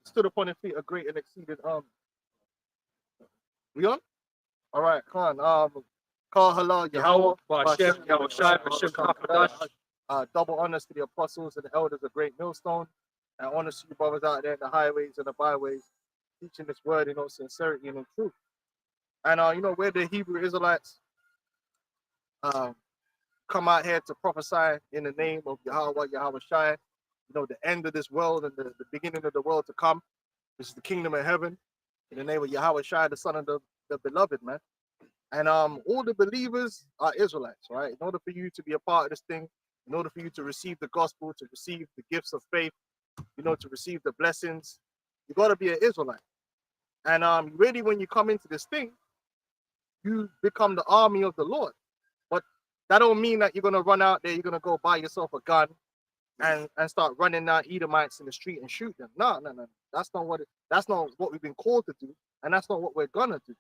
stood upon his feet a great and exceeding We on? All right, come on. Call halal Yahweh, Ba'ashem, Yahweh Shai, Ba'ashem, Hafadash. double honors to the apostles and the elders of Great Millstone, and honors to you brothers out there in the highways and the byways, teaching this word in all sincerity and in truth. And we're the Hebrew Israelites come out here to prophesy in the name of Yahweh Shai, the end of this world and the beginning of the world to come. This is the kingdom of heaven. In the name of Yahweh Shai, the son of the beloved, man. And all the believers are Israelites, right? In order for you to be a part of this thing, in order for you to receive the gospel, to receive the gifts of faith, to receive the blessings, you got to be an Israelite. And really, when you come into this thing, you become the army of the Lord. But that don't mean that you're going to run out there, you're going to go buy yourself a gun and start running down Edomites in the street and shoot them. No. That's not what we've been called to do, and that's not what we're going to do.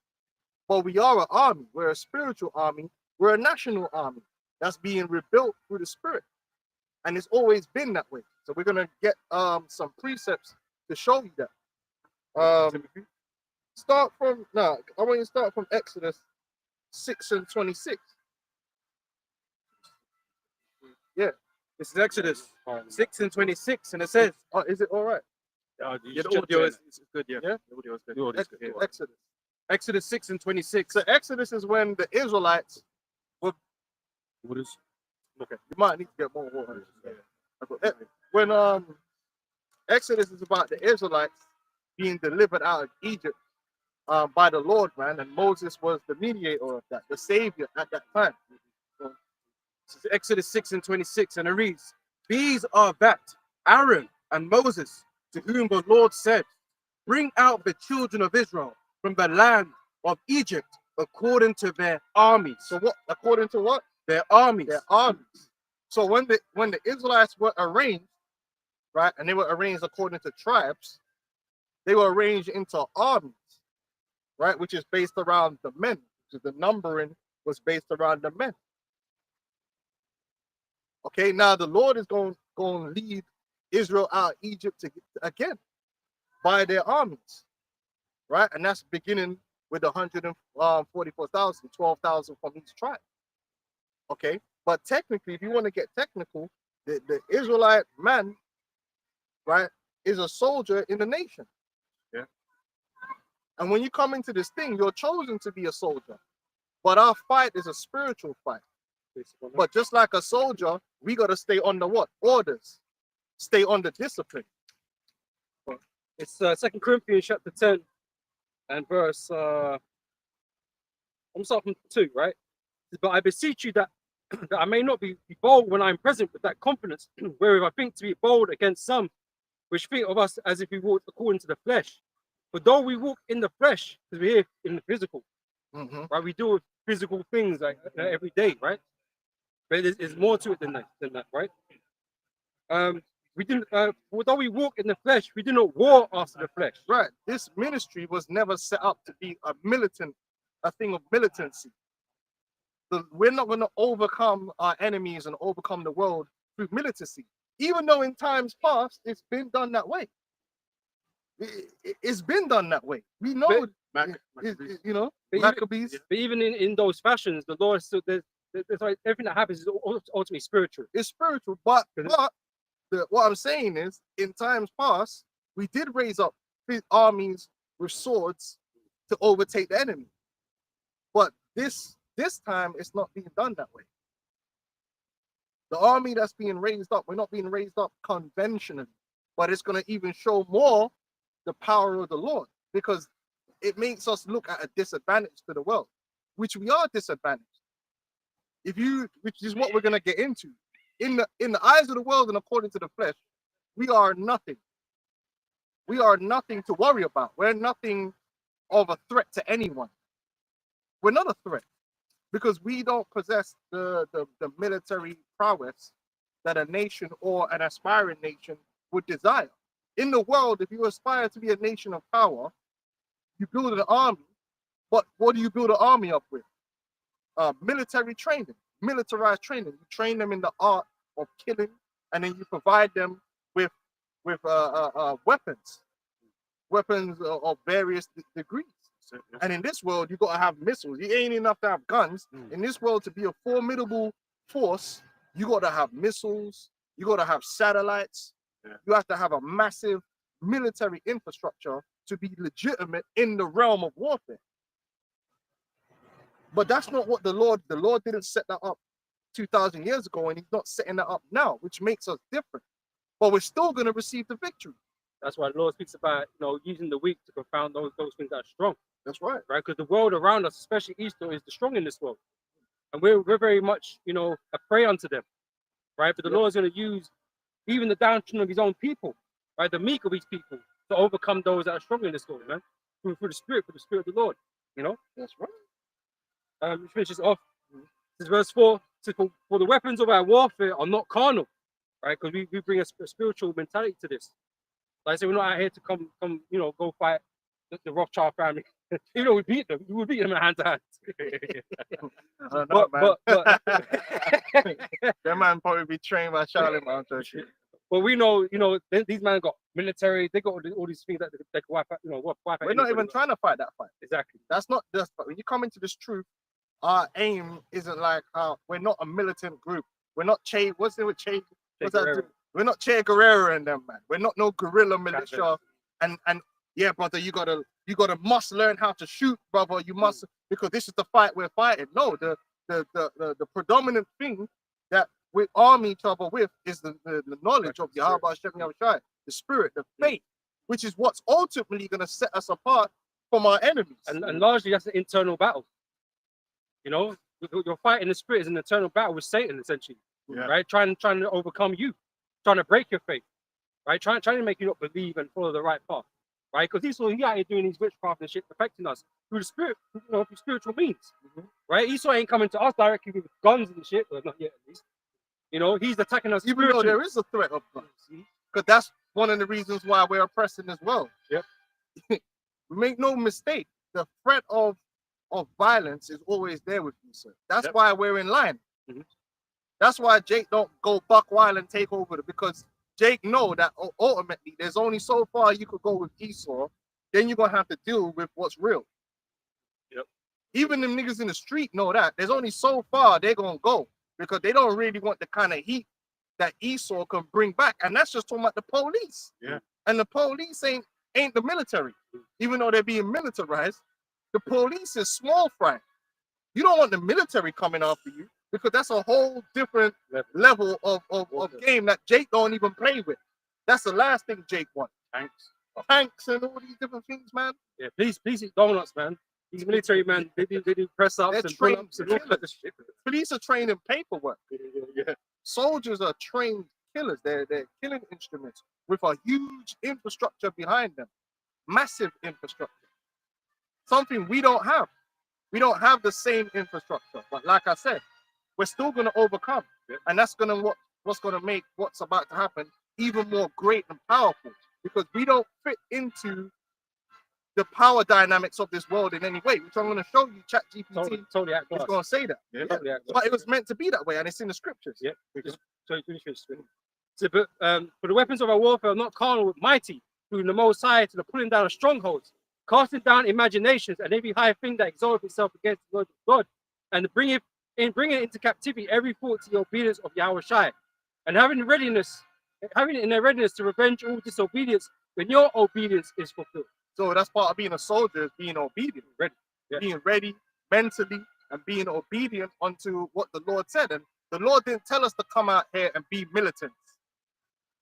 But we are an army. We're a spiritual army. We're a national army that's being rebuilt through the Spirit. And it's always been that way. So we're going to get some precepts to show you that. I want you to start from Exodus 6 and 26. Yeah. This is Exodus 6 and 26, and it says, is it all right? The audio is good, yeah. Yeah? The audio is good. The audio is good. Exodus. Exodus 6 and 26. So Exodus is when the Israelites were... What is? Okay, you might need to get more water. When Exodus is about the Israelites being delivered out of Egypt by the Lord, man, and Moses was the mediator of that, the savior at that time. This is Exodus 6 and 26, and it reads, "These are that Aaron and Moses, to whom the Lord said, bring out the children of Israel from the land of Egypt according to their armies." So what? According to what? Their armies. Their armies. So when the Israelites were arranged, right, and they were arranged according to tribes, they were arranged into armies, right, which is based around the men. So the numbering was based around the men. Okay, now the Lord is going to lead Israel out of Egypt again by their armies, right? And that's beginning with 144,000, 12,000 from each tribe. Okay, but technically, if you want to get technical, the Israelite man, right, is a soldier in the nation. Yeah. And when you come into this thing, you're chosen to be a soldier. But our fight is a spiritual fight. But just like a soldier, we got to stay under what? Orders. Stay under discipline. It's 2 Corinthians chapter 10 and verse, I'm starting from 2, right? But I beseech you that I may not be bold when I am present with that confidence, wherewith I think to be bold against some, which think of us as if we walked according to the flesh. But though we walk in the flesh, because we're here in the physical, right? We do physical things like every day, right? But there's more to it than that, right? We didn't. Although we walk in the flesh, we do not war after the flesh. Right. This ministry was never set up to be a thing of militancy. So we're not going to overcome our enemies and overcome the world through militancy, even though in times past it's been done that way. It's been done that way. We know, Maccabees. But even in those fashions, the Lord still there's like everything that happens is ultimately spiritual. It's spiritual, but what I'm saying is, in times past, we did raise up armies with swords to overtake the enemy. But this time, it's not being done that way. The army that's being raised up, we're not being raised up conventionally, but it's going to even show more the power of the Lord, because it makes us look at a disadvantage to the world, which we are disadvantaged. Which is what we're going to get into. In the eyes of the world and according to the flesh, we are nothing. We are nothing to worry about. We're nothing of a threat to anyone. We're not a threat because we don't possess the military prowess that a nation or an aspiring nation would desire. In the world, if you aspire to be a nation of power, you build an army. But what do you build an army up with? Military training, militarized training. You train them in the art of killing, and then you provide them with weapons. weapons of various degrees. And in this world, you got to have missiles. It ain't enough to have guns. In this world, to be a formidable force, you got to have missiles. You got to have satellites. You have to have a massive military infrastructure to be legitimate in the realm of warfare. But that's not what the Lord didn't set that up 2,000 years ago, and he's not setting that up now, which makes us different. But we're still going to receive the victory. That's why the Lord speaks about, using the weak to confound those things that are strong. That's right. Right? Because the world around us, especially Eastern, is the strong in this world. And we're very much, a prey unto them. Right? But the Lord is going to use even the downtrodden of his own people, right? The meek of his people, to overcome those that are strong in this world, man. Through the Spirit of the Lord. That's right. Let's finish this off. This is verse 4. It says, for the weapons of our warfare are not carnal, right? Because we bring a spiritual mentality to this. Like I say, we're not out here to come, go fight the Rothschild family. Even though we beat them, we would beat them hand to hand. I don't know, man. But that man probably be trained by Charlie Mountain. But we know, these men got military. They got all these things that they can wipe out. Wipe out. We're not even trying to fight that fight. Exactly. That's not just. But when you come into this truth, our aim isn't like we're not a militant group. We're not Che. What's it with Che? What's that? We're not Che Guerrero and them, man. We're not no guerrilla militia. And yeah, brother, you gotta must learn how to shoot, brother. You must, because this is the fight we're fighting. No, the predominant thing that we arm each other with is the knowledge of Yahweh Hashem Yahushai, the spirit, the faith, which is what's ultimately gonna set us apart from our enemies. And largely that's an internal battle. Your fight in the spirit is an internal battle with Satan, essentially. Right? Trying to overcome you, trying to break your faith, right? Trying to make you not believe and follow the right path, right? Because Esau, he out here doing these witchcraft and shit, affecting us through the spirit, through spiritual means, right? Esau ain't coming to us directly with guns and shit, well, not yet at least. He's attacking us. Even though there is a threat of guns, because that's one of the reasons why we're oppressing as well. Yep. Make no mistake, the threat of violence is always there with you, sir. That's why we're in line. That's why Jake don't go buck wild and take over because Jake know that ultimately there's only so far you could go with Esau. Then you're gonna have to deal with what's real. Even them niggas in the street know that there's only so far they're gonna go because they don't really want the kind of heat that Esau can bring back. And that's just talking about the police. And the police ain't the military, even though they're being militarized. The police is small fry. You don't want the military coming after you because that's a whole different level of game that Jake don't even play with. That's the last thing Jake wants. Tanks and all these different things, man. Yeah, please eat donuts, man. These military men, they do press ups and pull ups and all that shit. Police are trained in paperwork. Soldiers are trained killers. They're killing instruments with a huge infrastructure behind them. Massive infrastructure. Something we don't have. We don't have the same infrastructure. But like I said, we're still going to overcome. And that's what's going to make what's about to happen even more great and powerful. Because we don't fit into the power dynamics of this world in any way, which I'm going to show you. ChatGPT is going to say that. But it was meant to be that way, and it's in the scriptures. So, but for the weapons of our warfare are not carnal, but mighty through the Most High to the pulling down of strongholds, casting down imaginations and every high thing that exalts itself against the word of God, and bringing into captivity every thought to the obedience of Yahushai, and having it in their readiness to revenge all disobedience when your obedience is fulfilled. So that's part of being a soldier, is being obedient, being ready mentally and being obedient unto what the Lord said. And the Lord didn't tell us to come out here and be militants.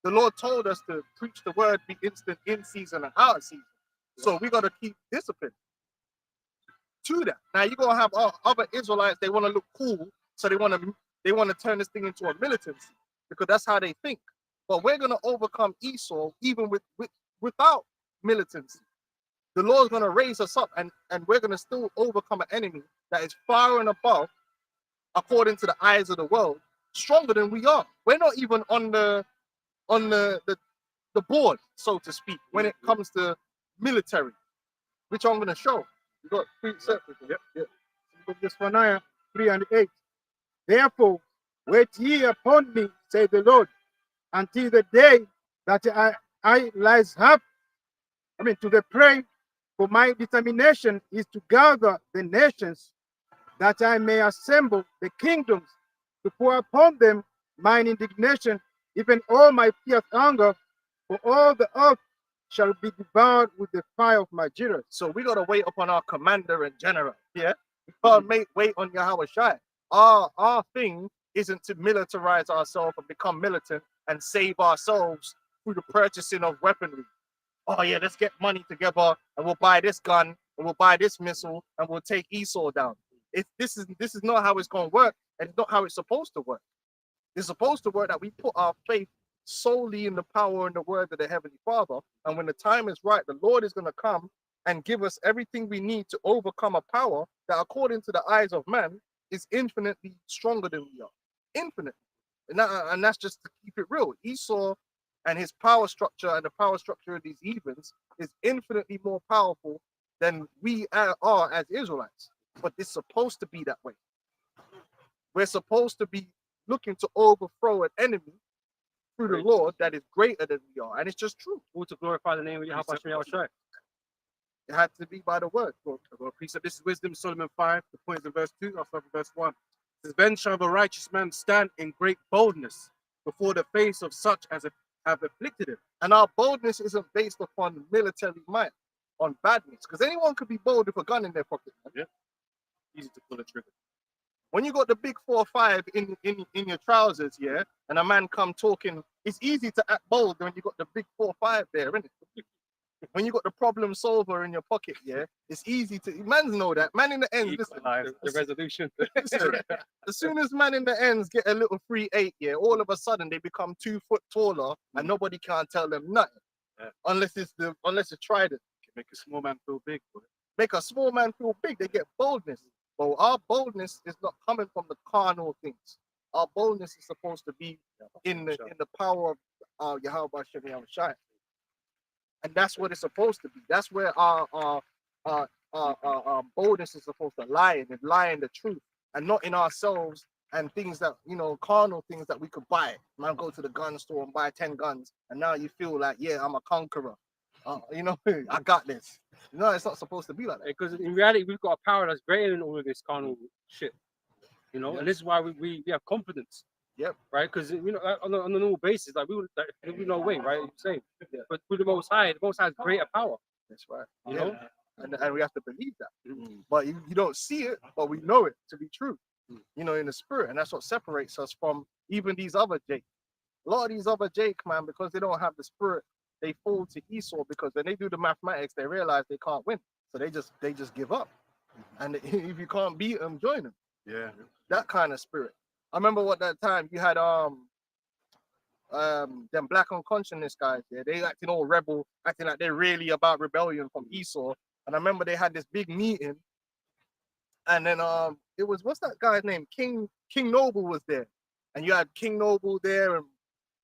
The Lord told us to preach the word, be instant in season and out of season. So we got to keep discipline to that. Now you're gonna have other Israelites. They want to look cool, so they want to turn this thing into a militancy because that's how they think. But we're gonna overcome Esau even without militancy. The Lord's gonna raise us up, and we're gonna still overcome an enemy that is far and above, according to the eyes of the world, stronger than we are. We're not even on the board, so to speak, when it comes to military, which I'm going to show. You got 3 chapters. Zephaniah 3:8. Therefore, wait ye upon me, said the Lord, until the day that I rise up to the prey, for my determination is to gather the nations, that I may assemble the kingdoms, to pour upon them mine indignation, even all my fierce anger, for all the earth shall be devoured with the fire of my jealousy. So we gotta wait upon our commander and general. Yeah, we can't wait on Yahweh Shai. Our thing isn't to militarize ourselves and become militant and save ourselves through the purchasing of weaponry. Oh yeah, let's get money together and we'll buy this gun and we'll buy this missile and we'll take Esau down. This is not how it's gonna work, and it's not how it's supposed to work. It's supposed to work that we put our faith solely in the power and the word of the Heavenly Father. And when the time is right, the Lord is going to come and give us everything we need to overcome a power that, according to the eyes of man, is infinitely stronger than we are. Infinitely. And that's just to keep it real. Esau and his power structure and the power structure of these heathens is infinitely more powerful than we are as Israelites. But it's supposed to be that way. We're supposed to be looking to overthrow an enemy through the Lord that is greater than we are, and it's just true. All to glorify the name of Yahweh Shai. It had to be by the word. Well, precept. This is Wisdom, Solomon 5. The point is in verse 2. I'll start with verse 1. It says, then shall the righteous man stand in great boldness before the face of such as have afflicted him. And our boldness isn't based upon military might, on badness, because anyone could be bold with a gun in their pocket. Man. Yeah. Easy to pull the trigger. When you got the big 4-5 in your trousers, yeah, and a man come talking, it's easy to act bold when you got the big 4-5 there, isn't it? When you got the problem solver in your pocket, yeah, it's easy to. Mans know that. Man in the ends, listen, The resolution. as soon as man in the ends get a little 3-8, yeah, all of a sudden they become 2 foot taller, and nobody can tell them nothing, unless it's Trident. Can make a small man feel big. Boy. Make a small man feel big. They get boldness. But our boldness is not coming from the carnal things. Our boldness is supposed to be in the power of Yahweh Shem Shai. And that's what it's supposed to be. That's where our boldness is supposed to lie in. It lie in the truth, and not in ourselves and things that, carnal things that we could buy. Man, go to the gun store and buy 10 guns, and now you feel like, yeah, I'm a conqueror. I got this. No, it's not supposed to be like that. Because in reality, we've got a power that's greater than all of this carnal shit. And this is why we have confidence. Yep. Right? Because on a normal basis, like there'd be no way, right? You're saying. Yeah. But with the Most High has greater power. That's right. You know? And we have to believe that. But you don't see it, but we know it to be true. In the spirit. And that's what separates us from even these other Jake. A lot of these other Jake, man, because they don't have the spirit, they fall to Esau, because when they do the mathematics, they realize they can't win. So they just give up. And if you can't beat them, join them. Yeah. That kind of spirit. I remember what that time you had them black unconscious guys, yeah, they acting all rebel, acting like they're really about rebellion from Esau. And I remember they had this big meeting, and then it was, what's that guy's name? King Noble was there. And you had King Noble there and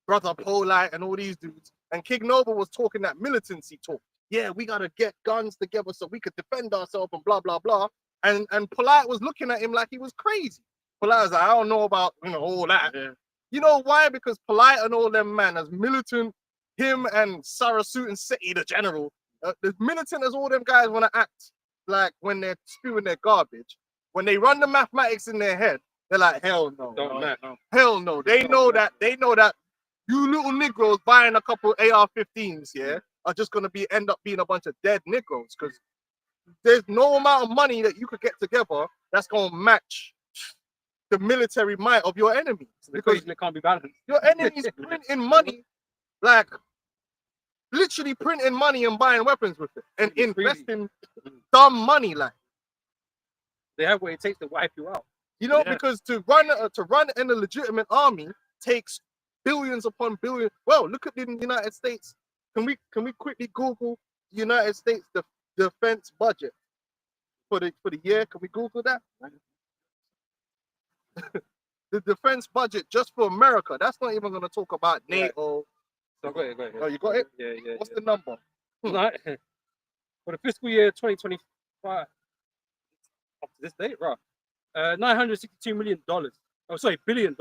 Brother Polite and all these dudes. And King Noble was talking that militancy talk. Yeah, we gotta get guns together so we could defend ourselves and blah blah blah. And Polite was looking at him like he was crazy. Polite was like, I don't know about all that. Yeah. You know why? Because Polite and all them man as militant, him and Sarasut and Seti the general, as militant as all them guys want to act like when they're spewing their garbage, when they run the mathematics in their head, they're like, hell no. Hell no. They know that you little Negroes buying a couple AR-15s, yeah, are just gonna end up being a bunch of dead Negroes, because there's no amount of money that you could get together that's gonna match the military might of your enemy. Because it can't be balanced. Your enemy's printing money, like literally printing money and buying weapons with it and investing dumb money, like. They have what it takes to wipe you out. Because to run in a legitimate army takes billions upon billions. Well, look at the United States. Can we quickly Google the United States defense budget for the year? Can we Google that? The defense budget just for America. That's not even going to talk about NATO. So go ahead. Oh, you got it? Yeah. What's the number? Right. For the fiscal year 2025, up to this date, bro, $962 million. Oh, sorry, $1 billion.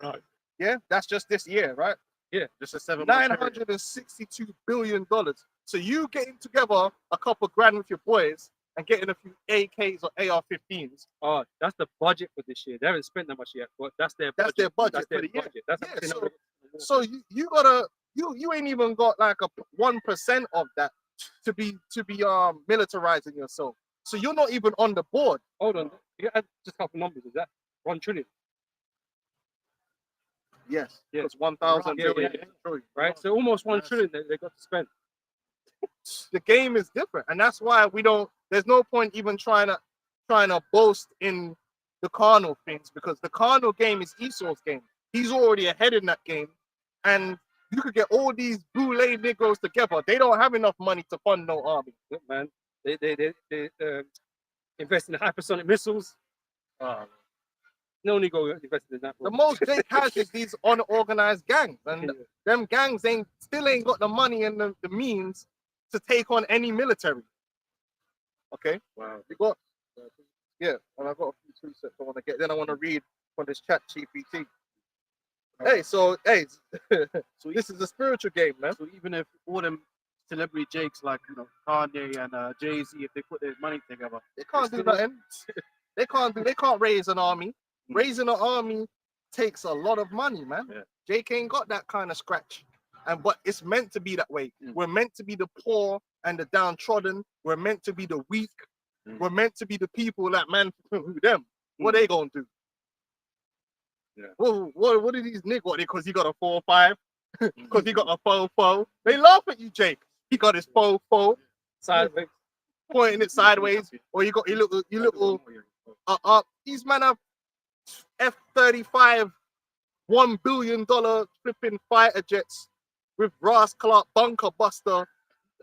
Right. Yeah, that's just this year, right? Yeah. Just a 7 $962 billion So you getting together a couple grand with your boys and getting a few AKs or AR-15s. Oh, that's the budget for this year. They haven't spent that much yet, but that's their That's budget. their budget That's for their the year. budget. That's Yeah, how they so- know So you gotta you ain't even got like a 1% of that to be militarizing yourself. So you're not even on the board. hold on. You add just a couple numbers. Is that 1 trillion? Yes. Yeah. Because 1,000 Yeah, billion yeah. is a trillion. Right? So almost 1 Yes. trillion they got to spend. The game is different, and that's why we don't. There's no point even trying to boast in the carnal things, because the carnal game is Esau's game. He's already ahead in that game, and you could get all these boule Negroes together. They don't have enough money to fund no army. Look, man, they invest in hypersonic missiles. No Negro invested in that. The bro. most Jake has is these unorganized gangs, and Yeah. them gangs still ain't got the money and the means to take on any military. Okay, Wow. you got yeah, and I got a few precepts I want to get. Then I want to read from this chat GPT. Hey, so hey, so this is a spiritual game, man. So even if all them celebrity Jakes like Kanye and Jay-Z, if they put their money together, They can't do nothing. They can't raise an army. Raising an army takes a lot of money, man. Yeah. Jake ain't got that kind of scratch. But it's meant to be that way. Mm. We're meant to be the poor and the downtrodden. We're meant to be the weak. Mm. We're meant to be the people that man who them. What they gonna do? Yeah. What are these niggas? Because he got a 4-5? Because he got a 4-4? They laugh at you, Jake. He got his 4-4, Sideways. pointing it sideways, or you got your little up. These men have F-35, $1 billion flipping fighter jets with Ross Clark bunker buster,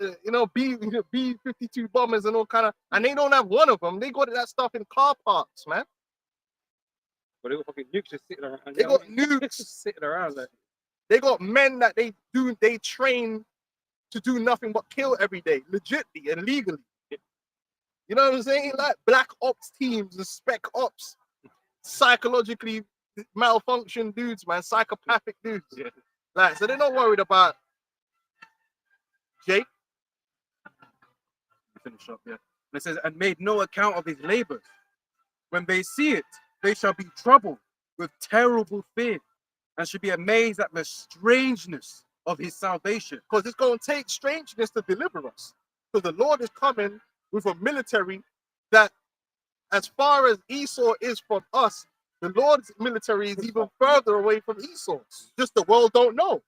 B-52 bombers and all kind of, and they don't have one of them. They got that stuff in car parks, man. But they got fucking nukes just sitting around. They got nukes. just sitting around. Like, They got men that they train to do nothing but kill every day, legitly and legally. You know what I'm saying? Like black ops teams and spec ops, psychologically malfunction dudes, man, psychopathic dudes. Yeah. Like, so they're not worried about Jake. Finish up, yeah. And it says, and made no account of his labors. When they see it, they shall be troubled with terrible fear, and should be amazed at the strangeness of his salvation. Because it's going to take strangeness to deliver us. Because the Lord is coming with a military that, as far as Esau is from us, the Lord's military is even further away from Esau's. Just the world don't know.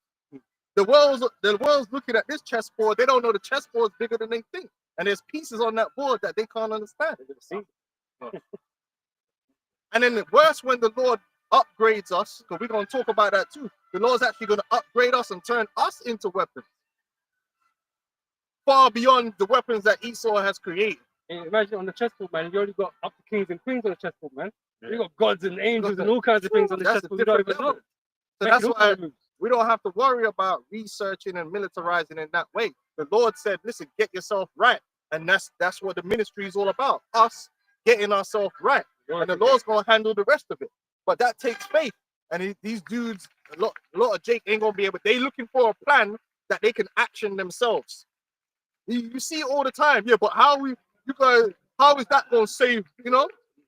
The world's looking at this chessboard. They don't know the chessboard's bigger than they think. And there's pieces on that board that they can't understand. And then worse, when the Lord upgrades us, because we're going to talk about that too. The Lord's actually going to upgrade us and turn us into weapons. Far beyond the weapons that Esau has created. and imagine on the chessboard, man. You already got up to kings and queens on the chessboard, man. Yeah. You got gods and angels Got and all kinds of things on the That's a chessboard. You don't different even level. know. So Making that's all why kinds of moves. we don't have to worry about researching and militarizing in that way. The Lord said, listen, get yourself right. And that's what the ministry is all about. Us getting ourselves right. And the Lord's going to handle the rest of it. But that takes faith. And these dudes, a lot of Jake ain't going to be able, they looking for a plan that they can action themselves. You see it all the time. Yeah, but how is that going to save,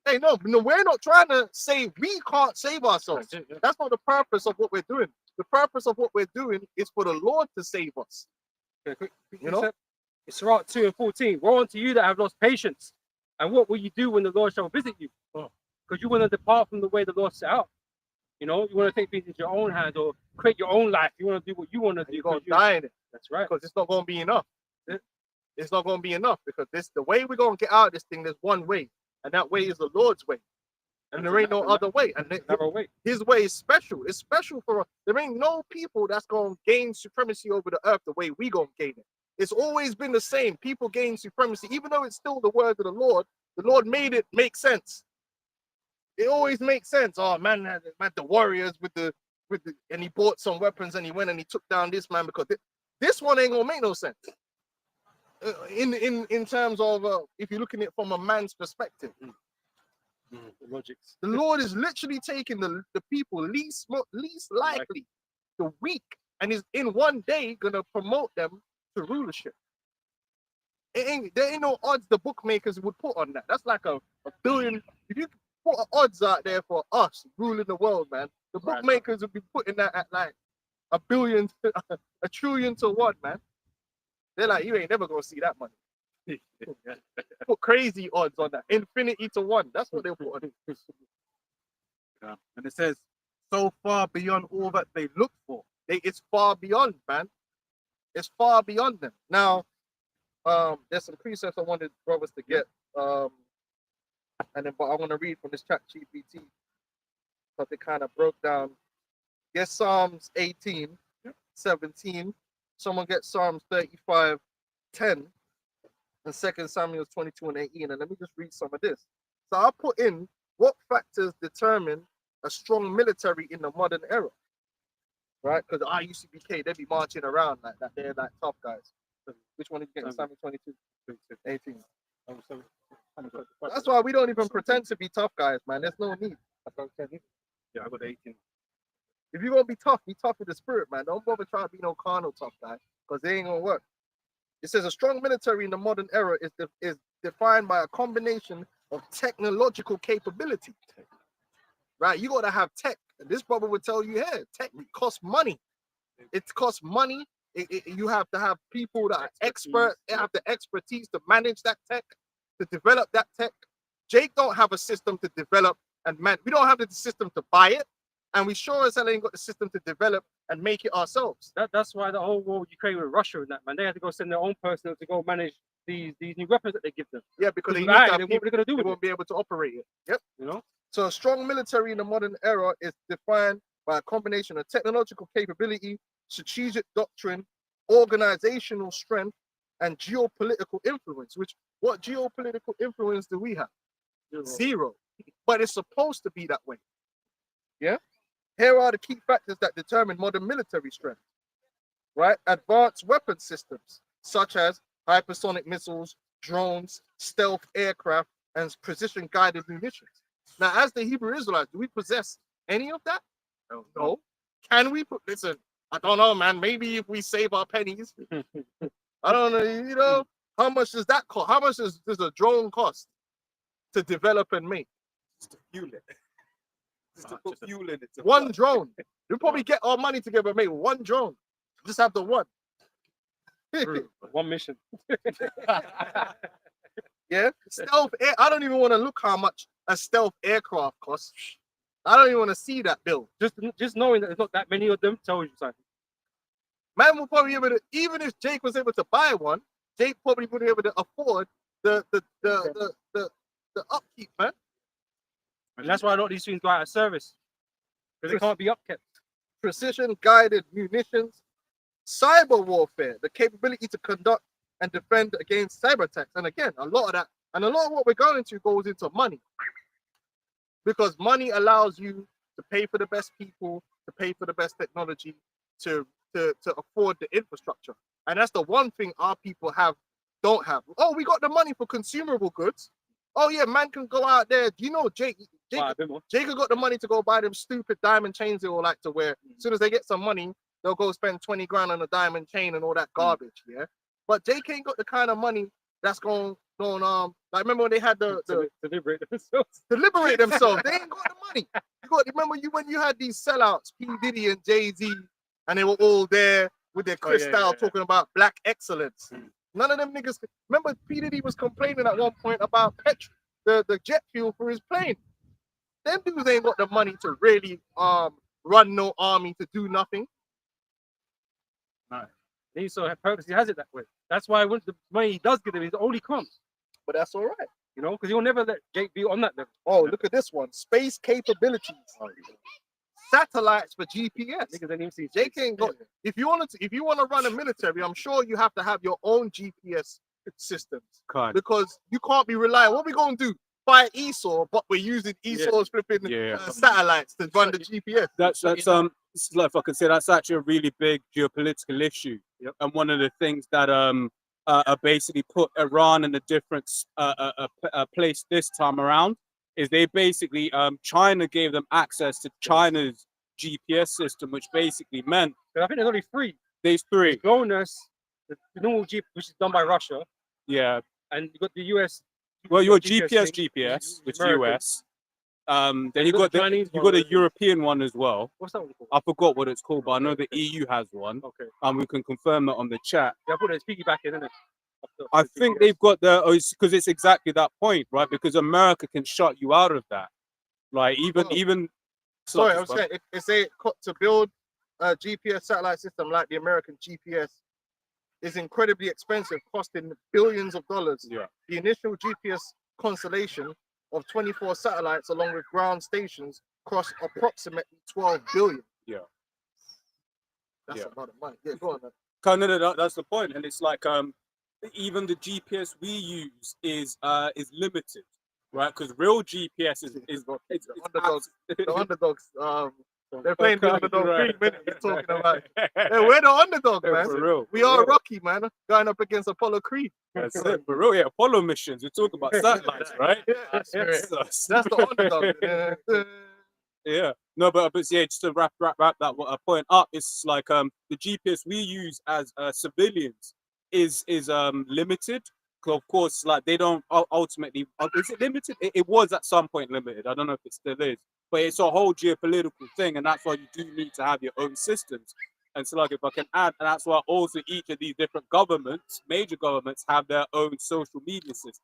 Hey, no, we're not trying to save. We can't save ourselves. That's not the purpose of what we're doing. The purpose of what we're doing is for the Lord to save us. Okay, quick You know? precept. It's Sirach 2 and 14. Woe unto you that have lost patience. And what will you do when the Lord shall visit you? Because you want to depart from the way the Lord set out. You want to take things into your own hands or create your own life. You want to do what you want to do. You're going 'cause to die in it That's right. because it's not going to be enough. It's not going to be enough because the way we're going to get out of this thing, there's one way. And that way is the Lord's way. And there ain't no other way. And Narrow way. his way is special. It's special for us. There ain't no people that's going to gain supremacy over the earth the way we going to gain it. It's always been the same. People gain supremacy, even though it's still the word of the Lord made it make sense. It always makes sense. Oh man, the warriors with the and he bought some weapons and he went and he took down this man because this one ain't gonna make no sense. In terms of if you're looking at it from a man's perspective, The logics. the Lord is literally taking the people least likely, the weak, and is in one day gonna promote them to rulership. There ain't no odds the bookmakers would put on that. That's like a billion. If you put odds out there for us ruling the world, man, the bookmakers would be putting that at like a billion, a trillion to one, man. They're like, you ain't never gonna see that money. Put crazy odds on that, infinity to one. That's what they'll put on it. Yeah. And it says, so far beyond all that they look for. It's far beyond, man. It's far beyond them. Now, there's some precepts I wanted brothers to get. And then, but I want to read from this chat GPT, but they kind of broke down. Yes, Psalms 18, 17. Someone get Psalms 35, 10, and 2 Samuel 22 and 18. And let me just read some of this. So I'll put in what factors determine a strong military in the modern era, right? Because IUCBK, they be marching around like that. They're like tough guys. Which one did you get? Samuel 22, 18. That's why we don't even pretend to be tough guys, man. There's no need. Yeah, I got 18. If you're gonna be tough with the spirit, man. Don't bother trying to be no carnal tough guy, because they ain't gonna work. It says a strong military in the modern era is defined by a combination of technological capability. Right? You gotta have tech. And this brother would tell you, yeah, tech costs money. It costs money. You have to have people that are expert, they have the expertise to manage that tech, to develop that tech. Jake don't have a system to develop and we don't have the system to buy it, and we sure as hell ain't got the system to develop and make it ourselves. That's why the whole war with Ukraine with Russia and that, man, they had to go send their own personnel to go manage these new weapons that they give them. Yeah, because they, what they're gonna do they with won't it, be able to operate it. Yep. you know? So a strong military in the modern era is defined by a combination of technological capability, strategic doctrine, organizational strength, and geopolitical influence. What geopolitical influence do we have? Zero. But it's supposed to be that way. Yeah. Here are the key factors that determine modern military strength. Right? Advanced weapon systems such as hypersonic missiles, drones, stealth aircraft, and precision-guided munitions. Now, as the Hebrew Israelites, do we possess any of that? No. Can we put? Listen, I don't know, man. Maybe if we save our pennies, I don't know. You know, how much does that cost? How much does a drone cost to develop and make? Just to fuel it. Just to put fuel in it. One drone. We probably get our money together and make one drone. Just have the one. One mission. Yeah, stealth air. I don't even want to look how much a stealth aircraft costs. I don't even want to see that bill. Just knowing that there's not that many of them tells you something. Man will probably be able to, even if Jake was able to buy one, Jake probably would be able to afford the upkeep, man. And that's why a lot of these things go out of service. Because they can't be upkept. Precision guided munitions, cyber warfare, the capability to conduct and defend against cyber attacks. And again, a lot of what we're going to goes into money. Because money allows you to pay for the best people, to pay for the best technology, to afford the infrastructure. And that's the one thing our people don't have. Oh, we got the money for consumable goods. Oh yeah, man can go out there. You know, Jake got the money to go buy them stupid diamond chains they all like to wear. As soon as they get some money, they'll go spend 20 grand on a diamond chain and all that garbage. Yeah. But Jake ain't got the kind of money that's going like remember when they had to liberate themselves. To liberate themselves. They ain't got the money. Remember when you had these sellouts, P. Diddy and Jay-Z, and they were all there with their crystal talking about black excellence. None of them niggas. Remember, P. Diddy was complaining at one point about petrol, the jet fuel for his plane. Them dudes ain't got the money to really run no army to do nothing. No. He so purposely has it that way. That's why when the money he does get them, it's only crumbs. But that's all right. You know, because he'll never let Jake be on that level. Oh, look at this one. Space capabilities. Satellites for GPS. Niggas ain't even see Jake ain't got. If you want to run a military, I'm sure you have to have your own GPS systems. Because you can't be relying. What we gonna do? Buy Esau, but we're using Esau's flipping satellites to run the GPS. That's like if I can say, that's actually a really big geopolitical issue. Yep. And one of the things that basically put Iran in a different place this time around is they basically China gave them access to China's GPS system, which basically meant I think there's only three. There's three. GLONASS, the normal GPS, which is done by Russia, Yeah. and you got the US. Well, your GPS thing, GPS, which is American. US. Then You you got got the the Chinese you one, got a which is- European one as well. What's that one called? I forgot what it's called, but I know the Okay. EU has one. Okay. And we can confirm that on the chat. Yeah, I put it as piggybacking, isn't it? I think they've got the because it's exactly that point, right? Because America can shut you out of that. Like even Sorry, I'm saying if they to build a GPS satellite system like the American GPS is incredibly expensive, costing billions of dollars. Yeah. The initial GPS constellation of 24 satellites along with ground stations cost approximately 12 billion. Yeah. That's Yeah. a lot of money. Yeah, go on, man. No, that's the point. And it's like even the GPS we use is limited, right? Because real GPS is it's underdogs. The underdogs, they're Okay, playing the underdog right. thing, man. You're talking about. Hey, we're the underdog, Yeah, man. for real. We for are real. Rocky, man, going up against Apollo Creed. That's it, for real. Yeah, Apollo missions. We're talking about satellites, right? Yeah, That's that's the underdog. Yeah. No, but yeah, just to wrap that point up, it's like the GPS we use as civilians is limited. 'Cause of course, like they don't ultimately is it limited? It was at some point limited. I don't know if it still is, but it's a whole geopolitical thing, and that's why you do need to have your own systems. And so, like, if I can add, and that's why also each of these different governments, major governments, have their own social media systems,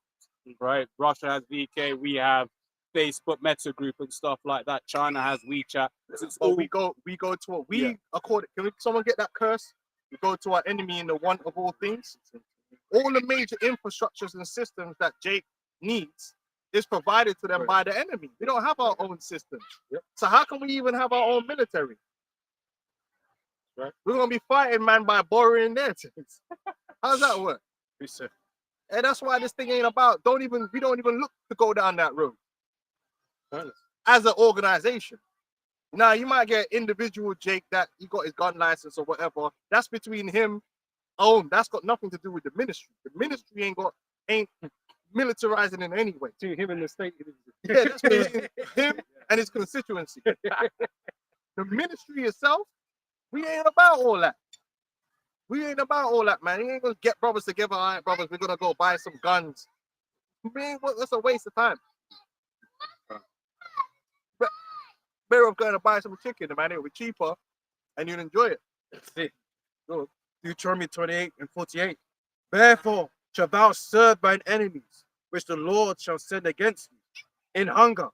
right? Russia has VK, we have Facebook, Meta Group, and stuff like that. China has WeChat. So it's But all, we go to what we Yeah. according. Can someone get that curse? We go to our enemy in the one of all things. All the major infrastructures and systems that Jake needs is provided to them by the enemy. We don't have our own systems. Yep. So how can we even have our own military? Right. We're gonna be fighting, man, by borrowing their things. How does that work? And that's why this thing ain't about. We don't even look to go down that road as an organization. Now you might get individual Jake that he got his gun license or whatever. That's between him. That's got nothing to do with the ministry. The ministry ain't militarizing in any way. To him in the state. Yeah, that's between him and his constituency. The ministry itself, we ain't about all that. We ain't about all that, man. You ain't gonna get brothers together. All right, brothers, we're gonna go buy some guns. Man, that's a waste of time. But better off going to buy some chicken, man. It'll be cheaper and you'll enjoy it. That's it. Go. Deuteronomy 28 and 48. Therefore shalt thou serve thine enemies, which the Lord shall send against thee, in hunger,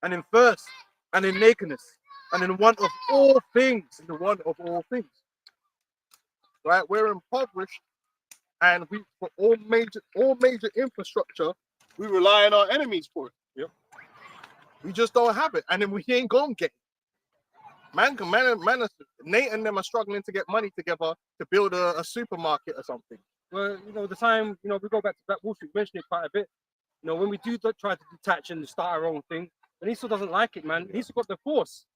and in thirst, and in nakedness, and in want of all things. In the one of all things. Right? We're impoverished, and we for all major infrastructure, we rely on our enemies for it. Yep. We just don't have it, and then we ain't gonna get it. Nate and them are struggling to get money together to build a supermarket or something. Well, the time, we go back to Black Wall Street, mentioned it quite a bit. When we do try to detach and start our own thing, and he still doesn't like it, man. He's got the force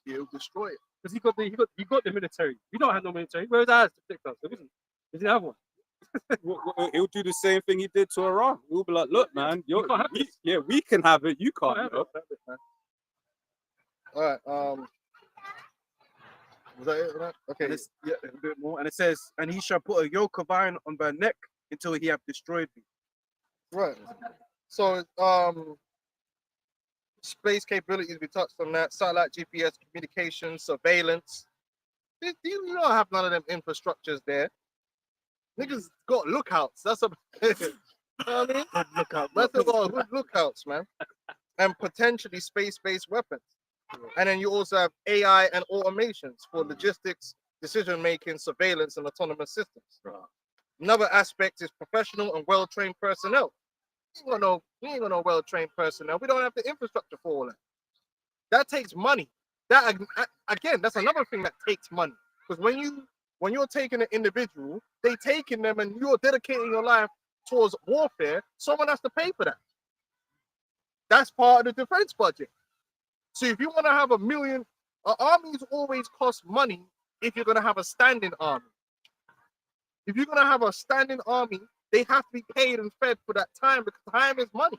He'll destroy it. because he got the military. We don't have no military. Where's ours to protect us? There isn't. He didn't have one. he'll do the same thing he did to Iran. He'll be like, look, man, You can't have we can have it, you can't. have yo." All right. Was that it? Right? Okay. And it's, a bit more. And it says, and he shall put a yoke of iron on thy neck until he have destroyed thee. Right. So, space capabilities, we touched on that. Satellite GPS, communication, surveillance. You don't have none of them infrastructures there. Niggas got lookouts. That's a I mean, Lookout. that's about good lookouts, man. And potentially space-based weapons. And then you also have AI and automations for logistics, decision-making, surveillance, and autonomous systems. Another aspect is professional and well-trained personnel. We ain't got no well-trained personnel. We don't have the infrastructure for all that. That takes money. That again, that's another thing that takes money. Because when you're taking an individual, they taking them and you're dedicating your life towards warfare, someone has to pay for that. That's part of the defense budget. So if you want to have armies always cost money if you're going to have a standing army. If you're going to have a standing army, they have to be paid and fed for that time because time is money.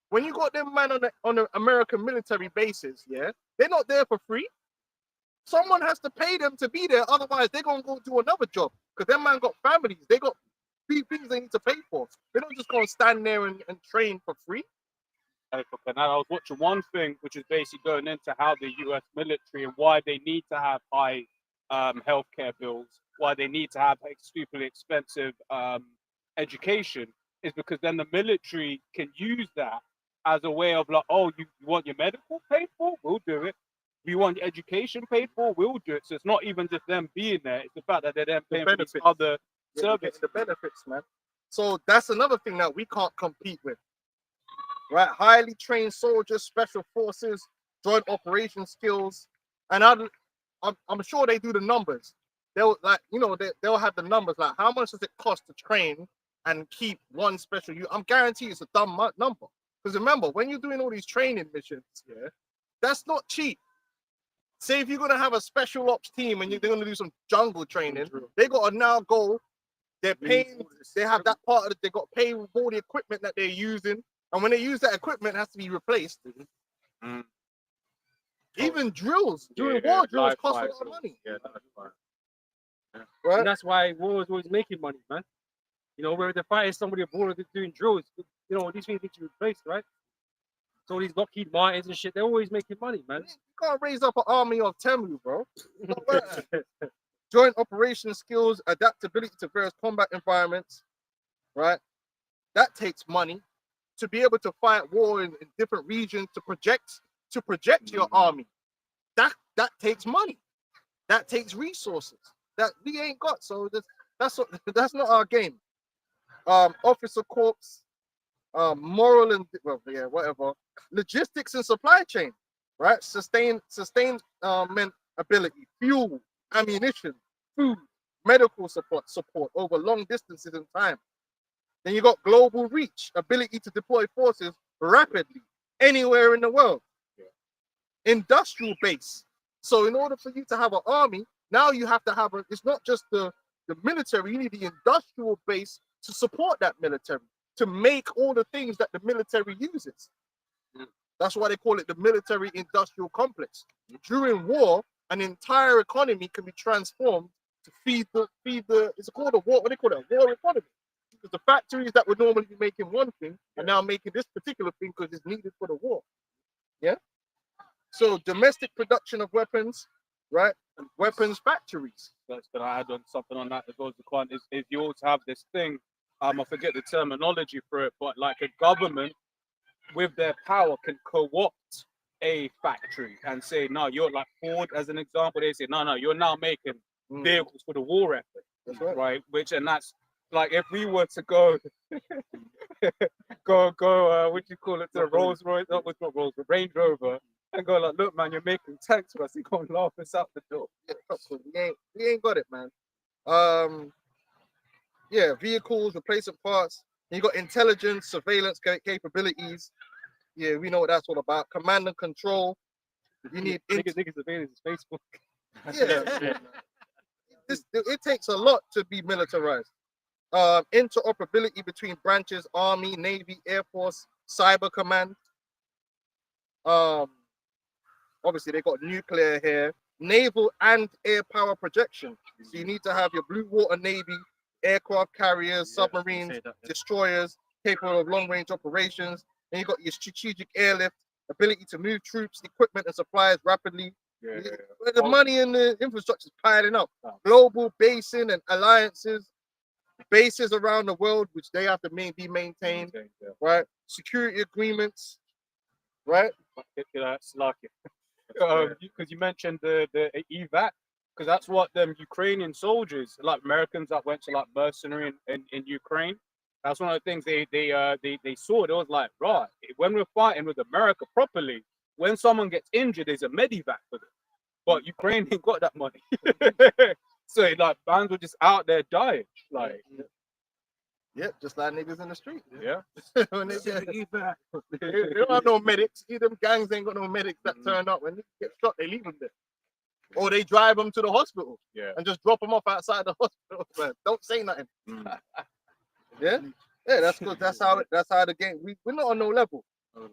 When you got them man on the American military bases, yeah, they're not there for free. Someone has to pay them to be there, otherwise they're gonna go do another job because them man got families. They got things they need to pay for. They don't just go and stand there and train for free. And I was watching one thing, which is basically going into how the U.S. military and why they need to have high healthcare bills, why they need to have stupidly expensive education, is because then the military can use that as a way of like, oh, you want your medical paid for? We'll do it. You want your education paid for? We'll do it. So it's not even just them being there; it's the fact that they're then paying for these other services. The benefits, man. So that's another thing that we can't compete with. Right, highly trained soldiers, special forces, joint operation skills, and I'm sure they do the numbers. They'll they'll have the numbers like how much does it cost to train and keep one special unit. I'm guaranteed it's a dumb number because remember when you're doing all these training missions, yeah, that's not cheap. Say if you're gonna have a special ops team and they're gonna do some jungle training, they gotta now go. They're paying. They have that part of it. They got to pay with all the equipment that they're using. And when they use that equipment, it has to be replaced. Even drills during war drills cost a lot of money. Yeah, that's fine. Right? And that's why war is always making money, man. You know, where they're fighting somebody abroad they're doing drills, you know, these things need to be replaced, right? So these Lockheed Martins and shit, they're always making money, man. You can't raise up an army of Temu, bro. Joint operation skills, adaptability to various combat environments, right? That takes money to be able to fight war in different regions, to project your army. That takes money. That takes resources that we ain't got. So that's not our game. Officer corps, moral and whatever. Logistics and supply chain, right? Sustainment ability, fuel, ammunition, food, medical support over long distances and time. Then you got global reach, ability to deploy forces rapidly anywhere in the world. Industrial base. So in order for you to have an army, now you have to have it's not just the military, you need the industrial base to support that military, to make all the things that the military uses. That's why they call it the military industrial complex. During war, an entire economy can be transformed to feed the it's called a war, what do they call it? A war economy. Because the factories that would normally be making one thing are now making this particular thing because it's needed for the war. Yeah. So domestic production of weapons, right? And weapons factories. That's gonna add on something on that as well as the client is you always have this thing. I forget the terminology for it, but like a government with their power can co-opt a factory and say, no, you're like Ford as an example. They say, no, you're now making vehicles for the war effort. That's right. Right? And that's like if we were to go what do you call it, to Rolls Royce, not Rolls, the Range Rover, and go like, look, man, you're making tanks for us. You can't laugh us out the door. We ain't got it, man. Vehicles, replacement parts. You got intelligence, surveillance capabilities. Yeah, we know what that's all about. Command and control. You need niggas surveillance is Facebook. Yeah. It takes a lot to be militarized. Interoperability between branches, Army, Navy, Air Force, Cyber Command. Obviously they got nuclear here, naval and air power projection. So you need to have your blue water Navy, aircraft carriers, submarines, destroyers, capable of long-range operations. Then you got your strategic airlift, ability to move troops, equipment, and supplies rapidly. The money and the infrastructure is piling up. Global basing and alliances, bases around the world, which they have to be maintained, right? Security agreements, right? Because you mentioned the evac, because that's what them Ukrainian soldiers, like Americans that went to like mercenary in Ukraine. That's one of the things they saw. It was like, right, when we're fighting with America properly, when someone gets injured, there's a medivac for them. But Ukraine ain't got that money. So like bands were just out there dying. Like just like niggas in the street. Yeah. When they don't have no medics. Them gangs ain't got no medics that turn up. When they get shot, they leave them there. Or they drive them to the hospital and just drop them off outside the hospital. Man. Don't say nothing. Yeah, that's good. That's how the game. We're not on no level.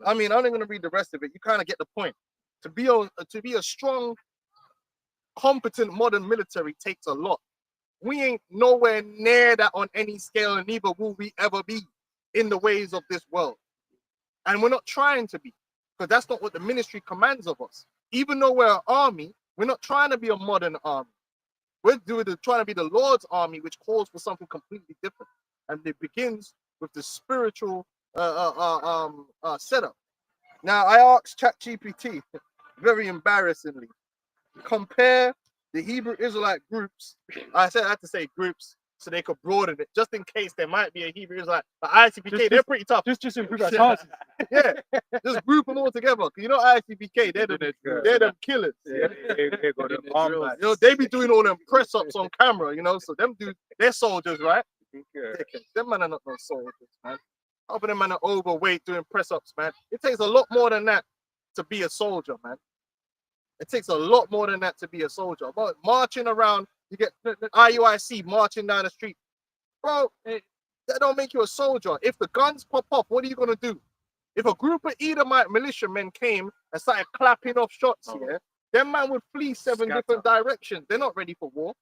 I mean, I'm not gonna read the rest of it. You kind of get the point. To be a strong, competent modern military takes a lot. we ain't nowhere near that on any scale, and neither will we ever be in the ways of this world. And we're not trying to be, because that's not what the ministry commands of us. Even though we're an army, we're not trying to be a modern army. We're trying to be the Lord's army, which calls for something completely different. And it begins with the spiritual setup. Now, I asked ChatGPT, very embarrassingly, compare the Hebrew Israelite groups. I had to say groups so they could broaden it, just in case there might be a Hebrew Israelite. But ICPK, they're pretty tough. Just improve our chances. Yeah, just group them all together. 'Cause you know ICPK, they're them killers. Yeah, they got them armed, man. You know, they be doing all them press ups on camera. You know, so them dudes, they're soldiers, right? Yeah. Them man are not no soldiers, man. Other than man are overweight doing press ups, man. It takes a lot more than that to be a soldier, man. It takes a lot more than that to be a soldier. But marching around, you get the IUIC marching down the street, bro. That don't make you a soldier. If the guns pop off, what are you gonna do? If a group of Edomite militiamen came and started clapping off shots here, them man would flee seven different directions. They're not ready for war.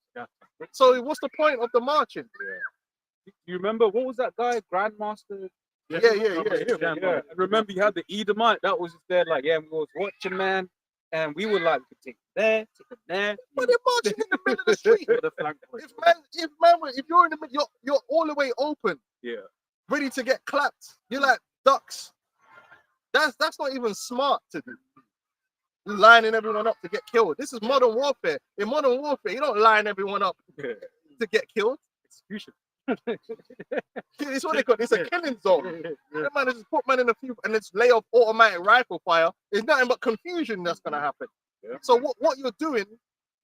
So what's the point of the marching? You remember what was that guy, Grandmaster? Yeah. Yeah. I remember you had the Edomite that was just there, like, yeah, we was watching, man, and we were like, we could take it there, take it there. But they're marching in the middle of the street. If you're in the middle, you're all the way open, Yeah. ready to get clapped. You're like ducks. That's not even smart to do. Lining everyone up to get killed. This is modern warfare. In modern warfare, you don't line everyone up to get killed. Execution. It's what they call it. It's a killing zone. That man just put man in a few and it's lay off automatic rifle fire. It's nothing but confusion that's gonna happen. Yeah. So what you're doing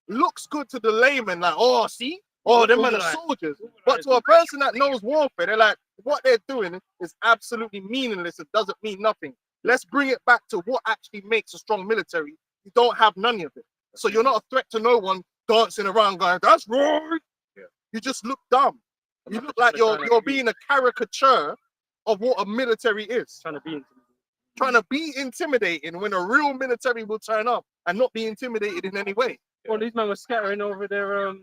looks good to the layman, like, oh, see, oh, them men are soldiers. But to a person that knows warfare, they're like, what they're doing is absolutely meaningless. It doesn't mean nothing. Let's bring it back to what actually makes a strong military. You don't have none of it. So you're not a threat to no one dancing around going, that's right. Yeah. You just look dumb. You look like you're being a caricature of what a military is. Trying to be intimidating when a real military will turn up and not be intimidated in any way. Well, these men were scattering over their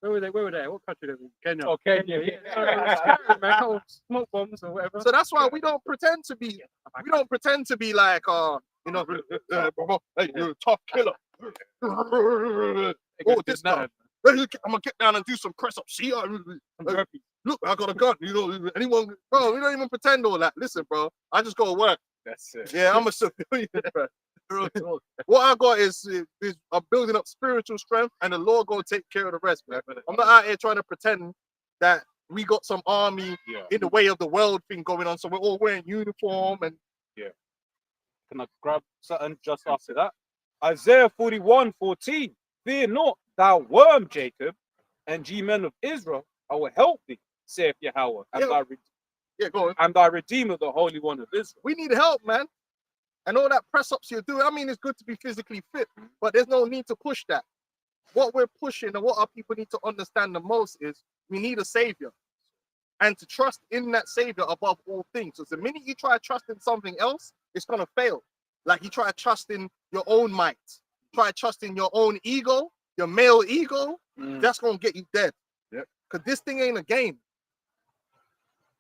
where were they? What country they were in? Kenya. Oh, Kenya. Scattering, man, couple smoke bombs or whatever. So that's why we don't pretend to be. We don't pretend to be like, you know, hey, you're a tough killer. Oh, this guy. I'm gonna get down and do some press ups. See, look, I got a gun. You know, anyone? Bro, we don't even pretend all that. Listen, bro, I just go to work. That's it. Yeah, I'm a civilian. What I got is I'm building up spiritual strength, and the Lord gonna take care of the rest, man. I'm not out here trying to pretend that we got some army in the way of the world thing going on, so we're all wearing uniform and. Can I grab something just after that? Isaiah 41:14. Fear not, thou worm, Jacob, and ye men of Israel, I will help thee, saith Yahweh, and Go on. and thy Redeemer, the Holy One of Israel. We need help, man. And all that press ups you're doing, I mean, it's good to be physically fit, but there's no need to push that. What we're pushing and what our people need to understand the most is we need a savior and to trust in that savior above all things. So the minute you try to trust in something else, it's going to fail. Like you try to trust in your own might, try to trust in your own ego, your male ego, that's going to get you dead. Because this thing ain't a game.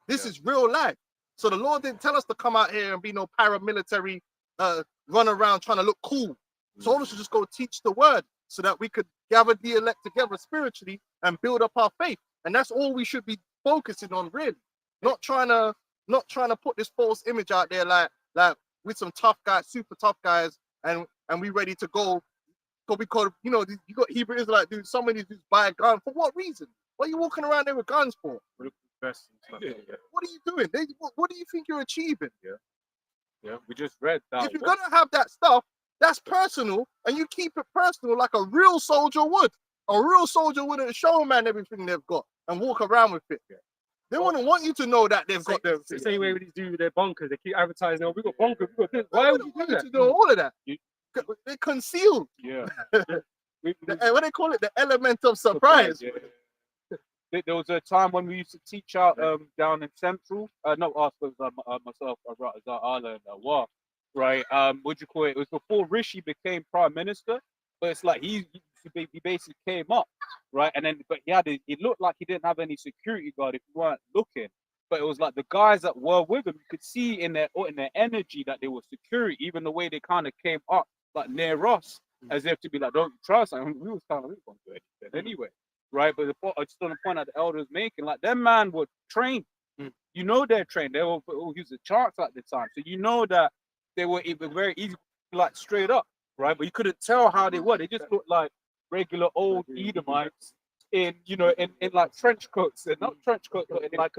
This is real life. So the Lord didn't tell us to come out here and be no paramilitary, run around trying to look cool. He told us to just go teach the word so that we could gather the elect together spiritually and build up our faith. And that's all we should be focusing on, really. Not trying to put this false image out there like with some tough guys, super tough guys, and we ready to go. Because you know, you got Hebrew Israelite dudes, some of these dudes buy a gun. For what reason? What are you walking around there with guns for? What are you doing? What do you think you're achieving? Yeah, we just read that. If you're gonna have that stuff, that's personal, and you keep it personal like a real soldier would. A real soldier wouldn't show a man everything they've got and walk around with it. They wouldn't want you to know that they've got them. The same way with these dudes with their bunkers, they keep advertising, oh, we got bunkers, we got this. Why would you do that? To do all of that? They're concealed. Yeah. What they call it, the element of surprise. There was a time when we used to teach out down in Central, not us, but myself, Razak and Awar, right? What do you call it? It was before Rishi became Prime Minister, but it's like he he basically came up, right? And then, but he had it looked like he didn't have any security guard if you weren't looking. But it was like the guys that were with him, you could see in their energy that they were security, even the way they kind of came up like near us, as if to be like, don't trust. I mean, we was kind of going to do anything anyway, right? But I just on the point that the elder was making, like them man were trained. You know they're trained. They were using charts at the time, so you know that they were very easy, like straight up, right? But you couldn't tell how they were. They just looked like regular old Edomites in in like trench coats, and not trench coats, but in like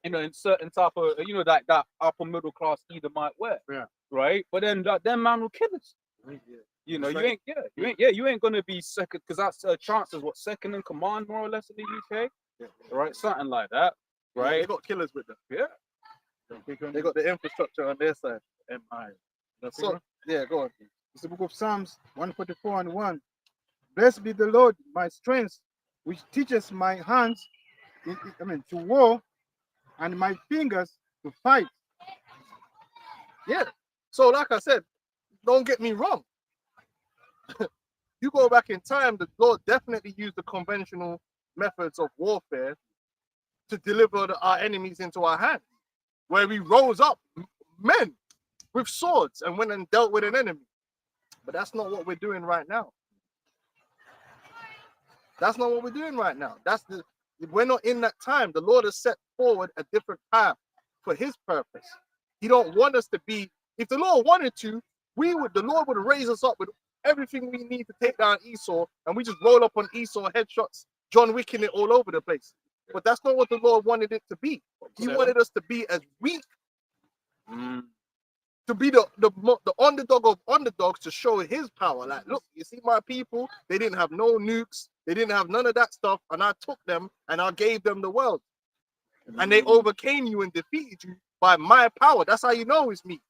in certain type of like that upper middle class Edomite wear, right? But then them man were killers. You ain't gonna be second, because that's chances what, second in command more or less in the UK, right? Something like that, right? They got killers with them. Yeah. They got the infrastructure on their side. So yeah, go on. It's the book of Psalms 144:1. Blessed be the Lord, my strength, which teaches my hands, to war, and my fingers to fight. Yeah. So like I said, don't get me wrong. You go back in time, the Lord definitely used the conventional methods of warfare to deliver our enemies into our hands, where we rose up men with swords and went and dealt with an enemy. But that's not what we're doing right now. That's not what we're doing right now. We're not in that time. The Lord has set forward a different path for his purpose. He don't want us to be, if the Lord wanted to, the Lord would raise us up with everything we need to take down Esau, and we just roll up on Esau headshots, John Wicking it all over the place. But that's not what the Lord wanted it to be. He wanted us to be as weak, to be the underdog of underdogs, to show his power. Like, look, you see my people, they didn't have no nukes, they didn't have none of that stuff, and I took them and I gave them the world. And they overcame you and defeated you by my power. That's how you know it's me.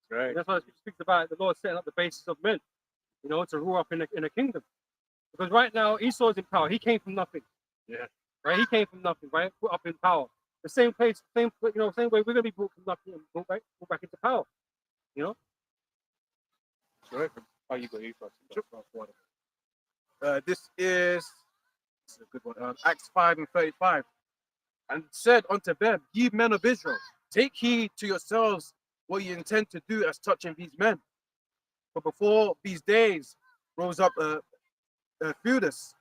Right. That's why it speaks about the Lord setting up the basis of men, to rule up in a kingdom. Because right now Esau is in power. He came from nothing. Yeah. Right. He came from nothing. Right. Put up in power. The same place, same way we're gonna be brought from nothing and brought back into power. Right. Oh, you got you first. This is a good one. Acts 5:35. And said unto them, ye men of Israel, take heed to yourselves what you intend to do as touching these men. For before these days rose up Theudas,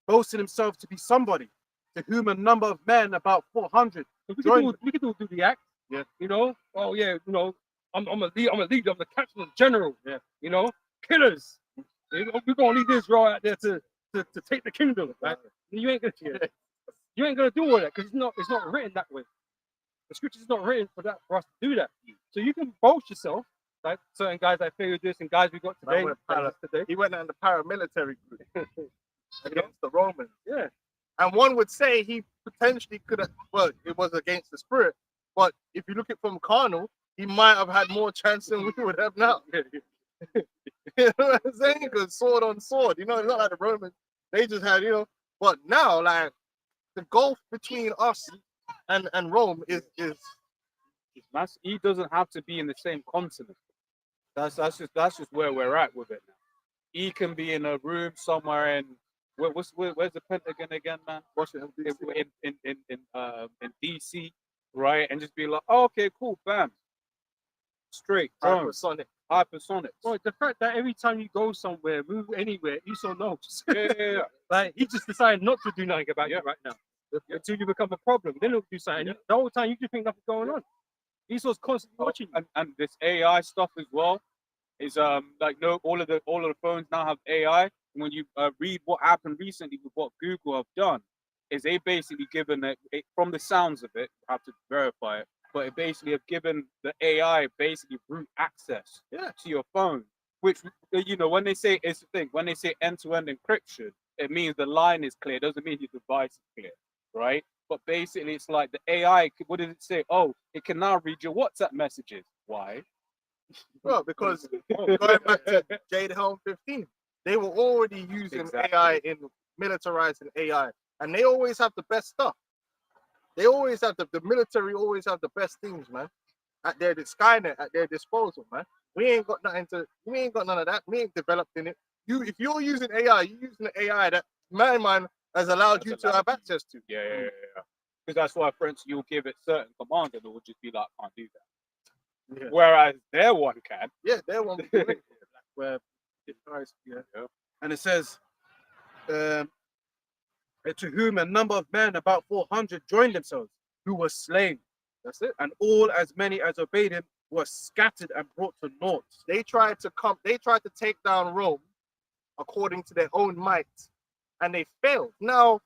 boasting himself to be somebody, to whom a number of men, about 400, So we could do the act. Yeah. Oh yeah. I'm a leader. I'm the captain, the general. Yeah. Killers. We're gonna lead Israel out there to take the kingdom. Right? You ain't gonna do all that, because it's not written that way. The scripture is not written for us to do that. So you can boast yourself, like certain guys like Theudas and guys we got today. He went on the paramilitary group against the Romans. Yeah. And one would say he potentially could have, well, it was against the spirit, but if you look at it from carnal, he might have had more chance than we would have now. You know what I'm saying? Because sword on sword, it's not like the Romans. They just had, but now, like, the gulf between us and Rome is He doesn't have to be in the same continent. That's just where we're at with it now. He can be in a room somewhere in where's the Pentagon again, man? Washington DC. In DC, right? And just be like, oh, okay, cool, bam, straight, Hypersonic. Well, the fact that every time you go somewhere, move anywhere, Esau knows. Yeah. Like, he just decided not to do nothing about you right now. Until you become a problem, then he'll do something. Yeah. The whole time you just think nothing's going on. Esau's constantly watching you. And this AI stuff as well is all of the phones now have AI. When you read what happened recently with what Google have done, is they basically given it from the sounds of it, I have to verify it, but it basically have given the AI basically root access to your phone, which when they say, it's the thing, when they say end-to-end encryption, it means the line is clear. It doesn't mean your device is clear, right? But basically it's like the AI, what does it say? Oh, it can now read your WhatsApp messages. Why? Well, because going back to Jade Helm 15, they were already using AI in militarizing AI, and they always have the best stuff. They always have the military always have the best things, man, at Skynet at their disposal, man. We ain't got none of that. We ain't developed in it. if you're using AI, you're using the AI that my man has allowed you Has to allowed have you. access to. Yeah. Because that's why, for instance, you'll give it certain commands and it will just be like, can't do that. Yeah. Whereas their one can. Yeah, they're one. would do it. Where it tries, yeah. Yeah. And it says, to whom a number of men, about 400, joined themselves, who were slain. That's it. And all as many as obeyed him were scattered and brought to naught. They tried to take down Rome according to their own might, and they failed. Now,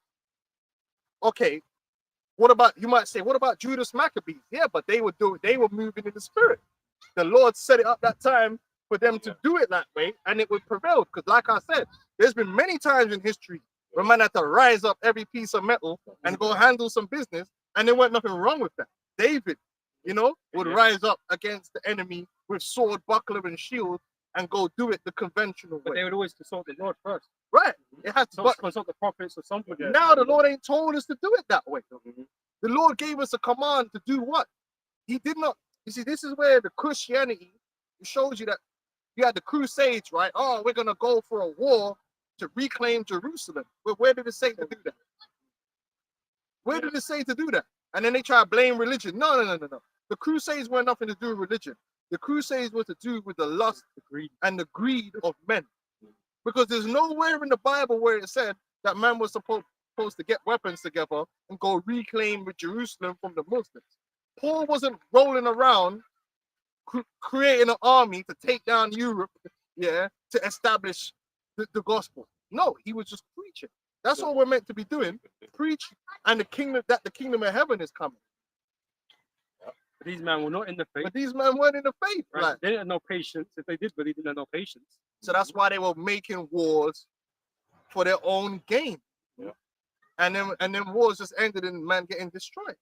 okay, what about, you might say, what about Judas Maccabees? Yeah, but they were moving in the spirit. The Lord set it up that time for them to do it that way, and it would prevail. Because like I said, there's been many times in history where man had to rise up every piece of metal and go handle some business, and there wasn't nothing wrong with that. David, would rise up against the enemy with sword, buckler, and shield and go do it the conventional But way. they would always consult the Lord first. Right. It has to, but Consult the prophets or something. now the Lord ain't told us to do it that way. The Lord gave us a command to do what? He did not. You see, this is where the Christianity shows you that you had the Crusades, right? Oh, we're going to go for a war to reclaim Jerusalem. But where did it say to do that? Where did it say to do that? And then they try to blame religion. No. The Crusades were nothing to do with religion. The Crusades were to do with the lust and the greed of men. Because there's nowhere in the Bible where it said that man was supposed to get weapons together and go reclaim Jerusalem from the Muslims. Paul wasn't rolling around creating an army to take down Europe, to establish the gospel. No, he was just preaching. That's all we're meant to be doing, preach, and the kingdom of heaven is coming. These men were not in the faith. But these men weren't in the faith, Right? like. They didn't have no patience. If they did believe, they didn't have no patience. So that's why they were making wars for their own gain. Yeah. And then wars just ended in man getting destroyed.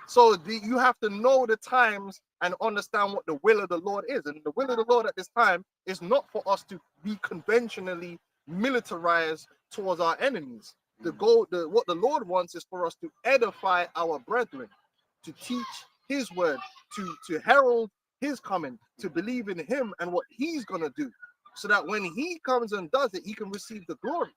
So you have to know the times and understand what the will of the Lord is. And the will of the Lord at this time is not for us to be conventionally militarized towards our enemies. What the Lord wants is for us to edify our brethren, to teach his word, to herald his coming, to believe in him and what he's gonna do, so that when he comes and does it, he can receive the glory.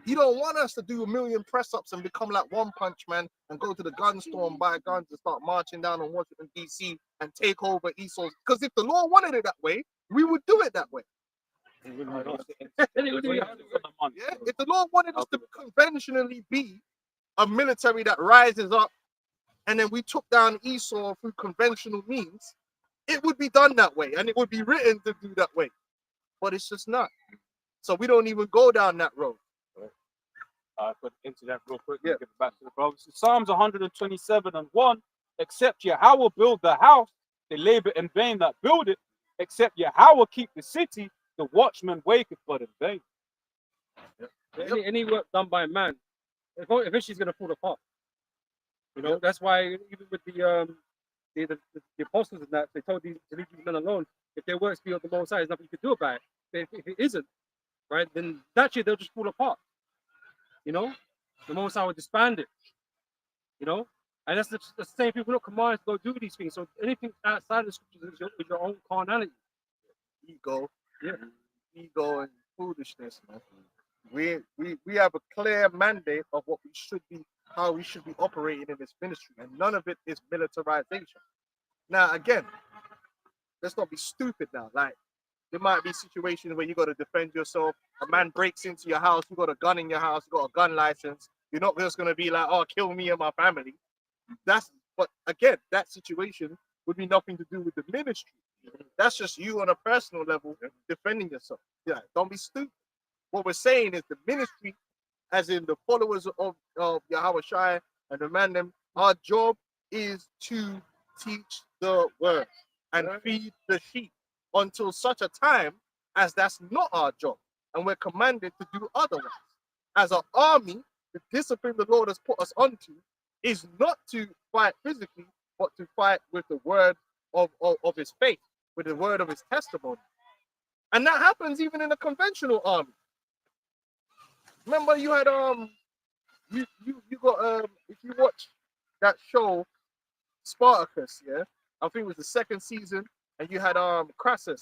He don't want us to do 1 million press-ups and become like One Punch Man and go to the gun store and buy guns and start marching down on Washington, D.C. and take over Esau's. Because if the Lord wanted it that way, we would do it that way. Yeah, if the Lord wanted us to conventionally be a military that rises up and then we took down Esau through conventional means, it would be done that way and it would be written to do that way. But it's just not. So we don't even go down that road. Put into that real quick. Get back to the brothers. Psalms 127:1. Except Yahweh build the house, they labor in vain that build it. Except Yahweh keep the city, the watchman waketh but in vain. Any work done by man, eventually it's going to fall apart. That's why even with the apostles and that, they told these to leave these men alone. If their works be of the Most High, there's nothing you can do about it. But if it isn't, right, then naturally they'll just fall apart. The Most High will disband it. And that's the same people not commanded to go do these things. So anything outside the scriptures is your own carnality. Ego and foolishness, man. We have a clear mandate of what we should be, how we should be operating in this ministry, and none of it is militarization. Now, again, let's not be stupid now. Like, there might be situations where you got to defend yourself. A man breaks into your house, you got a gun in your house, you got a gun license. You're not just gonna be like, oh, kill me and my family. But again, that situation would be nothing to do with the ministry. That's just you on a personal level defending yourself. Yeah, don't be stupid. What we're saying is the ministry, as in the followers of Yahweh Shai and the man them, our job is to teach the word and feed the sheep until such a time as that's not our job and we're commanded to do otherwise. As an army, the discipline the Lord has put us onto is not to fight physically, but to fight with the word of his faith, with the word of his testimony. And that happens even in a conventional army. Remember, you had you got if you watch that show Spartacus, I think it was the second season, and you had Crassus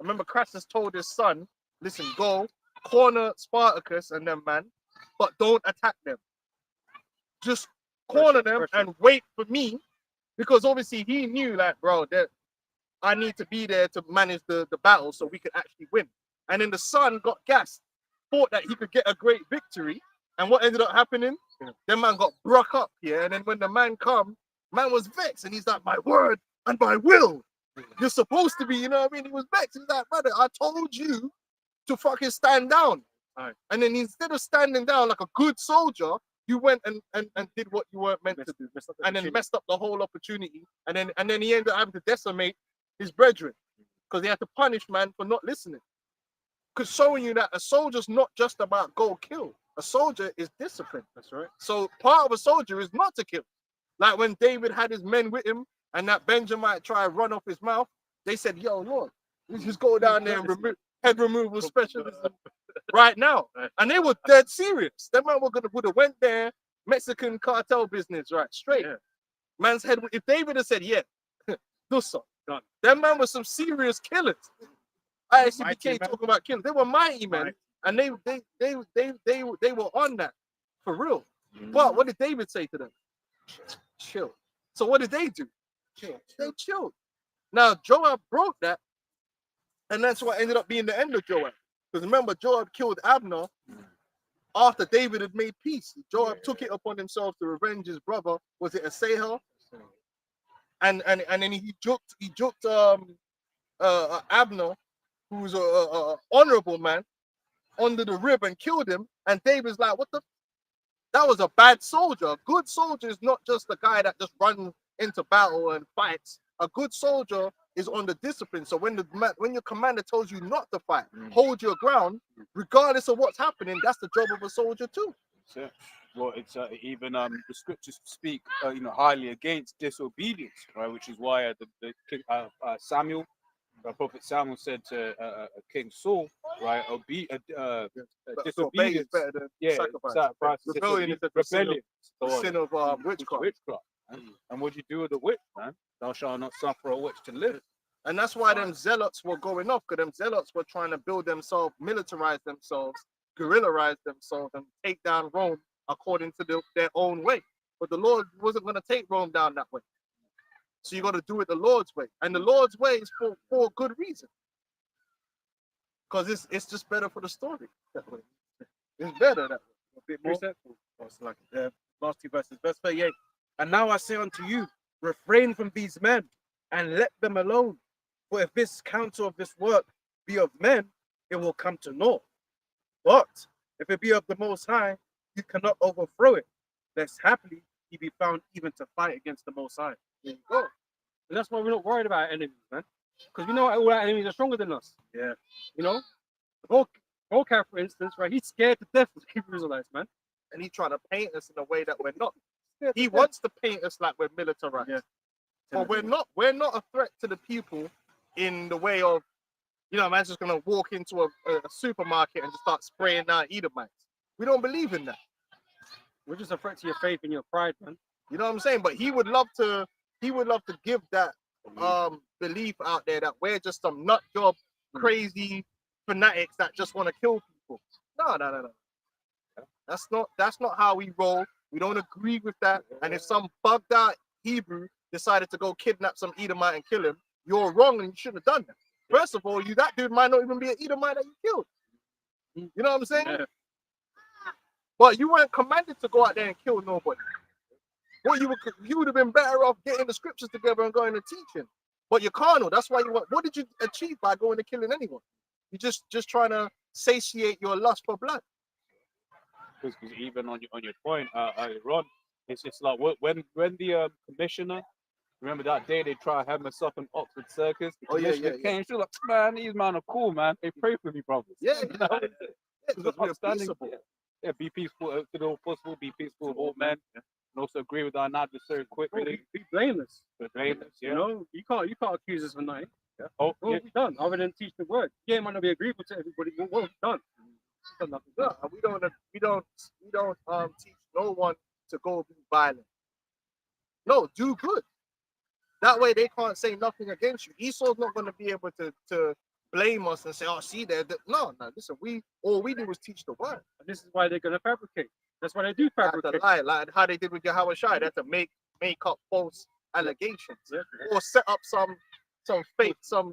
I remember Crassus told his son, listen, go corner Spartacus and them, man, but don't attack them. Just corner them and wait for me, because obviously he knew, like, bro, that I need to be there to manage the battle so we could actually win. And then the son got gassed, thought that he could get a great victory. And what ended up happening? The man got broke up here. And then when the man come, man was vexed. And he's like, my word and my will. You're supposed to be, you know what I mean? He was vexed. He's like, brother, I told you to fucking stand down. Right. And then instead of standing down like a good soldier, you went and did what you weren't meant to do. And then messed up the whole opportunity. And then he ended up having to decimate his brethren, because he had to punish man for not listening. Because showing you that a soldier's not just about go kill. A soldier is discipline. That's right. So part of a soldier is not to kill. Like when David had his men with him and that Benjamin tried to run off his mouth, they said, yo, Lord, let's just go down there and remove head removal specialism right now. And they were dead serious. That man would have went there, Mexican cartel business, right? Straight. Yeah. Man's head, if David had said, yeah, do so. Done. Them man was some serious killers. ISCBK Mighty men. talking about killers. They were mighty men, and they were on that for real. But what did David say to them? Chill. So what did they do? Chill. They chilled. Now Joab broke that, and that's what ended up being the end of Joab. Because remember, Joab killed Abner after David had made peace. Joab took it upon himself to revenge his brother. Was it Asahel? And then he juked Abner, who's a honorable man, under the rib and killed him. And David's like, what the? That was a bad soldier. A good soldier is not just the guy that just runs into battle and fights. A good soldier is on the discipline. So when your commander tells you not to fight, hold your ground, regardless of what's happening, that's the job of a soldier too. So, well, it's even the scriptures speak, highly against disobedience, right? Which is why the king, Samuel, Prophet Samuel said to King Saul, right? Disobedience is better than sacrifice. Rebellion is the sin of witchcraft. And what do you do with the witch, man? Thou shalt not suffer a witch to live. And that's why them zealots were going off, because them zealots were trying to build themselves, militarize themselves, guerrillarize themselves, and take down Rome according to their own way. But the Lord wasn't going to take Rome down that way. So you got to do it the Lord's way. And the Lord's way is for good reason. Because it's just better for the story that way. It's better that way. A bit more. It's like the last two verses, verse 38. And now I say unto you, refrain from these men and let them alone. For if this counsel of this work be of men, it will come to naught. But if it be of the Most High, you cannot overthrow it, lest happily he be found even to fight against the Most High. There you go. And that's why we're not worried about our enemies, man. Because we know all our enemies are stronger than us. Yeah. You know? Volkan, for instance, right? He's scared to death of the Hebrew Israelites, man. And he's trying to paint us in a way that we're not. He wants to paint us like we're militarized. Yeah. But we're not a threat to the people in the way of, man's just gonna walk into a supermarket and just start spraying down Edomites. We don't believe in that. We're just a threat to your faith and your pride, man. You know what I'm saying? But he would love to give that belief out there that we're just some nut job, crazy fanatics that just want to kill people. No. That's not how we roll. We don't agree with that. And if some bugged out Hebrew decided to go kidnap some Edomite and kill him, you're wrong and you shouldn't have done that. First of all, that dude might not even be an Edomite that you killed. You know what I'm saying? Yeah. But you weren't commanded to go out there and kill nobody. Well, you would have been better off getting the scriptures together and going and teaching. But you're carnal. That's why what did you achieve by going and killing anyone? You're just trying to satiate your lust for blood. Because even on your point, Ron, it's like when the commissioner, remember that day they try to have us up in Oxford Circus. The commissioner came, she was like, man, these man are cool, man. They pray for me, brothers. Yeah, you know? peaceable. Yeah, be peaceful to all possible, be peaceful with all men, and also agree with our adversary quickly. Be blameless. Be blameless, yeah. You know, you can't accuse us of nothing. Yeah. What have we done other than teach the word? Yeah, it might not be agreeable to everybody, but what have we done? We've done nothing. No, we don't teach no one to go be violent. No, do good. That way they can't say nothing against you. Esau's not going to be able to blame us and say, "Oh, see there." No, no. Listen, all we did was teach the word. And this is why they're gonna fabricate. That's why they do That's a fabricate. lie, like how they did with Yahweh Shai. They had to make up false allegations or set up some fake, some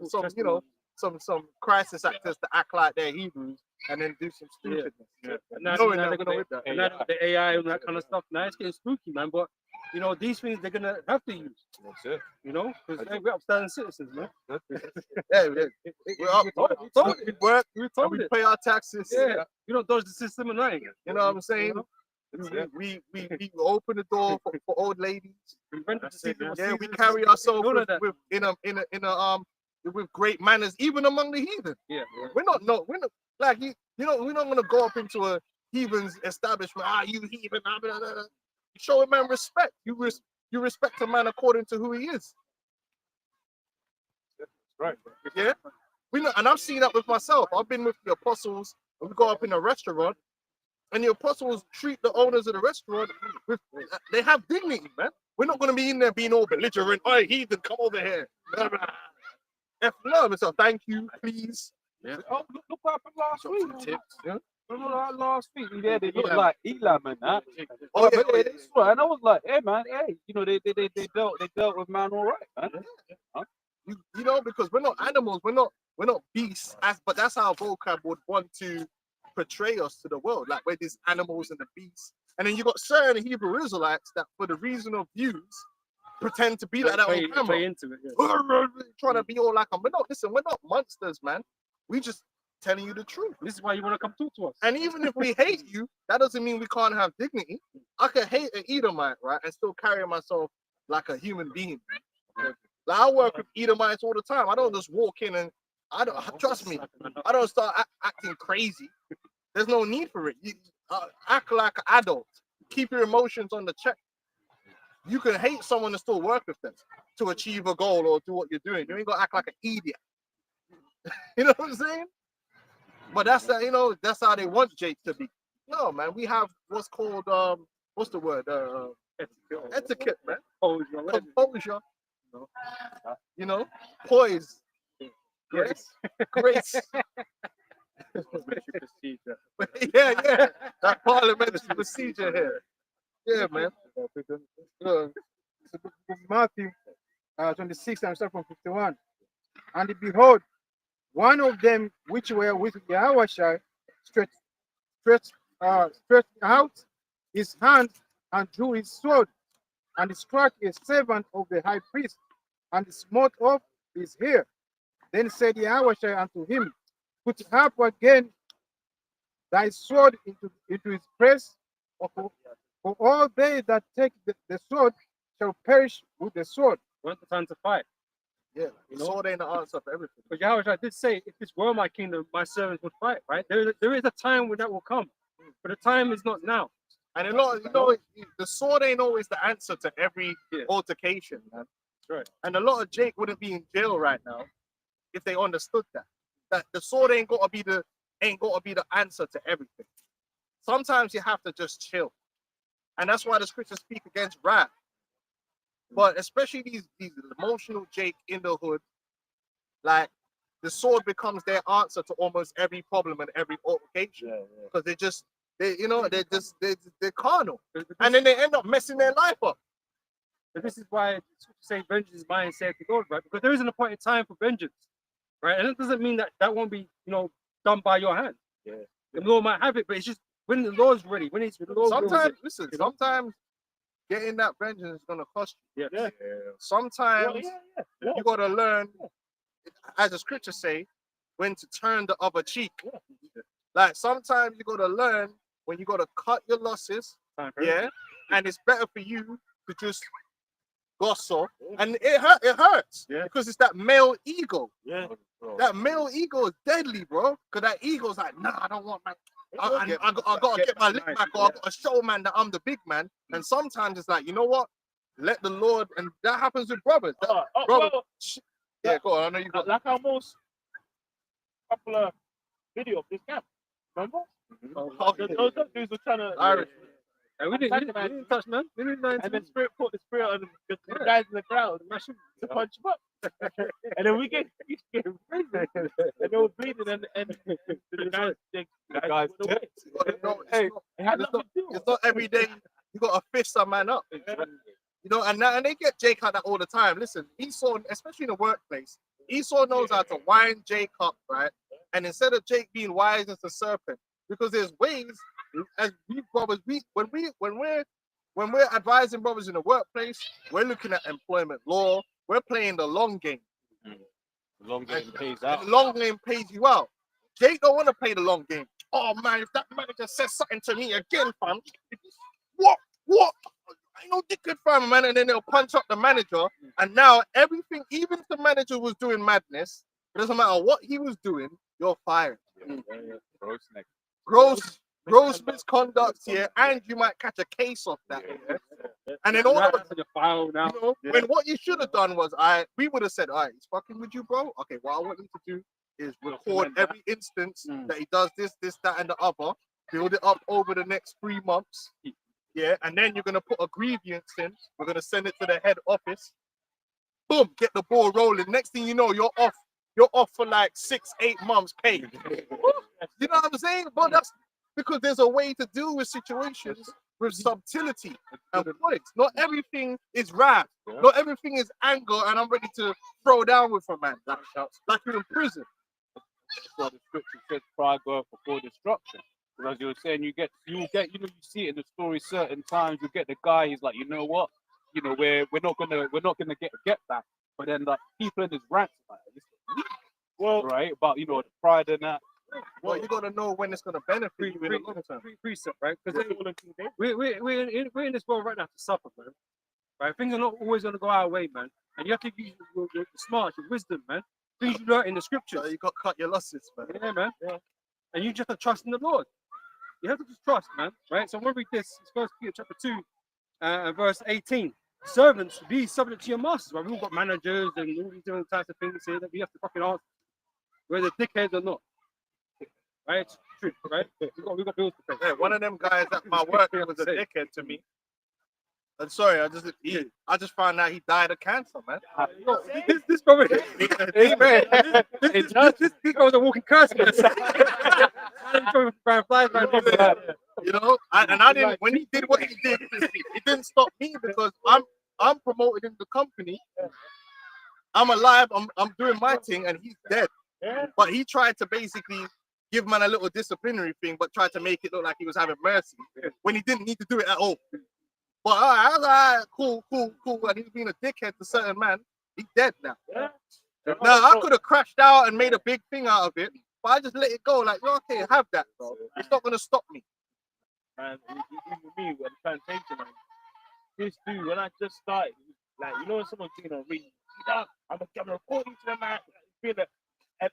some crisis actors to act like they're Hebrews and then do some stupidness. And now, Knowing now that they're we're gonna with that. and now the AI and that kind of stuff. Now it's getting spooky, man. But you know, these things they're gonna have to use. That's it. You know, because we're upstanding citizens, man. Yeah, we're up, We told we it. work, We and told we it. pay our taxes. Yeah, we don't dodge the system and nothing. You know what I'm saying? We open the door for old ladies. We rented the season. Yeah, we carry ourselves All of that. with with great manners, even among the heathen. Yeah. We're not like we're not gonna go up into a heathen's establishment. You heathen. Blah, blah, blah, blah. Show a man respect. You respect a man according to who he is. Right. Yeah. And I've seen that with myself. I've been with the apostles, and we go up in a restaurant, and the apostles treat the owners of the restaurant with they have dignity, man. We're not gonna be in there being all belligerent. Oh, heathen, come over here. Blah, blah. F no, it's a thank you, please. Yeah. Oh, look what happened last week. Tips. Yeah. Remember last week? Yeah, they look Yeah. like Elam and that. Oh, yeah, But it's right. And I was like, hey man, hey, you know, they dealt with man all right, man. You know, because we're not animals, we're not beasts, but that's how vocab would want to portray us to the world, like we're these animals and the beasts. And then you got certain Hebrew Israelites that, for the reason of views, pretend to be like that on camera, Play into it. Yeah. trying to be all like them. We're not monsters, man. We just telling you the truth. This is why you want to come talk to us. And even if we hate you, that doesn't mean we can't have dignity. I can hate an Edomite, right, and still carry myself like a human being. Like I work with Edomites all the time. I don't just walk in and trust me. I don't start acting crazy. There's no need for it. You act like an adult. Keep your emotions on the check. You can hate someone and still work with them to achieve a goal or do what you're doing. You ain't got to act like an idiot. You know what I'm saying? But that's that's how they want Jake to be. No, man, we have what's called what's the word? Etiquette, man. Composure. You know, poise. Grace. Grace. Yeah. That parliamentary procedure here. Yeah, man. Matthew 26, and start from 51. And behold, one of them which were with Yahweh stretched out his hand and drew his sword, and struck a servant of the high priest, and smote off his hair. Then said Yahweh unto him, Put up again thy sword into his breast, for all they that take the sword shall perish with the sword. When's the time to fight? Yeah, sword ain't the answer for everything. But Yahweh did say, if this were my kingdom, my servants would fight, right? There is a time when that will come, but the time is not now. And the sword ain't always the answer to every altercation, man. That's right. And a lot of Jake wouldn't be in jail right now if they understood that the sword ain't gotta be the answer to everything. Sometimes you have to just chill, and that's why the scriptures speak against wrath. But especially these emotional Jake in the hood, like the sword becomes their answer to almost every problem and every altercation, because they're carnal, and then they end up messing their life up. But this is why say vengeance is mine, saith the Lord, right? Because there is an appointed time for vengeance, right? And it doesn't mean that won't be, done by your hand. Yeah. The Lord might have it, but it's just when the Lord's ready, when it's the Lord. Sometimes, listen, sometimes getting that vengeance is gonna cost you. Yeah. Sometimes you gotta learn, as the scriptures say, when to turn the other cheek. Like sometimes you gotta learn when you gotta cut your losses. And it's better for you to just gossip, and it hurts because it's that male ego. That male ego is deadly, bro. Because that ego's like, nah, I don't want my. I gotta get my lick back, or I gotta show man that I'm the big man. And sometimes it's like, you know what? Let the Lord, and that happens with brothers. Yeah, go on. I know you got like our most popular video of this camp. Remember? Those dudes were trying to Irish. And we didn't touch none. We didn't and then Spirit put the spirit on the guys in the crowd to punch them up. And then we get crazy. And they were bleeding and the guys, The guy's went away. Hey, It had It's nothing to do. it's not every day you got to fish some man up. You know, and they get Jake out that all the time. Listen, Esau, especially in the workplace, Esau knows how to wind Jake up, right? And instead of Jake being wise as a serpent, because there's ways as we brothers, when we're advising brothers in the workplace, we're looking at employment law. We're playing the long game. long game pays And out. the long game pays you out. Jake don't want to play the long game. Oh man, if that manager says something to me again, fam, what? I know dickhead, fam, man, and then they'll punch up the manager. And now everything, even if the manager was doing madness, it doesn't matter what he was doing, you're fired. Gross misconduct here, and you might catch a case of that. Yeah? And then all of That's in the file now. you know, when what you should have done was, we would have said, all right, he's fucking with you, bro. Okay, what I want you to do is record every instance that he does this, that, and the other. Build it up over the next 3 months. Yeah, and then you're gonna put a grievance in. We're gonna send it to the head office. Boom, get the ball rolling. Next thing you know, you're off. You're off for like 6-8 months paid. You know what I'm saying? But that's because there's a way to deal with situations with subtlety and points. Not everything is wrath. Not everything is anger, and I'm ready to throw down with a man. Like you're in prison. That's what the scripture says, pride goeth before destruction. Because you were saying, you see it in the story certain times, you get the guy, he's like, you know what? You know, we're not gonna get back. But then like people in his ranks like well, right, but you know, the pride in that. Well, you gotta know when it's gonna benefit you in the long term. Precept, right? Because we're in this world right now to suffer, man. Right? Things are not always gonna go our way, man. And you have to use your smart, your wisdom, man. Things you learn in the scriptures. So you got to cut your losses, man. Yeah, man. Yeah. And you just have to trust in the Lord. You have to just trust, man. Right? So I'm gonna read this. It's 1 Peter chapter 2, verse 18. Servants, be subject to your masters. Right? We've all got managers and all these different types of things here that we have to fucking answer, whether dickheads or not. Right? It's true, right? We got bills to pay. Yeah, one of them guys at my work was a dickhead to me. I'm sorry, I just found out he died of cancer, man. This probably this guy was a walking curse, man. You know, and I didn't. When he did what he did, it didn't stop me because I'm promoted in the company. I'm alive. I'm doing my thing, and he's dead. But he tried to basically give man a little disciplinary thing, but tried to make it look like he was having mercy when he didn't need to do it at all. But I was like, cool. And he's being a dickhead to certain man. He's dead now. Now I could have crashed out and made a big thing out of it, but I just let it go. Like, well, okay, have that, bro. It's not gonna stop me. And even me with the plantation, man, this dude, when I just started, like, you know, when someone's doing a read, I'm reporting to the man,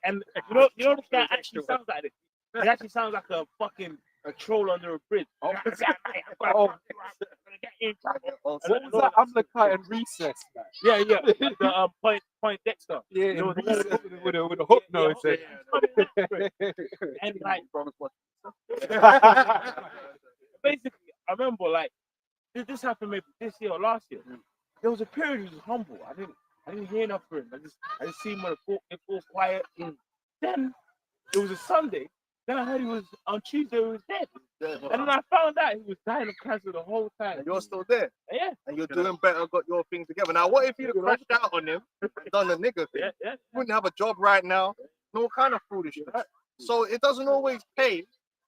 and you know, this guy actually sounds like this. He actually sounds like a fucking troll under a bridge. I'm gonna get in trouble. What was that? I'm the kite and recess, man. Yeah. The Point Dexter. Yeah, You know, with a hook nose. and like, basically, I remember like this happened maybe this year or last year. There was a period he was humble. I didn't hear enough for him. I just see him when it falls quiet. Then it was a Sunday. Then I heard he was on Tuesday. He was dead. And then I found out he was dying of cancer the whole time. And you're still there. Yeah. And you're doing better, got your thing together. Now, what if you crashed out on him and done the nigga thing? Yeah. You wouldn't have a job right now. No kind of foolishness. So it doesn't always pay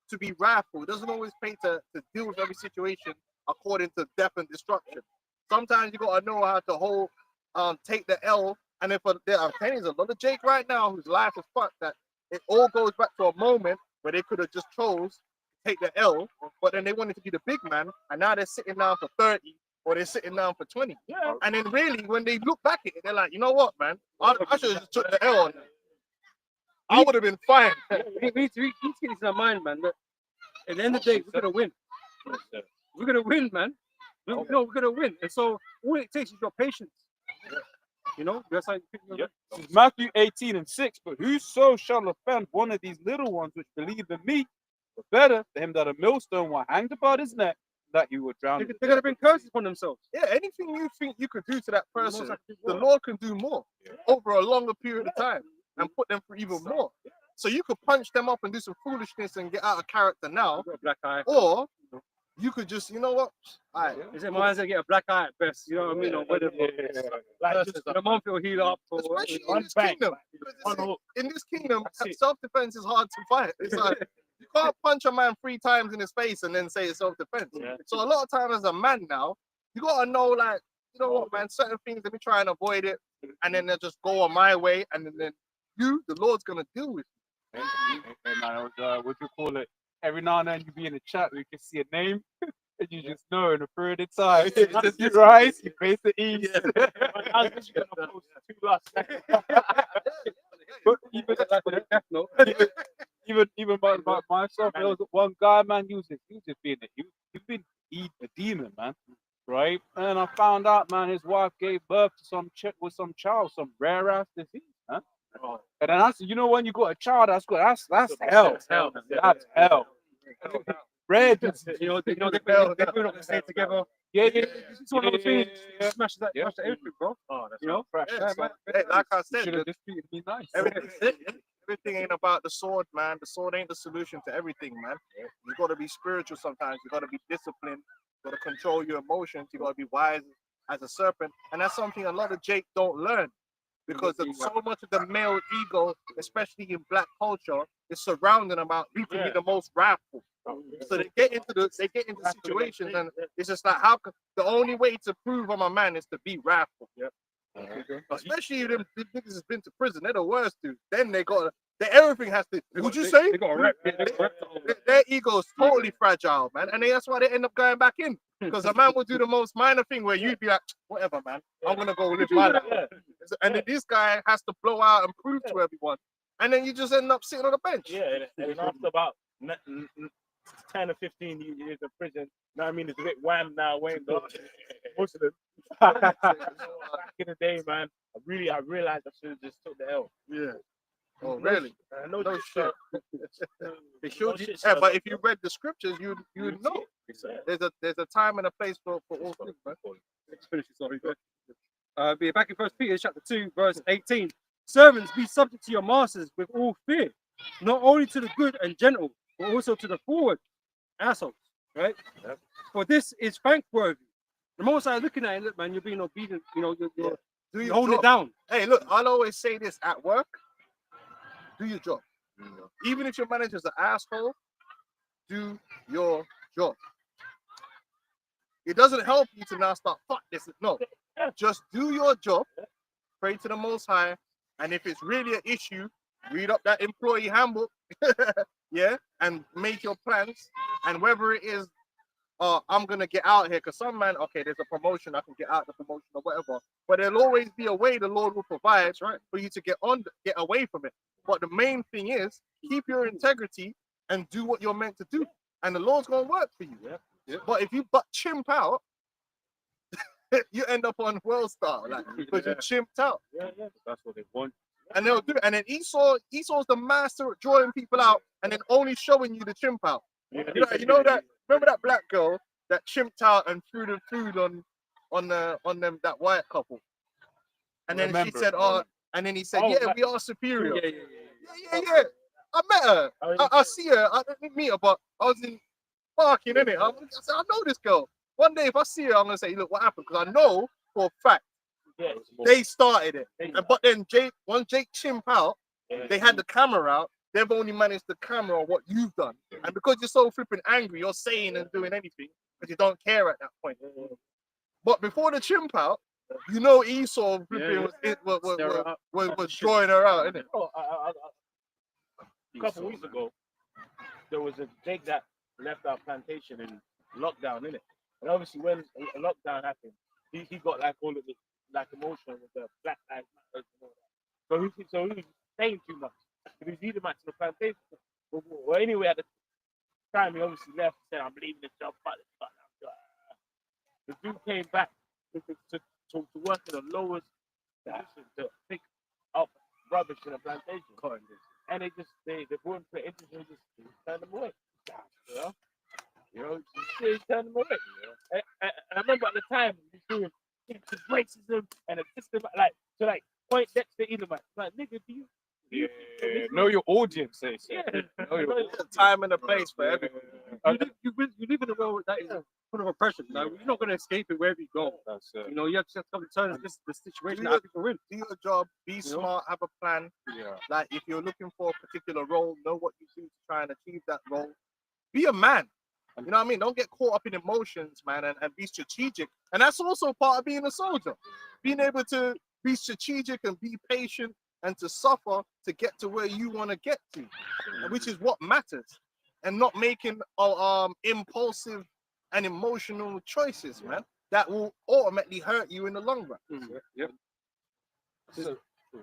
to be wrathful. It doesn't always pay to deal with every situation according to death and destruction. Sometimes you gotta know how to hold, take the L. And if there are pennies, a lot of Jake right now whose life is fucked, that it all goes back to a moment where they could have just chose to take the L, but then they wanted to be the big man, and now they're sitting down for 30 or they're sitting down for 20. Yeah. And then really, when they look back at it, they're like, you know what, man? I should have just took the L on them. I would have been fine. We need to get this in our mind, man. That at the end of the day, we're gonna win. We're gonna win, man. We're gonna win. And so all it takes is your patience. You know, that's how you Matthew 18:6. But whoso shall offend one of these little ones which believe in me, the better for him that a millstone will hang about his neck, that he will drown. they're gonna bring curses upon themselves. Yeah, anything you think you could do to that person, the Lord can do more over a longer period of time and put them through even more. So you could punch them up and do some foolishness and get out of character now, I've got a black eye. or you could just, you know what? All right. Is it my eyes that get a black eye at best? You know what I mean? Or whether like just in a month it'll heal up. Or Especially in one this bang, kingdom. like, Because one hook. in this kingdom, That's it. self-defense is hard to fight. It's like you can't punch a man 3 times in his face and then say it's self-defense. Yeah. So a lot of times as a man now, you gotta know, like, you know what, man, certain things, let me try and avoid it, and then they'll just go on my way, and then you, the Lord's gonna deal with Hey, man, what you call it? Every now and then you be in a chat where you can see a name and you just know in a period of time. It's just you rise, you face the east. I was literally gonna post 2 last night. But even even by myself, there was one guy, man, he was just being a demon, man. Right? And I found out, man, his wife gave birth to some chick with some child, some rare ass disease, man. And then I said, you know, when you got a child, that's hell. That's hell. That's hell. Red. you know, they're not gonna stay together. Yeah. It's one of the things. Smash that, Yeah. smash that everything, bro. Oh, that's You know, it. Yeah, man. Hey, like I said, Should have just treated me nice. everything ain't about the sword, man. The sword ain't the solution to everything, man. You gotta be spiritual sometimes. You gotta be disciplined. You gotta control your emotions. You gotta be wise as a serpent. And that's something a lot of Jake don't learn. Because of so much of the male ego, especially in black culture, is surrounding about who can be the most wrathful. So they get into situations, and it's just like, how can, the only way to prove I'm a man is to be wrathful. Especially if them niggas has been to prison, they're the worst dude. Then everything has to. Would you say? They got a rep. They got a rep to hold. Their ego is totally fragile, man, and that's why they end up going back in. Because a man will do the most minor thing where you'd be like, whatever, man, I'm gonna go live my life. And then this guy has to blow out and prove to everyone, and then you just end up sitting on the bench. Yeah, and after about 10 or 15 years of prison, you know what I mean? It's a bit wham now, Wayne, though. Muslim. Back in the day, man, I realized I should have just took the L. Yeah. Oh, really? No No shit. They showed you. Yeah, but if you read the scriptures, you would know. There's a time and a place for all things, man. Let's finish this off. Be back in 1 Peter chapter 2, verse 18. Servants, be subject to your masters with all fear, not only to the good and gentle, but also to the forward assholes. Right? Yep. For this is thankworthy. The most I'm looking at it, look, man, you're being obedient. You know, Do you're your holding it job. down. Hey, look, I'll always say this at work: do your job. Even if your manager's an asshole, do your job. It doesn't help you to now start fuck this. No, just do your job. Pray to the Most High, and if it's really an issue, read up that employee handbook, yeah, and make your plans. And whether it is, I'm gonna get out here because some man, okay, there's a promotion, I can get out the promotion or whatever. But there'll always be a way the Lord will provide, right, for you to get away from it. But the main thing is keep your integrity and do what you're meant to do, and the Lord's gonna work for you. Yeah. But if you chimp out, you end up on World Star, like, because you chimped out. Yeah, that's what they want. And they'll do it. And then Esau's the master at drawing people out and then only showing you the chimp out. You know that? Remember that black girl that chimped out and threw the food on them, that white couple? And then she said, and then he said, we are superior. Yeah. I met her. I see her. I didn't meet her, but I was in parking, innit? I said, I know this girl. One day, if I see her, I'm gonna say, look, what happened? Because I know for a fact they started it. But then once Jake chimp out, they had the camera out. They've only managed the camera on what you've done. And because you're so flipping angry, you're saying and doing anything because you don't care at that point. But before the chimp out, you know Esau flipping was drawing her out, innit? A couple weeks ago, there was a Jake that left our plantation in lockdown, innit? And obviously, when a lockdown happened, he got like all of this like emotion with the Black Lives Matter and all that. So he was saying too much. He was leading back to the plantation. Well, anyway, at the time, he obviously left and said, I'm leaving this job. The dude came back to work in the lowest position to pick up rubbish in a plantation. And they wouldn't put interest in, just turned them away. Just turned them away. And I remember at the time, he was doing racism and a system, like, to like point Dexter Edomite. Like, nigga, do you Know your audience, they say. Yeah. Know your There's a time and a place for everything. You live in a world that is full of oppression. Now you're not going to escape it wherever you go. That's it. You know, you have to come to terms with the situation Do that people are in. Do your job, be smart, have a plan. Yeah. Like if you're looking for a particular role, know what you do to try and achieve that role. Be a man. You know what I mean? Don't get caught up in emotions, man, and be strategic. And that's also part of being a soldier. Being able to be strategic and be patient and to suffer to get to where you want to get to, which is what matters. And not making impulsive and emotional choices, man, that will ultimately hurt you in the long run. Yep. So,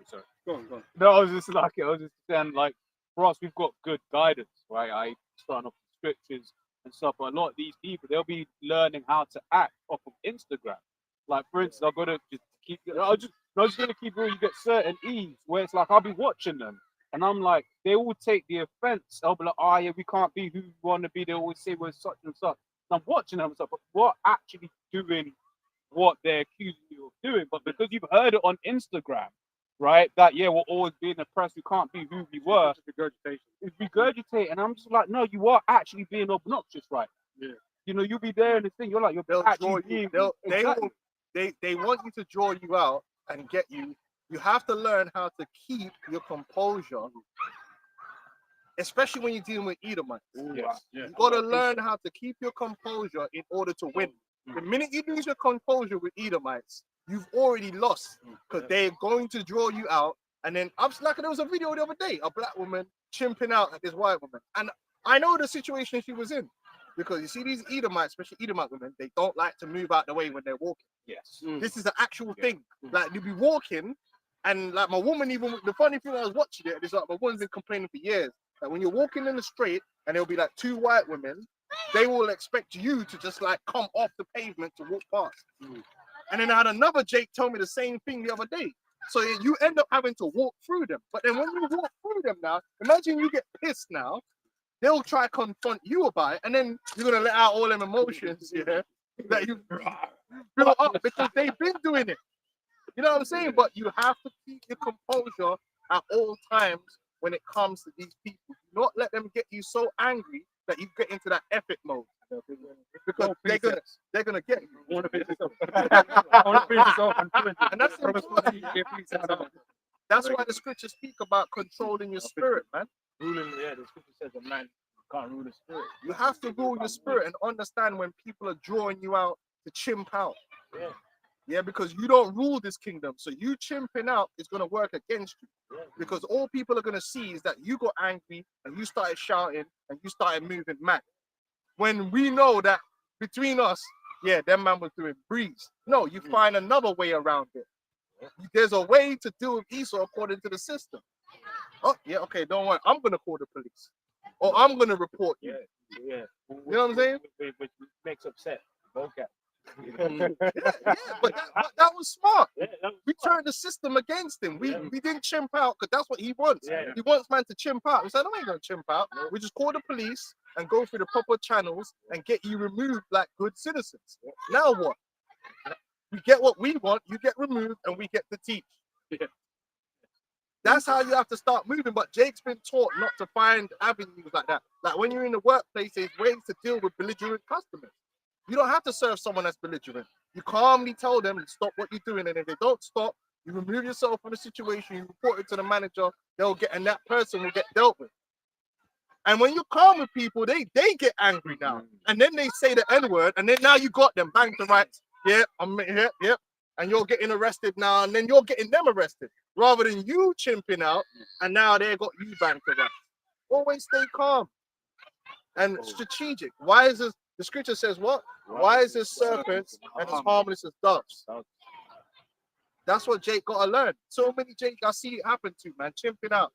sorry. Go on. No, I was just saying, like, for us, we've got good guidance, right? I starting off with scriptures and stuff, but a lot of these people, they'll be learning how to act off of Instagram. Like, for instance, I've got to just keep, I'm just going to keep real. You get certain ease where it's like, I'll be watching them, and I'm like, they all take the offense. They'll be like, oh, yeah, we can't be who we want to be. They always say we're such and such. And I'm watching them and stuff, but we're actually doing what they're accusing you of doing. But because you've heard it on Instagram, right, that yeah, we're always being oppressed, we can't be who we were. It's regurgitate, and I'm just like, no, you are actually being obnoxious, right? Yeah. You know, you'll be there in the thing. You're like, you're They'll draw actually you. being. They want you to draw you out and get you. You have to learn how to keep your composure, especially when you're dealing with Edomites. Yes. You got to learn how to keep your composure in order to win. The minute you lose your composure with Edomites, you've already lost because they're going to draw you out. And then I'm like, there was a video the other day, a black woman chimping out at this white woman, and I know the situation she was in because you see these Edomites, especially Edomite women, they don't like to move out the way when they're walking. Yes. This is an actual thing. Like you'll be walking, and like my woman, even the funny thing, I was watching it, it's like my woman's been complaining for years that when you're walking in the street and there'll be like two white women, they will expect you to just like come off the pavement to walk past. And then I had another Jake tell me the same thing the other day. So you end up having to walk through them. But then when you walk through them now, imagine you get pissed now, they'll try to confront you about it, and then you're gonna let out all them emotions, yeah, that you built up because they've been doing it. You know what I'm saying? But you have to keep your composure at all times when it comes to these people. Do not let them get you so angry that you get into that epic mode. Because they're gonna get you. I want to finish this off. And that's important. That's why the scriptures speak about controlling your spirit, man. Ruling, the scripture says a man can't rule the spirit. You have to rule your spirit and understand when people are drawing you out to chimp out. Yeah, because you don't rule this kingdom. So you chimping out is going to work against you. Because all people are going to see is that you got angry and you started shouting and you started moving mad. When we know that between us, yeah, that man was doing breeze. No, you find another way around it. There's a way to deal with Esau according to the system. Oh, yeah, okay, don't worry. I'm going to call the police. Or I'm going to report you. Yeah. You know what I'm saying? Which makes upset both guys. But that was smart. Yeah, that was We smart. turned the system against him. We didn't chimp out because that's what he wants. Yeah. He wants man to chimp out. We said, no, I ain't gonna chimp out. We just call the police and go through the proper channels and get you removed like good citizens. Now what? We get what we want, you get removed, and we get to teach. That's how you have to start moving. But Jake's been taught not to find avenues like that. Like when you're in the workplace, there's ways to deal with belligerent customers. You don't have to serve someone that's belligerent. You calmly tell them to stop what you're doing, and if they don't stop, you remove yourself from the situation, you report it to the manager, and that person will get dealt with. And when you're calm with people, they get angry now. And then they say the N-word, and then now you got them bang to rights. Yeah, I'm here, yep. And you're getting arrested now, and then you're getting them arrested. Rather than you chimping out, and now they got you bang to rights. Always stay calm and strategic. Why is this? The scripture says what? Wise as serpents and as harmless as doves. That's what Jake got to learn. So many Jake I see it happen to, man, chimping out.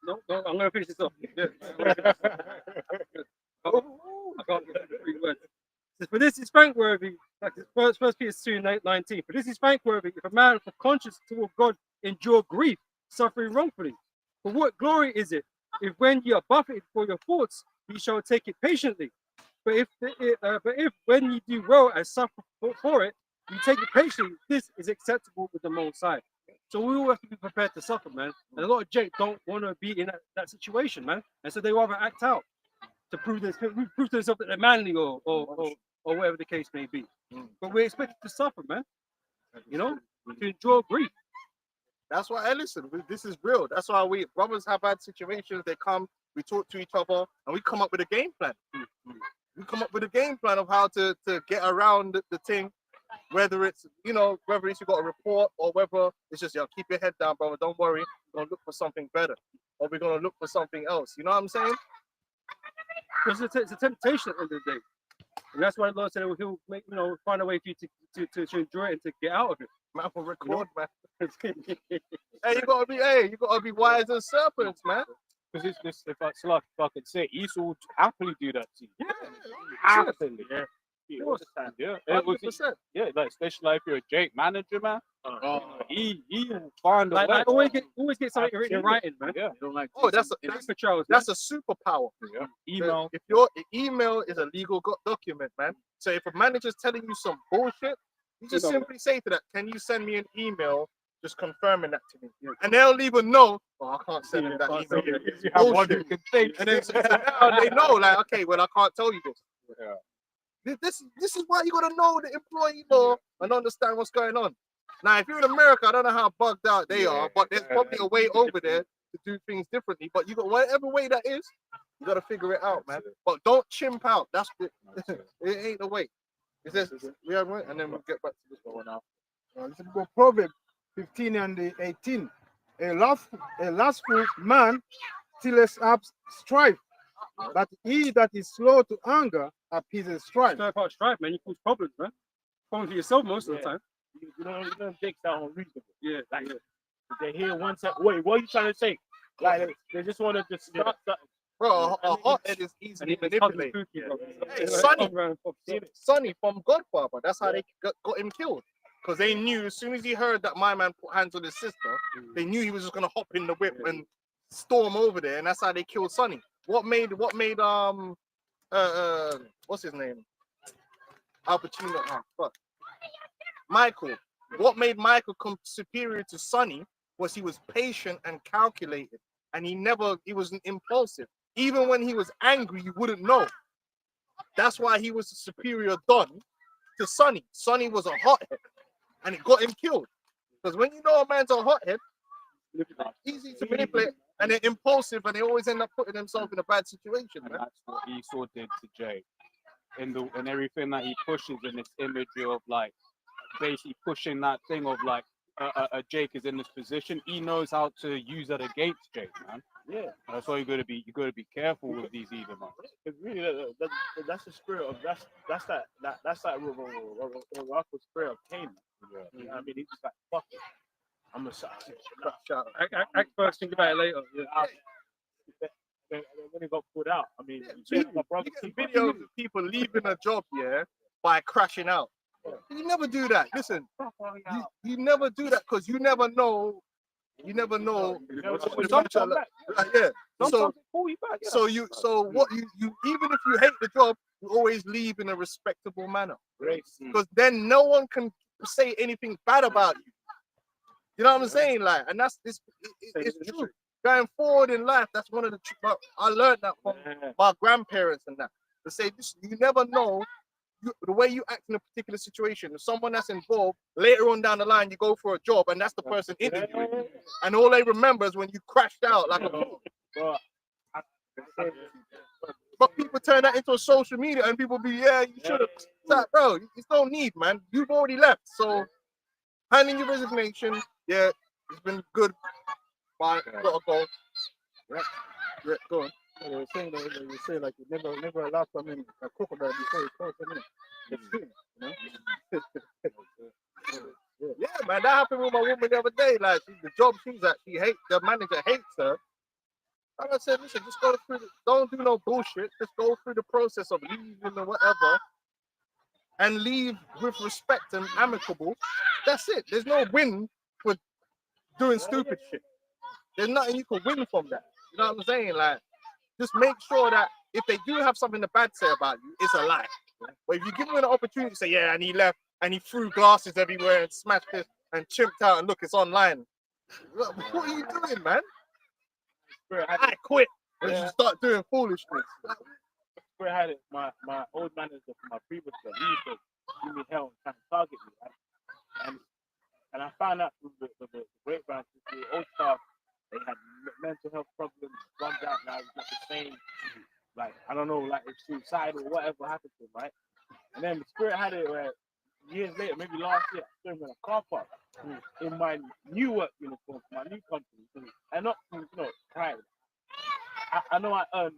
No, I'm going to finish this off. I can't get the 3 words. For this is thankworthy, like First Peter 2:19. For this is thankworthy if a man for conscience toward God endure grief, suffering wrongfully. For what glory is it if when ye are buffeted for your faults, ye shall take it patiently? But if when ye do well and suffer for it, you take it patiently, this is acceptable with the Most High. So we all have to be prepared to suffer, man. And a lot of Jake don't want to be in that situation, man. And so they rather act out to prove to themselves that they're manly or whatever the case may be. But we're expected to suffer, man. You know, to endure grief. That's why, hey, listen, this is real. That's why we brothers have had situations. They come, we talk to each other, and we come up with a game plan. We come up with a game plan of how to get around the thing, whether it's, you know, whether it's you got a report or whether it's just, yo, keep your head down, brother. Don't worry. We're going to look for something better, or we're going to look for something else. You know what I'm saying? Because it's a temptation at the end of the day. And that's why the Lord said he'll make, you know, find a way for you to enjoy it and to get out of it. Man, for record, man. Hey, you gotta be wise as serpents, man. Because it's if I could say, Esau would happily do that to you. Yeah, Happily. Yeah, all the time. Yeah. It was, 100%. yeah, like especially if you're a Jake manager, man. He will find a Like, way. always get something written in writing, man. Yeah. Don't like Oh, that's Patrols, a superpower. Yeah. Email. If your email is a legal document, man. So if a manager's telling you some bullshit, you just simply say to that, "Can you send me an email just confirming that to me?" And they'll even know, "Oh, I can't send them that email." You have one Bullshit. who can think. And then so now they know, like, okay, well, I can't tell you this. Yeah. This is why you gotta know the employee law and understand what's going on. Now, if you're in America, I don't know how bugged out they are, but there's probably a way over there to do things differently. But you got whatever way that is, you gotta figure it out, man. But don't chimp out. That's it. It ain't the way. Is this we have one, and then we'll get back to this one now. This is go Proverbs 15 and 18. A lustful man stilleth up strife, but he that is slow to anger appeases strife. Strife out strife, man. You cause problems, man. Problems for yourself most of the time. You know, Jake's sound unreasonable. Yeah. Like, they hear one side. Wait, what are you trying to say? Like, they just want to just start something. Bro, a hothead is easily manipulated. Hey, Sonny from Godfather. That's how they got him killed. Because they knew as soon as he heard that my man put hands on his sister, they knew he was just gonna hop in the whip and storm over there, and that's how they killed Sonny. What made what's his name? Al Pacino. Oh, fuck. Michael. What made Michael come superior to Sonny was he was patient and calculated, and he wasn't impulsive. Even when he was angry, you wouldn't know. That's why he was a superior Don to Sonny. Sonny was a hothead, and it got him killed. Because when you know a man's a hothead, easy to manipulate, and they're impulsive, and they always end up putting themselves in a bad situation. And Man. that's what Esau did to Jake. In everything that he pushes in this imagery of like basically pushing that thing of like Jake is in this position. He knows how to use that against Jake, man. Yeah. That's why you gotta be careful with these Edomites. It's really that's the spirit of that's that Rocco's spirit of Cain. Yeah. You know what I mean, he's just like, fuck it. I'm gonna shut Act first, think about it later. yeah. When he got put out, I mean, my brother. You get videos of people leaving a job, by crashing out. You never do that. Listen, you never do that because you never know. You never know. So what you even if you hate the job, you always leave in a respectable manner. Because then no one can say anything bad about you. You know what I'm saying? Like, and it's true. Going forward in life, that's one of the I learned that from my grandparents and that. To say this, you never know the way you act in a particular situation. If someone that's involved later on down the line, you go for a job and that's the person interviewing, and all they remember is when you crashed out like a fool. But people turn that into a social media and people be, you should have. Like, bro, it's no need, man. You've already left. So, handing your resignation, it's been good. Bye. Gotta go. Yeah, go on. They were saying they say like you never allow someone a crocodile before you cross them in. Yeah, man, that happened with my woman the other day. Like, the job she's at, the manager hates her. And I said, listen, just go through don't do no bullshit. Just go through the process of leaving or whatever, and leave with respect and amicable. That's it. There's no win for doing stupid shit. There's nothing you can win from that. You know what I'm saying? Like, just make sure that if they do have something bad to say about you, it's a lie. But if you give them an opportunity to say, and he left and he threw glasses everywhere and smashed this and chimped out and look, it's online. Look, what are you doing, man? Spirit had I it. quit. When Yeah. you start doing foolishness. Spirit had it. My old manager from my previous job, he used to give me hell and try to target me. Right? And I found out through the grapevine, through the old staff, they had mental health problems. One guy now is not the same. Like, I don't know, like it's suicide or whatever happened to him, right? And then the Spirit had it where years later, maybe last year, I saw him in a car park in my new work uniform for my new company. And not, pride. I know I earned,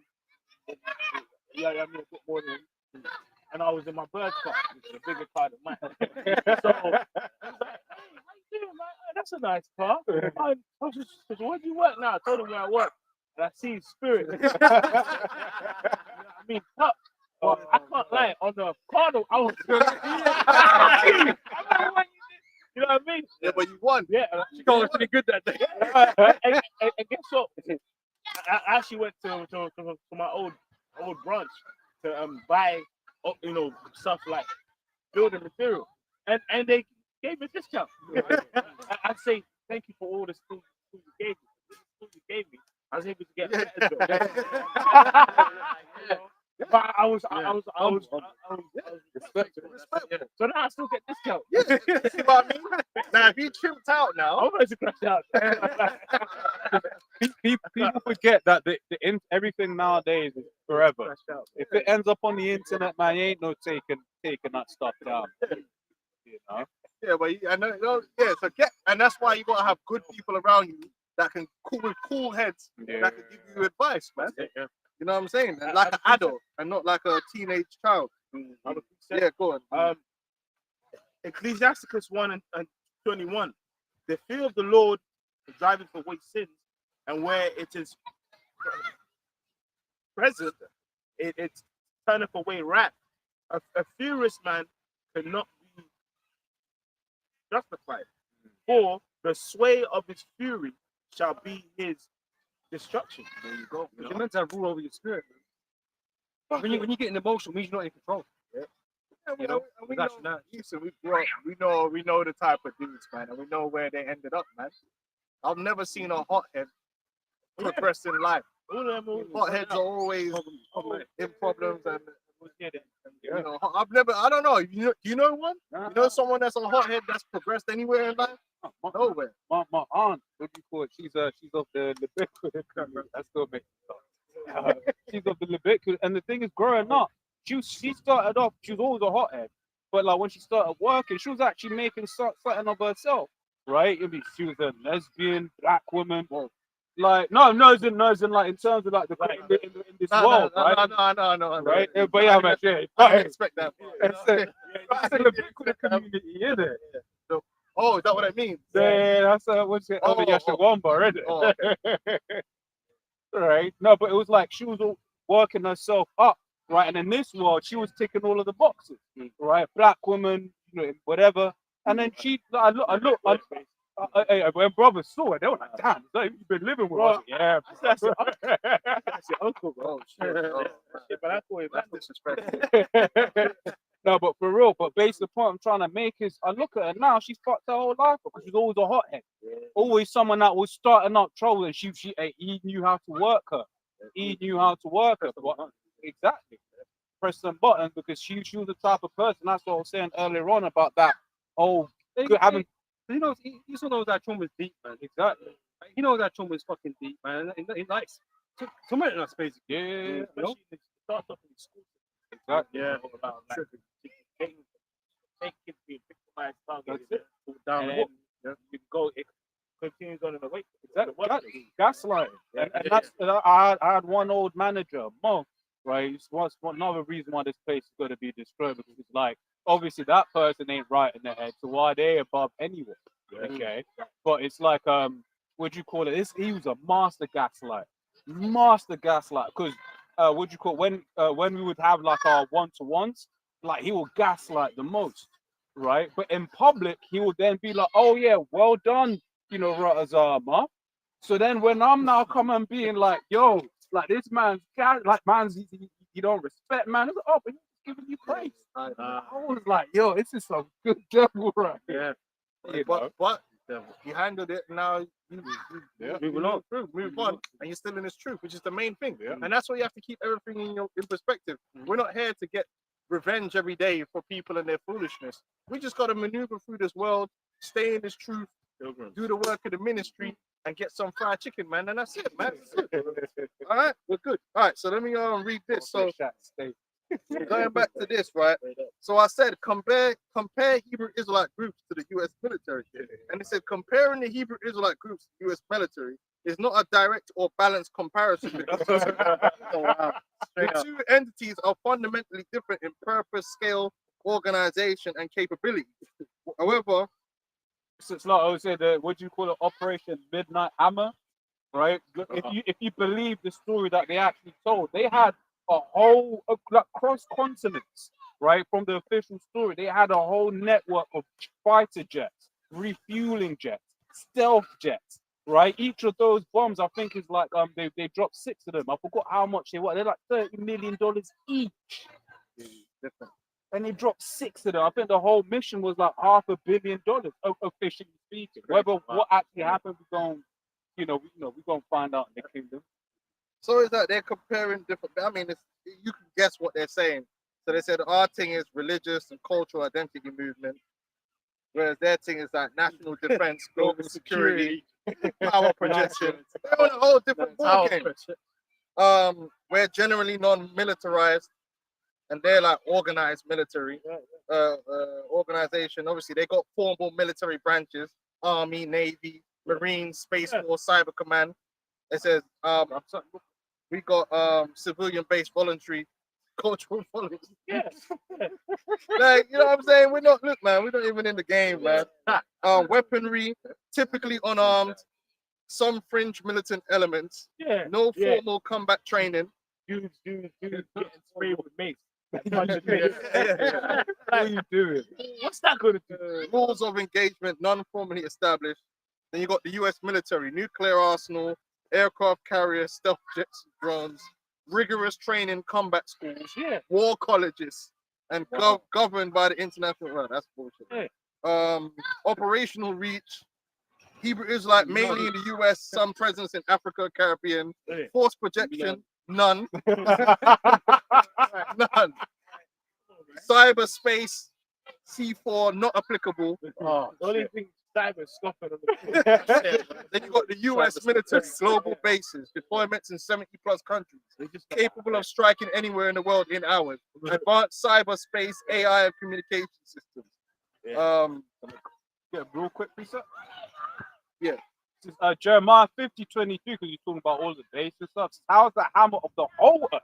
I mean, a bit more than him. And I was in my bird car, which is a bigger car than mine. So, I was like, hey, how you doing, man? Oh, that's a nice car. I was just, where do you work now? I told him where I work. And I see Spirit. You know what I mean, tough. But I can't lie, on the corner, I was I remember when you did, you know what I mean? Yeah, but you won. Yeah. She got pretty good that day. And guess what? I actually went to my old branch to buy stuff like building material, and they gave me a discount. I'd say thank you for all the food you gave me. The food you gave me, I was able to get a better job. You know? But I was Respect. so now I still get discount. Yes, you see what I mean? Now, if you tripped out I now, wanted to crash out. People forget that everything nowadays is forever. If it ends up on the internet, man, ain't no taking that stuff down. You know? yeah, but I know, yeah. So and that's why you gotta have good people around you that can cool heads that can give you advice, man. You know what I'm saying? And like an adult and not like a teenage child. Yeah, go on. Ecclesiasticus 1 and 21. The fear of the Lord driveth away sins, and where it is present, it turneth away wrath. A furious man cannot be justified, for the sway of his fury shall be his destruction. There you go. You're meant to have rule over your spirit. Man. When you get in emotion, it means you're not in control. Yeah, You know, we that's know, not- listen, we know the type of dudes, man, and we know where they ended up, man. I've never seen a hothead progress in life. Hotheads are always in problems, and you know, I don't know. Do you know one? You know someone that's a hothead that's progressed anywhere in life? Nowhere. My aunt, what do you call it? She's of the Leviticus. That's gonna make me laugh. She's of the Leviticus, and the thing is, growing up, she started off. She was always a hothead, but like when she started working, she was actually making something of herself, right? I mean, she was a lesbian, black woman. Like no, as in like in terms of like the in this world, right? No. Right? Yeah, but yeah, man, yeah. I expect that. It's a Leviticus community, isn't it? Oh, is that what it means? Yeah, that's what's it? Oh, Yashawamba, isn't it? Oh, Right. No, but it was like she was all working herself up, right? And in this world, she was ticking all of the boxes, right? Black woman, whatever. And then when brothers saw it, they were like, "Damn, you've been living with us." Yeah, That's your uncle, bro. oh shit. Oh, Shit, but I call him that's disrespectful. No, but for real, but based upon what I'm trying to make is, I look at her now, she's fucked her whole life up because she's always a hothead. Always someone that was starting up trouble, and he knew how to work her. He knew how to work her. Exactly. Press some buttons because she was the type of person. That's what I was saying earlier on about that. Oh, having. You know, you saw that trauma is deep, man. Exactly. You know that trauma is fucking deep, man. It likes to in that space. Yeah. You know? It starts off in school. Exactly. Yeah, about like taking kids being victimized, targeted, That's pulled down, And and then- then you go, it continues on in the wake. Exactly. Gaslighting. Yeah. And that's I had one old manager, Mo, right? It's what's another reason why this place is going to be destroyed because it's like obviously that person ain't right in their head, so why are they above anyway? Okay, but it's like what do you call it? He was a master gaslight, because what do you call it? When we would have like our one-to-ones, like he will gaslight the most, right? But in public, he would then be like, "Oh yeah, well done, Ratazama." So then when I'm now coming being like, "Yo, like this man's he don't respect man," it's like, "Oh, but he's giving you praise." I was like, "Yo, this is some good devil right here." Yeah. You know? But You handled it. Now you Moving on. move on, and you're still in this truth, which is the main thing. And that's why you have to keep everything in perspective. We're not here to get revenge every day for people and their foolishness. We just got to maneuver through this world, stay in this truth, do the work of the ministry, and get some fried chicken, man. And that's it, man. All right, we're good. All right, so let me read this. So going back to this, right? So I said compare Hebrew Israelite groups to the U.S. military, and it said comparing the Hebrew Israelite groups to the U.S. military is not a direct or balanced comparison because the two entities are fundamentally different in purpose, scale, organization, and capability. However, It's like I said, what do you call it? Operation Midnight Hammer, right? Look, if you believe the story that they actually told, they had a whole like cross continents, right? From the official story, they had a whole network of fighter jets, refueling jets, stealth jets, right? Each of those bombs, I think, is like they dropped 6 of them. I forgot how much they were. They're like $30 million each. And they dropped 6 of them. I think the whole mission was like $500 million, officially speaking. Whether what actually happened, we're gonna find out in the kingdom. so is that they're comparing different. I mean, you can guess what they're saying. So they said our thing is religious and cultural identity movement, whereas their thing is like national defense, global security, power projection. They're on a whole different ballgame. We're generally non-militarized, and they're like organized military organization. Obviously, they got formal military branches: Army, Navy, Marines, Space Force, Cyber Command. It says we got civilian-based voluntary cultural followers. Like, you know what I'm saying? We're not, look, man, we're not even in the game, man. Weaponry, typically unarmed, some fringe militant elements, no formal combat training. Dudes getting sprayed with mace. What are you doing? What's that going to do? Rules of engagement non-formally established. Then you got the U.S. military, nuclear arsenal, aircraft carriers, stealth jets, drones, rigorous training, combat schools, war colleges, and governed by the international. Well, that's bullshit. Operational reach. Hebrew Israelite mainly in the U.S., some presence in Africa, Caribbean. Force projection, none. None. Cyberspace, C4, not applicable. The only thing cyber scoffing on the Then you got the U.S. military, global bases, deployments in 70 plus countries, capable of striking anywhere in the world in hours. Advanced cyberspace, AI, and communication systems. Yeah, real quick, precept. Yeah. This is, Jeremiah 50:22, because you're talking about all the base and stuff. How is the hammer of the whole earth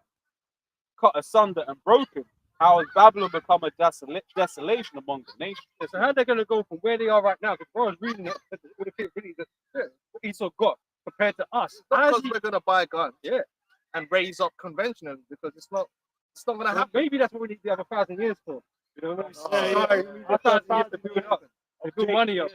cut asunder and broken? How has Babylon become a desolation among the nations? So how are they going to go from where they are right now? Because I was reading it, what Esau got compared to us. Because we're gonna buy guns, and raise up conventionally because it's not gonna happen. Maybe that's what we need to have 1,000 years for. You know what I'm saying? yeah. I thought we have to build up, and build money up.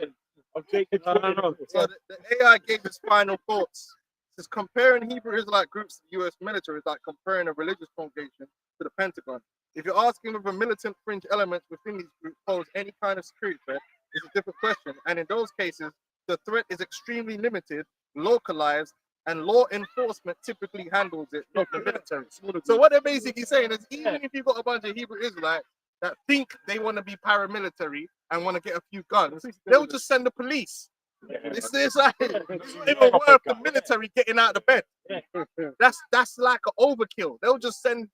I don't know. So the AI gave his final thoughts. It says comparing Hebrew Israelite groups to the U.S. military is like comparing a religious congregation to the Pentagon. If you're asking whether militant fringe elements within these groups pose any kind of security threat, it's a different question. And in those cases, the threat is extremely limited, localized, and law enforcement typically handles it, not the military. So what they're basically saying is, even if you've got a bunch of Hebrew Israelites that think they want to be paramilitary and want to get a few guns, they'll just send the police. It's like it's not even worth the military getting out of bed. That's like an overkill. They'll just send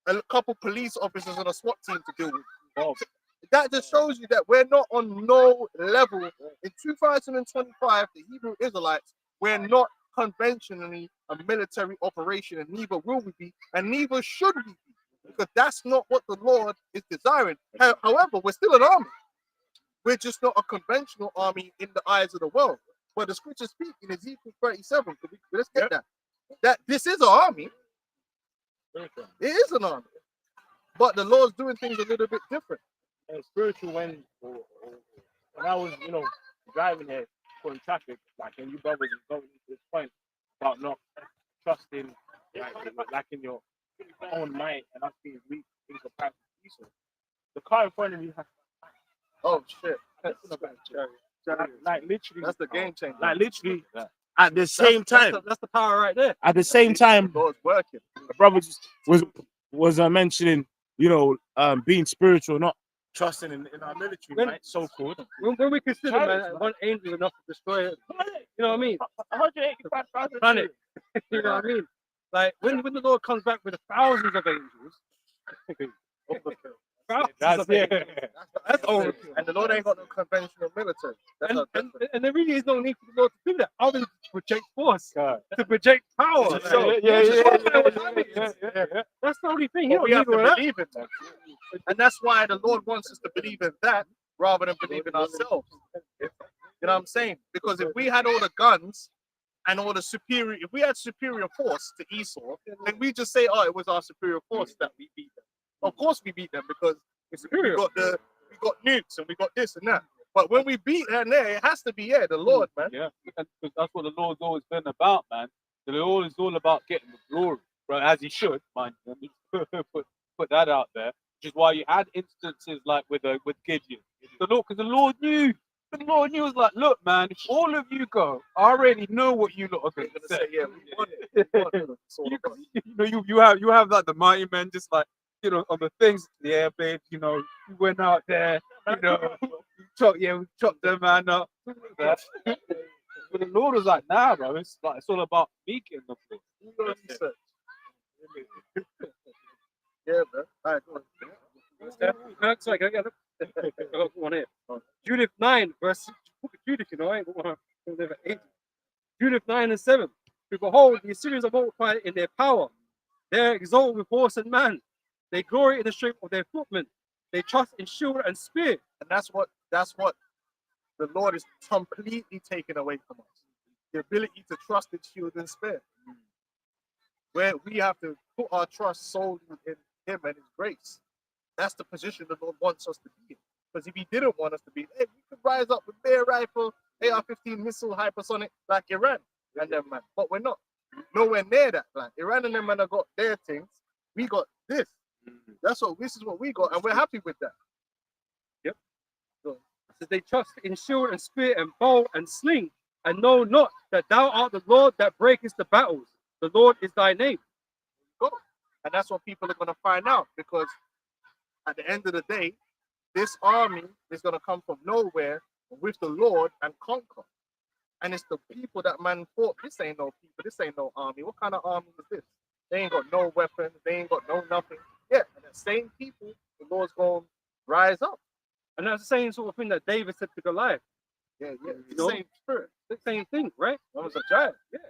a couple police officers and a SWAT team to deal with. That just shows you that we're not on no level. In 2025, the Hebrew Israelites, we're not conventionally a military operation, and neither will we be, and neither should we be, because that's not what the Lord is desiring. However, we're still an army. We're just not a conventional army in the eyes of the world. But the scripture speak in Ezekiel 37. Let's get that this is an army. It is an army, but the Lord's doing things a little bit different. And spiritual when I was, driving here in traffic, like, and you brothers is going to this point about not trusting, like in your own mind, and us being weak in comparison to Esau. The car in front of me has. Oh shit! Like literally, That's the game changer. like literally, at the same time, That's the power right there. at the same time, The Lord's working. the brother just was mentioning, you know, being spiritual, not trusting in our military, When- right? So called. When we consider, Challenge, man, man. one angel enough to destroy it, you know what I mean? 185,000 Planet. You know what I mean? Like when the Lord comes back with thousands of angels, thousands of angels, That's overkill. And the Lord ain't got no conventional military. That's and, not and, and there really is no need for the Lord to do that other than to project force, to project power. So, that's the only thing. You But don't we need have to all that. believe in that. And that's why the Lord wants us to believe in that rather than believe in ourselves. You know what I'm saying? Because if we had all the guns and all the superior, if we had superior force to Esau, then we just say, oh, it was our superior force that we beat them. Of course we beat them because we got nukes and we got this and that. But when we beat them there, it has to be the Lord, man. Yeah, because that's what the Lord's always been about, man. The Lord is all about getting the glory, right? As he should, mind you. Put that out there. Which is why you had instances like with Gideon. Because the Lord knew. The Lord knew, was like, look, man, if all of you go, I already know what you lot are going to say. Yeah, we won it. We won it. It's all about it. You have like the mighty men just like, you know, on the things, yeah, babe, you know, you went out there, you know, we chopped them man up. But the Lord was like, nah, bro, it's all about me getting the floor. You know what he said? Yeah, man. All right, go on. Sorry, can I get I got one here. Judith 9, verse book of Judith, you know, I ain't got one over 8. Judith 9 and 7. Behold, the Assyrians are multiplied in their power. They are exalted with horse and man. They glory in the strength of their footmen. They trust in shield and spear. And that's what the Lord is completely taken away from us. The ability to trust in shield and spear. Where we have to put our trust solely in him and his grace. That's the position the Lord wants us to be in. Because if he didn't want us to be, hey, we could rise up with bare rifle, AR-15 missile, hypersonic, like Iran and them, man. But we're not. Nowhere near that, man. Iran and them, man, have got their things. We got this. This is what we got, and we're happy with that. Yep. So they trust in shield and spear and bow and sling, and know not that thou art the Lord that breakest the battles. The Lord is thy name. Go. And that's what people are going to find out, because at the end of the day, this army is going to come from nowhere with the Lord and conquer. And it's the people that man fought. This ain't no people. This ain't no army. What kind of army is this? They ain't got no weapons. They ain't got no nothing. Yeah, and the same people, the Lord's going to rise up. And that's the same sort of thing that David said to Goliath. Yeah. You It's know? the same spirit. The same thing, right? That was a giant. Yeah.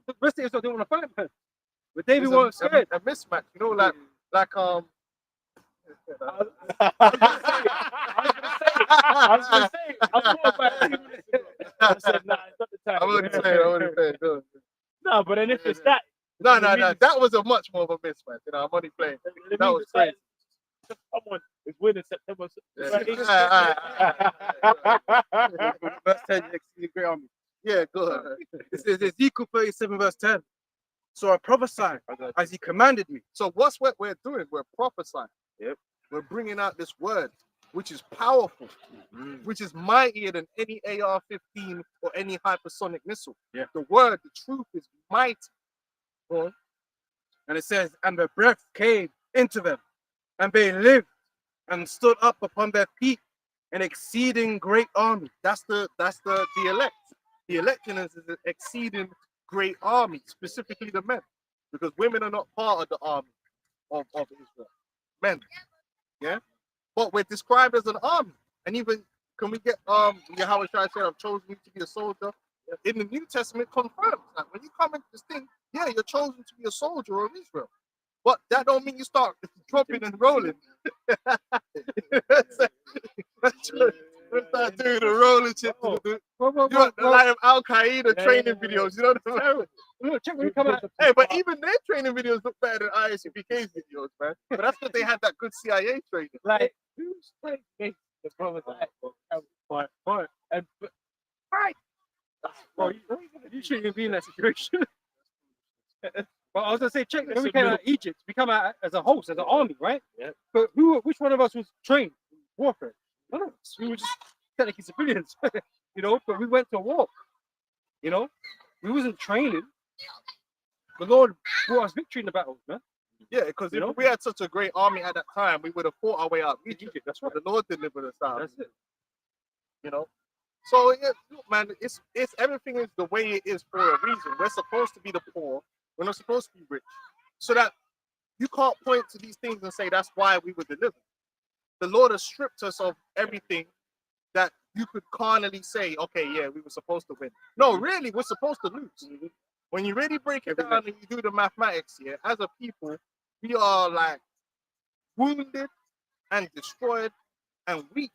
The rest of Israel didn't want to fight, man. But David It's wasn't scared. a mismatch. You know, like I was gonna say, I thought about it 2 minutes ago. I said, nah, it's not the time. I wouldn't say it. No. No, but then if it's that, No. That was a much more of a mismatch. You know, I'm only playing. it That means was it's like, crazy. someone is winning September. Verse 10, exceeding great army. Yeah, go ahead. This is Ezekiel 37, verse 10. So I prophesied as he commanded me. So what's what we're doing? We're prophesying. Yep. We're bringing out this word, which is powerful, which is mightier than any AR-15 or any hypersonic missile. Yeah. The word, the truth is mighty. Go on. And it says, and the breath came into them, and they lived and stood up upon their feet, an exceeding great army. That's the elect. The election is an exceeding great army, specifically the men, because women are not part of the army of Israel. Men, yeah, but we're described as an army. And even can we get Yahweh Shai said, "I've chosen you to be a soldier." In the New Testament, confirms that when you come into this thing, yeah, you're chosen to be a soldier of Israel, but that don't mean you start dropping and rolling. Start doing the rolling shit. You know, like Al Qaeda training videos. You know what I'm saying? Look, check when you come out. Hey, but even their training videos look better than ISUPK's videos, man. But that's because they had that good CIA training. Like, who's playing the brothers like, and Right. Bro, you shouldn't even be in that situation. But I was gonna say, check when we came out of Egypt, we come out as a host, as an army, right? Yeah. But which one of us was trained in warfare? None of us. We were just technically civilians, you know, but we went to war. You know, we wasn't training. The Lord brought us victory in the battles, man. Yeah, because You if know? we had such a great army at that time, we would have fought our way out of Egypt. That's But right. the Lord delivered us out. That's it. You know. So yeah, look, man, it's everything is the way it is for a reason. We're supposed to be the poor. We're not supposed to be rich. So that you can't point to these things and say that's why we were delivered. The Lord has stripped us of everything that you could carnally say, okay, yeah, we were supposed to win. No, really, we're supposed to lose. When you really break it down and you do the mathematics here, as a people, we are like wounded and destroyed and weak.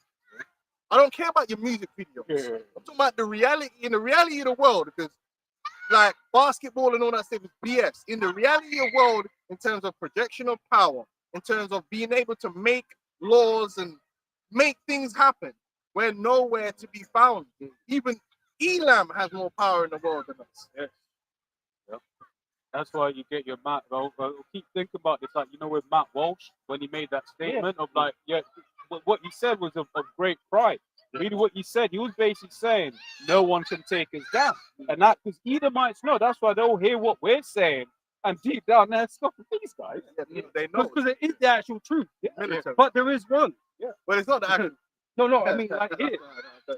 I don't care about your music videos. I'm talking about the reality of the world, because like basketball and all that stuff is BS. In the reality of the world, in terms of projection of power, in terms of being able to make laws and make things happen, we're nowhere to be found. Even Elam has more power in the world than us. Yes. Yep. That's why you get your Matt. Keep thinking about this, like, you know, with Matt Walsh when he made that statement of like, yeah, what he said was of great pride. Really, what he said, he was basically saying no one can take us down, and that because Edomites know. That's why they'll hear what we're saying, and deep down they're stopping these guys. Yeah, they know. Because it is the actual truth. Military. But there is one. But it's not the actual. No, I mean like here,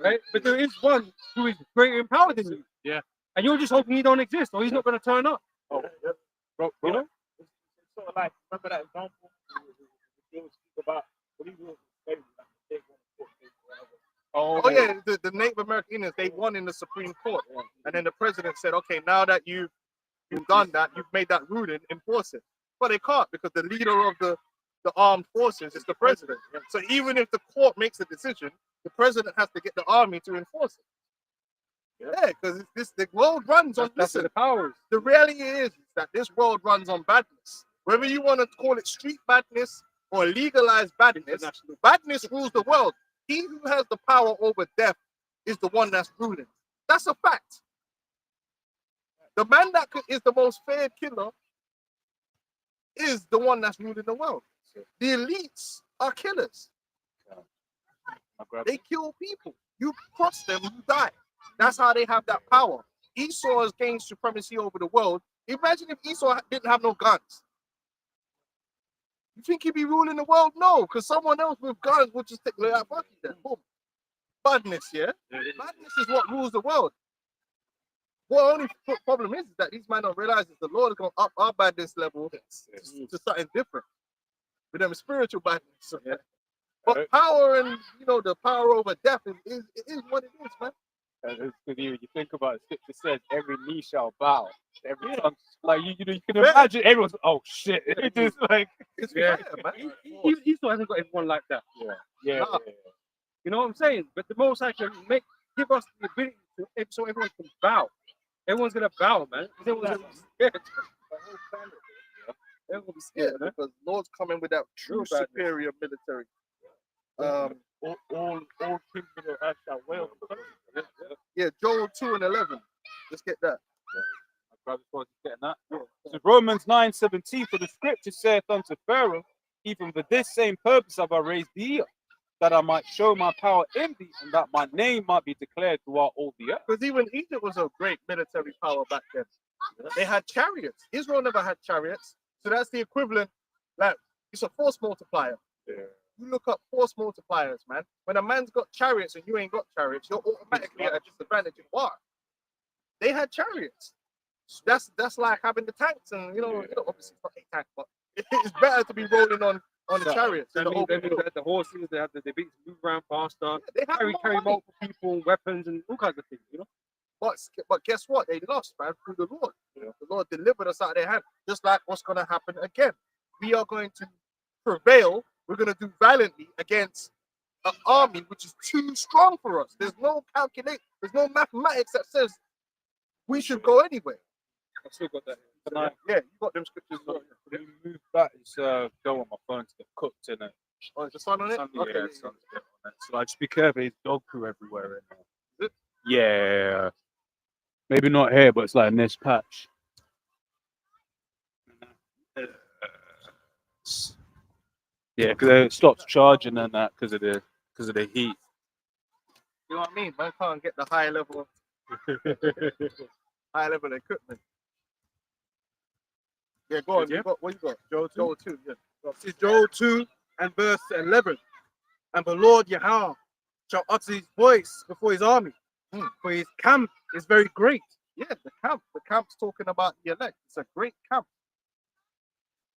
right? But there is one who is greater in power than you. Yeah. And you're just hoping he don't exist or he's not going to turn up. Bro, You know? It's sort of like, remember that example? He was speak about what he was saying, like, they want to put things whatever. Oh yeah, the Native American Indians, they won in the Supreme Court, and then the president said, "Okay, now that you've done that, you've made that ruling, enforce it." But they can't, because the leader of the armed forces is the president. So even if the court makes a decision, the president has to get the army to enforce it. Yeah, because the world runs on. That's Listen, the powers. the reality is that this world runs on badness. Whether you want to call it street badness or legalized badness, badness rules the world. He who has the power over death is the one that's ruling. That's a fact. The man that is the most feared killer is the one that's ruling the world. The elites are killers. They kill people. You cross them, you die. That's how they have that power. Esau has gained supremacy over the world. Imagine if Esau didn't have no guns. You think he'd be ruling the world? No, because someone else with guns would just take that fuck you then. Boom. Badness, yeah? Badness is what rules the world. What only problem is that these men don't realize is the Lord is going to up our badness level to something different. With them spiritual badness. Yeah. But power and, you know, the power over death is what it is, man. Because you think about it, scripture says every knee shall bow, every tongue, like you can imagine everyone's shit. It's just like It's Yeah. fair, man. Esau hasn't got everyone like that. yeah. You know what I'm saying? But the Most High can give us the ability so everyone can bow. Everyone's gonna bow, man. Everyone's gonna be scared. Everyone's gonna be Yeah, scared, man. because Lord's coming with that true Real badness. superior military. All kings of the earth shall wail. Yeah, Joel 2:11. Let's get that. Getting that. So Romans 9:17, for the scripture saith unto Pharaoh, even for this same purpose have I raised thee up, that I might show my power in thee, and that my name might be declared throughout all the earth. Because even Egypt was a great military power back then. They had chariots. Israel never had chariots. So that's the equivalent. Like, it's a force multiplier. You look up force multipliers, man. When a man's got chariots and you ain't got chariots, you're automatically at a disadvantage in war. They had chariots. That's like having the tanks, and you know obviously it's not a tank, but it's better to be rolling on the chariots. That means they had the horses, they beat move around faster, They had carry more money. multiple people, weapons, and all kinds of things, you know? But guess what? They lost, man, through the Lord. The Lord delivered us out of their hand. Just like what's going to happen again. We are going to prevail. We're going to do valiantly against an army which is too strong for us. There's no mathematics that says we should go anyway. I've still got that. Yeah, you got them scriptures. Can you move back? It's go on my phone to get cooked in it. Oh, is the sun on it? Sunday, Okay. yeah, sun's a bit on it. So like, just be careful. There's dog poo everywhere in there. Is it? Yeah. Maybe not here, but it's like in this patch. Yeah, because it stops charging and that because of the heat. You know what I mean? Man can't get the high level equipment. Yeah, go on. Yeah. You got what you got? Joel 2. Joel 2. Yeah. This is Joel 2 and verse 11. And the Lord Yahweh shall utter his voice before his army, for his camp is very great. Yeah, the camp. The camp's talking about the elect. It's a great camp.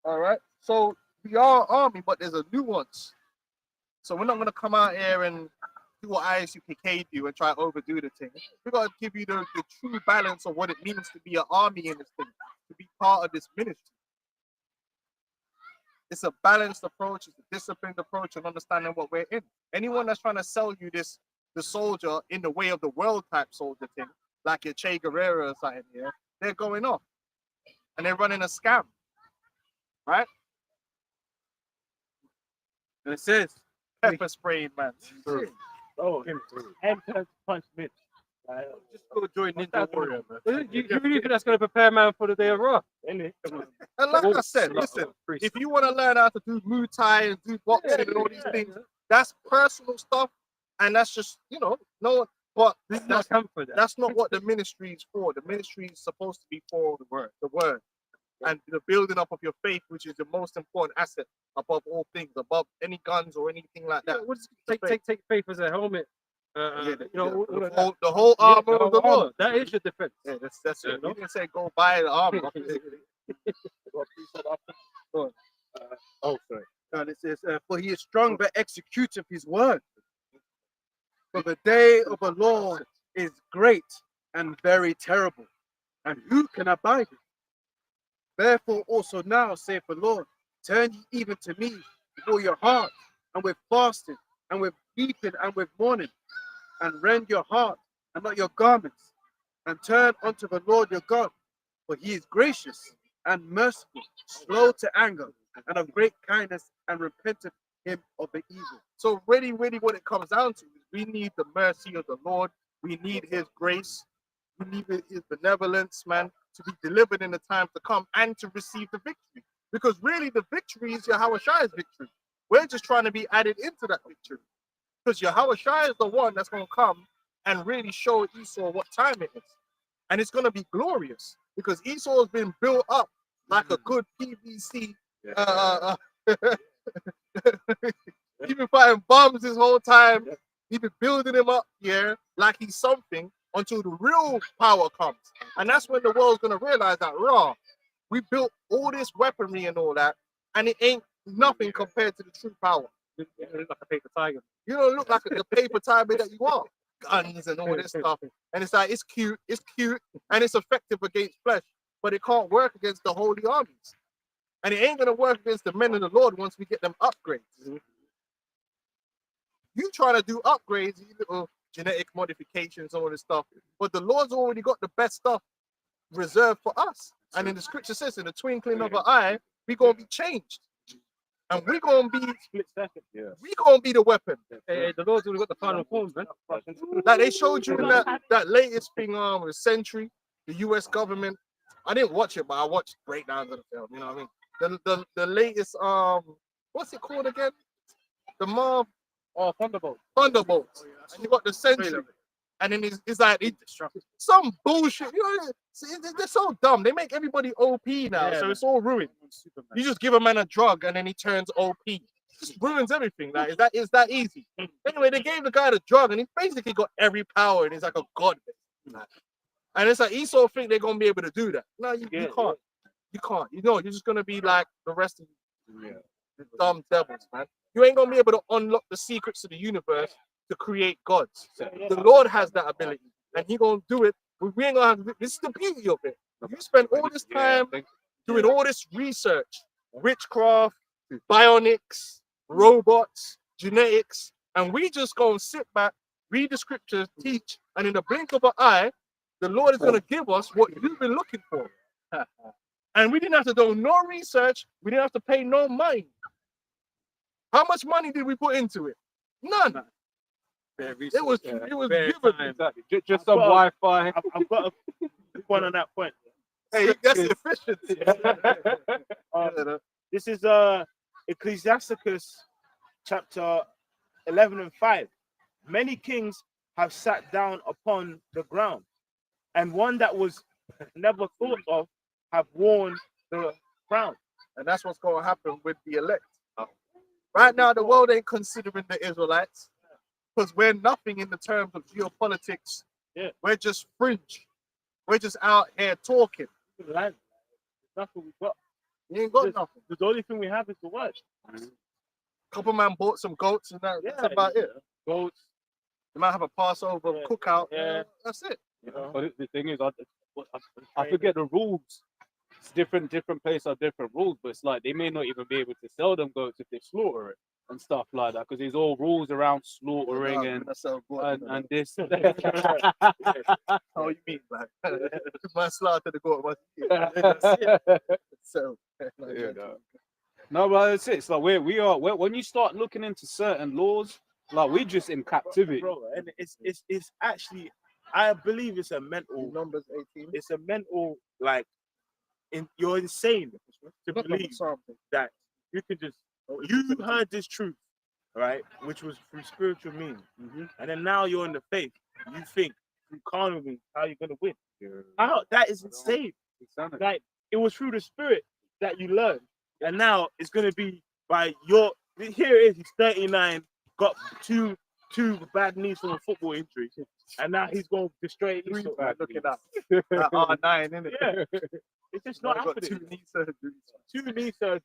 All right. So we are army, but there's a nuance. So we're not gonna come out here and do what ISUPK do and try to overdo the thing. We gotta give you the true balance of what it means to be an army in this thing, to be part of this ministry. It's a balanced approach, it's a disciplined approach, and understanding what we're in. Anyone that's trying to sell you this, the soldier in the way of the world type soldier thing, like your Che Guevara or something here, they're going off. And they're running a scam. Right? And it says, Pepper spraying, man. Oh, and turn to punch Mitch. just go join Ninja Warrior, man. You really think that's going to prepare man for the day of Raw? And like I said, listen, if you want to learn how to do Muay Thai and do boxing and all these things, that's personal stuff, and that's just, you know, no. But This is not camp for that. that's not what the ministry is for. The ministry is supposed to be for the word, and the building up of your faith, which is the most important asset above all things, above any guns or anything like that. What is take faith as a helmet? You know, all of that. The whole Yeah, armor the of the whole Lord. armor. That is your defense. Yeah, that's Yeah, it. no? You didn't say go buy the armor. Oh, sorry. And it says, for he is strong but executeth his word. For the day of the Lord is great and very terrible, and who can abide it? Therefore also now, saith the Lord, turn ye even to me with all your heart, and with fasting, and with weeping, and with mourning, and rend your heart, and not your garments, and turn unto the Lord your God, for he is gracious and merciful, slow to anger, and of great kindness, and repenteth him of the evil. So really, what it comes down to is we need the mercy of the Lord. We need his grace. We need his benevolence, man, to be delivered in the time to come and to receive the victory. Because really the victory is Yahweh Shai's victory. We're just trying to be added into that victory. Because Yahweh Shai is the one that's going to come and really show Esau what time it is. And it's going to be glorious because Esau has been built up like a good PVC. He's been fighting bombs this whole time. He's been building him up here like he's something until the real power comes. And that's when the world's going to realize that, raw, we built all this weaponry and all that, and it ain't nothing compared to the true power. You look like a paper tiger. You don't look like the paper tiger that you are. Guns and all this stuff. And it's like, it's cute, and it's effective against flesh, but it can't work against the holy armies. And it ain't going to work against the men of the Lord once we get them upgrades. You trying to do upgrades, you little genetic modifications, all this stuff, but the Lord's already got the best stuff reserved for us. And in the scripture says, in the twinkling of an eye, we're going to be changed. And we're going to be, Split second. Yeah. we're going to be the weapon. Hey, the Lord's already got the final forms, man. Like they showed you in that latest thing with Sentry, the US government. I didn't watch it, but I watched breakdowns of the film, you know what I mean? The latest, what's it called again? The mob. Oh, Thunderbolt. Thunderbolts. And you got the Sentry. And then it's like some bullshit. You know, they're so dumb. They make everybody OP now, Yeah, so man. it's all ruined. You just give a man a drug and then he turns OP. It just ruins everything. Like, is that easy? Anyway, they gave the guy the drug and he basically got every power and he's like a god. And it's like Esau think they're gonna be able to do that. No, you can't. You can't. You know, you're just gonna be like the rest of you. The dumb devils, man. You ain't gonna be able to unlock the secrets of the universe to create gods. The Lord has that ability, and He gonna do it. We ain't gonna have to, this is the beauty of it. You spend all this time doing all this research, witchcraft, bionics, robots, genetics, and we just gonna sit back, read the scriptures, teach, and in the blink of an eye, the Lord is gonna give us what you've been looking for. And we didn't have to do no research. We didn't have to pay no money. How much money did we put into it? None. It was given. Exactly. Just some Wi-Fi. I've got a one on that point. Hey, that's efficiency. This is Ecclesiasticus chapter 11 and 5. Many kings have sat down upon the ground, and one that was never thought of have worn the crown. And that's what's going to happen with the elect. Right now, the world ain't considering the Israelites because we're nothing in the terms of geopolitics. Yeah. We're just fringe. We're just out here talking. Land. That's what we got. You ain't got Yes. nothing. The only thing we have is the word. Couple man bought some goats and that's about it. Goats. You might have a Passover Yeah. cookout. Yeah. That's it. You know. But the thing is, I forget the rules. It's different places have different rules, but it's like they may not even be able to sell them goats if they slaughter it and stuff like that, because there's all rules around slaughtering and this. How you mean, man? My slaughter the goat. So, Yeah, no, but it's it. It's like we are when you start looking into certain laws, like we're just in captivity. Bro, and it's actually, I believe it's a mental. numbers 18. It's a mental, like, you're insane to believe that you could just, you heard this truth, right, which was through spiritual means, and then now you're in the faith. You think through carnal means how you're gonna win. How that is insane. Like, it was through the spirit that you learned, and now it's gonna be by your. Here it is. He's 39, got two bad knees from a football injury, and now he's going to destroy Three Esau. bad, look it up. That R9, innit? Yeah, it's just not I got happening. 2 knee surgeries. 2 knee surgeries,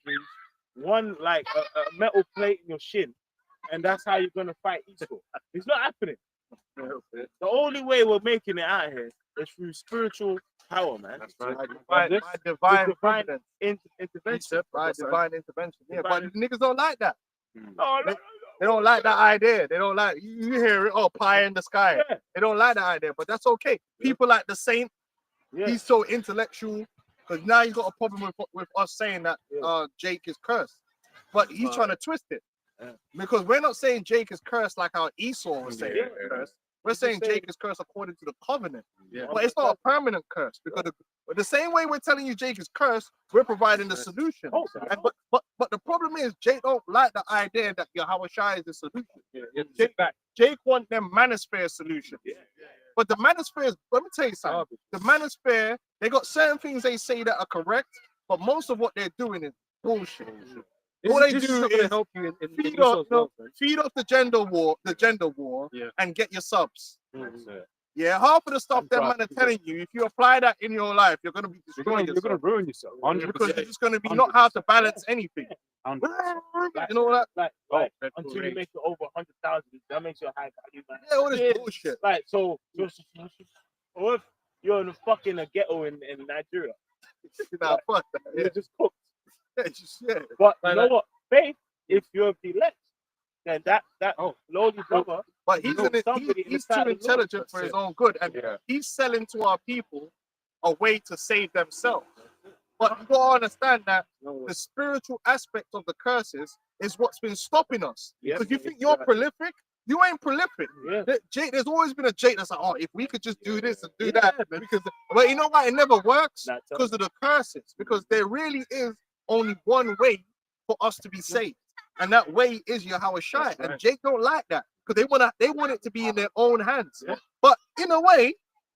one like a metal plate in your shin, and that's how you're gonna fight Esau. It's not happening. The only way we're making it out here is through spiritual power, man. My divine divine providence. Intervention. By divine intervention. Yeah, but Divine- niggas don't like that. Oh, no, They don't like that idea. They don't like, you hear it, oh, pie in the sky. yeah, They don't like that idea, but that's okay. People like the Saint, yeah. he's so intellectual, because now you got a problem with us saying that Yeah. Jake is cursed. But he's trying to twist it. Yeah. Because we're not saying Jake is cursed like how Esau was saying Yeah. he's cursed. We're He's saying saying- Jake is cursed according to the covenant. Yeah. But it's not a permanent curse, because the same way we're telling you Jake is cursed, we're providing the solution. Oh, And, but the problem is Jake don't like the idea that Yahweh Shai is the solution. Jake want them manosphere solution. But the manosphere is, let me tell you something. The manosphere, they got certain things they say that are correct, but most of what they're doing is bullshit. All they This do not gonna is help you in feed Esau's off, no, world, man. feed off the gender war, Yeah. and get your subs. That's it. Yeah, half of the stuff And them drive man are telling you, if you apply that in your life, you're gonna be You're destroying gonna yourself. ruin yourself. 100%. Because it's just gonna be not how to balance anything. 100%. You know that? Like until you make it over 100,000, that makes you a high value, man. Yeah, all this Yeah. bullshit. Like, so or if you're in a fucking ghetto in Nigeria, Nah, fuck that. you're Yeah, just cooked. yeah. But you Like know that. what? Faith, if you're the elect, then that lowly brother, But he's, somebody in the he's sight too of the Lord. intelligent for his own good, and Yeah. he's selling to our people a way to save themselves. But you gotta understand that the spiritual aspect of the curses is what's been stopping us. Yes, Because you think you're prolific, you ain't prolific. yeah. There's always been a Jake that's like, oh, if we could just do this and do Yeah, that, man. because but you know what? It never works Nah, tell because of the curses. Because there really is only one way for us to be saved, and that way is Yahweh Shai. That's And right. Jake don't like that because they want it to be in their own hands. Yeah. But in a way,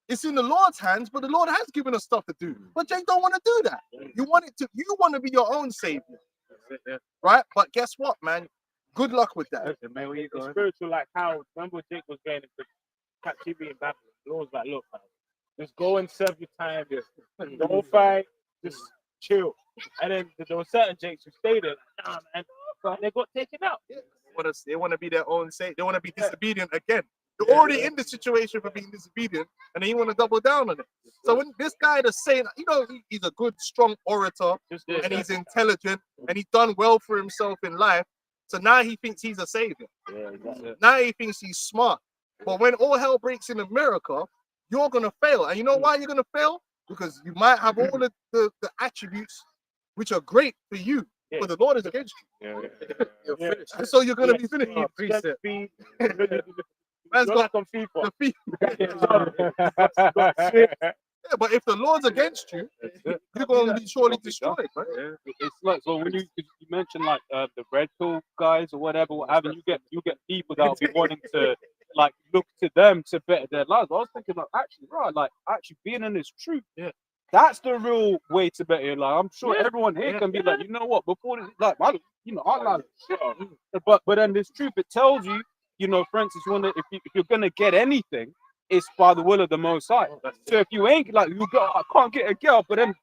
it's in the Lord's hands. But the Lord has given us stuff to do. But Jake don't want to do that. You want to be your own savior, right? But guess what, man? Good luck with that. It's spiritual, like how remember Jake was going into captivity in Babylon. The Lord was like, look, man, just go and serve your time. Don't fight, just chill. And then there were certain Jakes who stayed there, like, nah, man, but they got taken out. They want to be their own savior. They want to be disobedient again. You're already in the situation for being disobedient, and then you want to double down on it. So when this guy that's saying, he's a good, strong orator, Just and he's intelligent, and he's done well for himself in life. So now he thinks he's a savior. yeah, exactly. Now he thinks he's smart. But when all hell breaks in America, you're gonna fail. And you know why you're gonna fail? Because you might have all the attributes which are great for you, but the Lord is against you. You're finished. And so you're gonna be Speed, finished. step speed. Man's You're got like on FIFA. the feet. Yeah, but if the Lord's against you, you're gonna be surely destroyed, man. It's like, so when you mentioned like the red pill guys or whatever, you get people that will be wanting to like look to them to better their lives. I was thinking like actually right, like actually being in this truth. Yeah. That's the real way to better your life. I'm sure Yeah. everyone here Yeah. can be like, you know what, before this, like I like shit. But then this truth, it tells you, you know, for instance, if you're gonna get anything, it's by the will of the Most High. So if you ain't like I can't get a girl, but then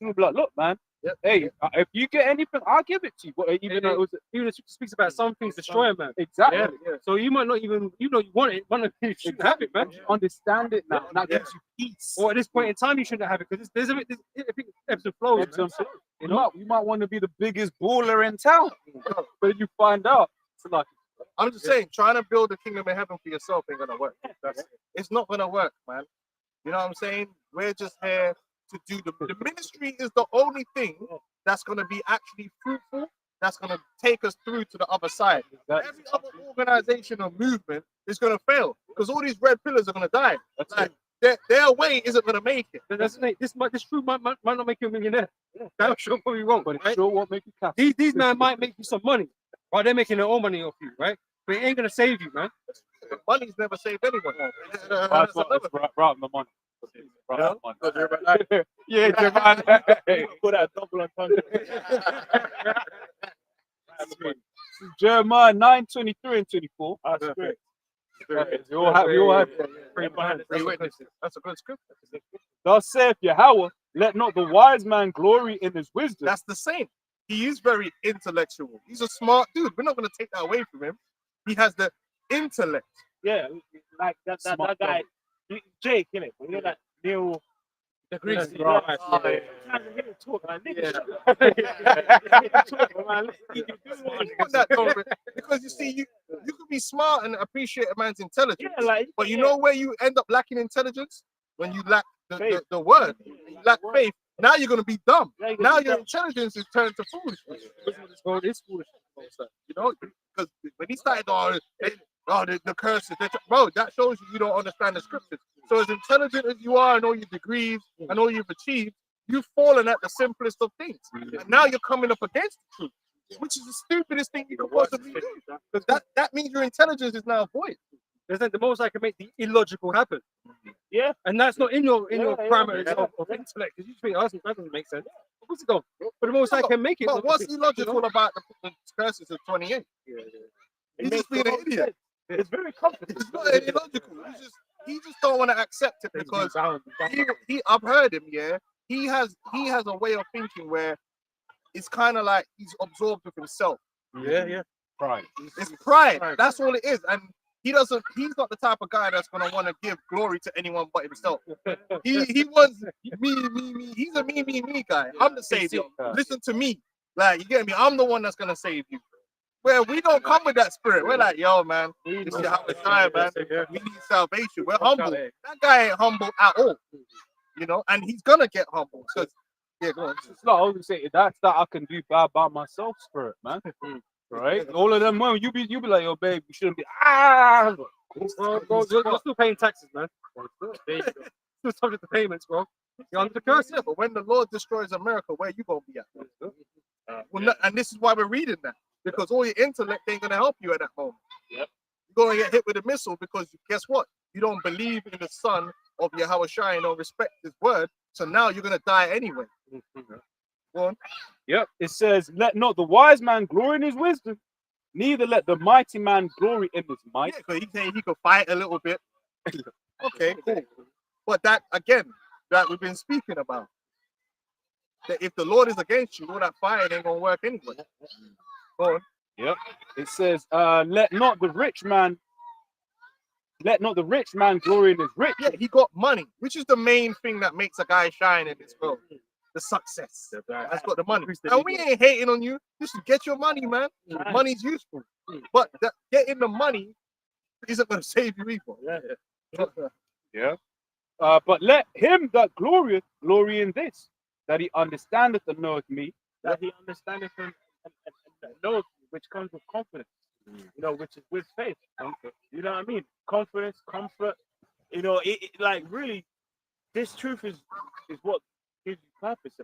you'll be like, look, man, Yep. hey, if you get anything, I'll give it to you. But even though it was Even if it speaks about some things destroy a man. exactly. Yeah. So you might not even, you want it, you shouldn't have it, man. Understand it now, and that Yeah. gives you peace. Or at this point in time, you shouldn't have it because there's ebbs and flows. Ebbs man. and flows. You might want to be the biggest baller in town, but you find out it's like I'm just saying, trying to build the kingdom of heaven for yourself ain't gonna work. It's not gonna work, man. You know what I'm saying? We're just here to do the ministry is the only thing that's gonna be actually fruitful. That's gonna take us through to the other side. Every other organization or movement is gonna fail because all these red pillars are gonna die. Like their way isn't gonna make it. That's the thing. This truth might not make you a millionaire. That sure probably won't, but it right? sure won't make you cash. These men might make you some money, right? They're making their own money off you, right? But it ain't gonna save you, man. Money's never saved anyone. Right, the money. Yeah. Money. Yeah, Jeremiah. Put that double entendre. Jeremiah 9:23 and 24. That's great. We all have Three witnesses. That's a good scripture. Thus saith Yahweh, let not the wise man glory in his wisdom. That's the same. He is very intellectual. He's a smart dude. We're not gonna take that away from him. He has the intellect. Yeah, like that guy, Jake, innit? You know that Neil. The Greeks, Yeah. right? Talk, man. Yeah. Man. You want that, Donovan, because you see, you could be smart and appreciate a man's intelligence, Yeah, like, but you know where you end up lacking intelligence? When you lack Faith. the word, you lack faith. Now you're gonna be dumb. Yeah, you're Now gonna be your dumb. intelligence is turned to foolishness. It's foolish. You know, because when he started, the curses, bro, that shows you don't understand the scriptures. So as intelligent as you are and all your degrees and all you've achieved, you've fallen at the simplest of things. And now you're coming up against the truth, which is the stupidest thing you could possibly do. Because that means your intelligence is now void. There's like the most I can make the illogical happen. Yeah. And that's not in your Yeah, parameters yeah. of intellect. Because you think, that doesn't make sense. Of course it don't. But the most I can make it. But what's illogical about the curses of 28? He's just being an idiot. It's very comfortable. It's not illogical. He just don't want to accept it because I've heard him. Yeah, he has a way of thinking where it's kind of like he's absorbed with himself. Yeah. Pride. It's pride. That's all it is. And he's not the type of guy that's gonna want to give glory to anyone but himself. He wants me. He's a me guy. I'm the savior. Listen to me. Like, you get me? I'm the one that's gonna save you. Where we don't come with that spirit. We're like, yo, man, this is how it's time, man. We need salvation. We're humble. That guy ain't humble at all. You know, and he's gonna get humble. Because go on. It's not always say that's that I can do by myself, spirit, man. Right? All of them women, you be like, yo, babe, you shouldn't be Bro, you're still paying taxes, man. There you go. Still subject to payments, bro. You're under the curse. Yeah, but when the Lord destroys America, where you gonna be at? And this is why we're reading that. Because all your intellect ain't gonna help you at that moment. Yep. You're gonna get hit with a missile because guess what? You don't believe in the Son of Yahweh Shai or respect his word. So now you're gonna die anyway. Go on. Yep. It says, let not the wise man glory in his wisdom, neither let the mighty man glory in his might. Yeah, because he's saying he could fight a little bit. Okay, cool. But that again, that we've been speaking about. That if the Lord is against you, all that fighting ain't gonna work anyway. Go on. Yep. It says, let not the rich man glory in his riches. Yeah, he got money, which is the main thing that makes a guy shine in this world. The success. That's got the money. And we ain't hating on you. You should get your money, man. Money's useful. But getting the money isn't going to save you either. Yeah. But let him that glorieth glory in this, that he understandeth and knoweth me. That he understandeth and knows, which comes with confidence. You know, which is with faith. You know what I mean? Confidence, comfort. You know, it like really, this truth is what gives you purpose.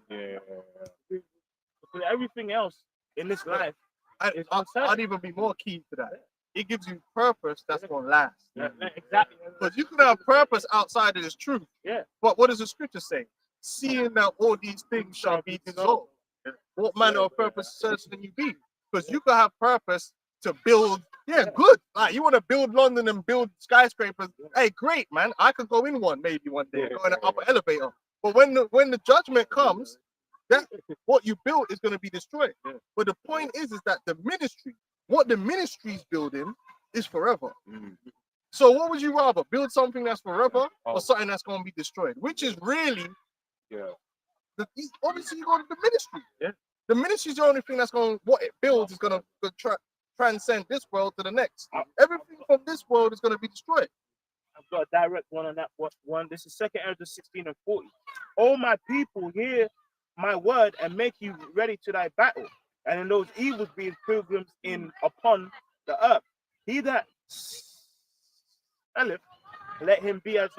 Because everything else in this life is uncertain. I'd even be more key to that. it gives you purpose that's gonna last. Exactly. Because you can have purpose outside of this truth. Yeah. But what does the scripture say? Seeing that all these things shall be dissolved. What manner of purpose shall you be? Because you can have purpose to build, good. Like you want to build London and build skyscrapers. Hey, great, man. I could go in one maybe one day, go in an upper elevator. But when the judgment comes, that what you built is going to be destroyed. But the point is that the ministry, what the ministry is building, is forever. So what would you rather, build something that's forever or something that's going to be destroyed? Which is really, obviously you go to the ministry. Yeah. The ministry is the only thing that's going, what it builds is going to transcend this world to the next. Everything from this world is going to be destroyed. I've got a direct one on that one. This is 2nd Ezra 16 and 40. Oh, my people, hear my word and make you ready to thy battle. And in those evils being pilgrims in upon the earth. He that selleth, let him be as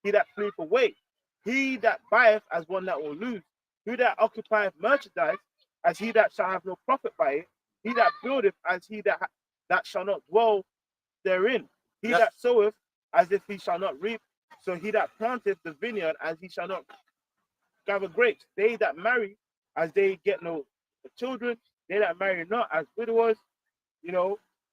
he that fleeth away. He that buyeth as one that will lose. He that occupieth merchandise as he that shall have no profit by it. He that buildeth as he that shall not dwell therein. He that soweth as if he shall not reap. So he that planteth the vineyard as he shall not gather grapes. They that marry as they get no children. They that marry not as widowers.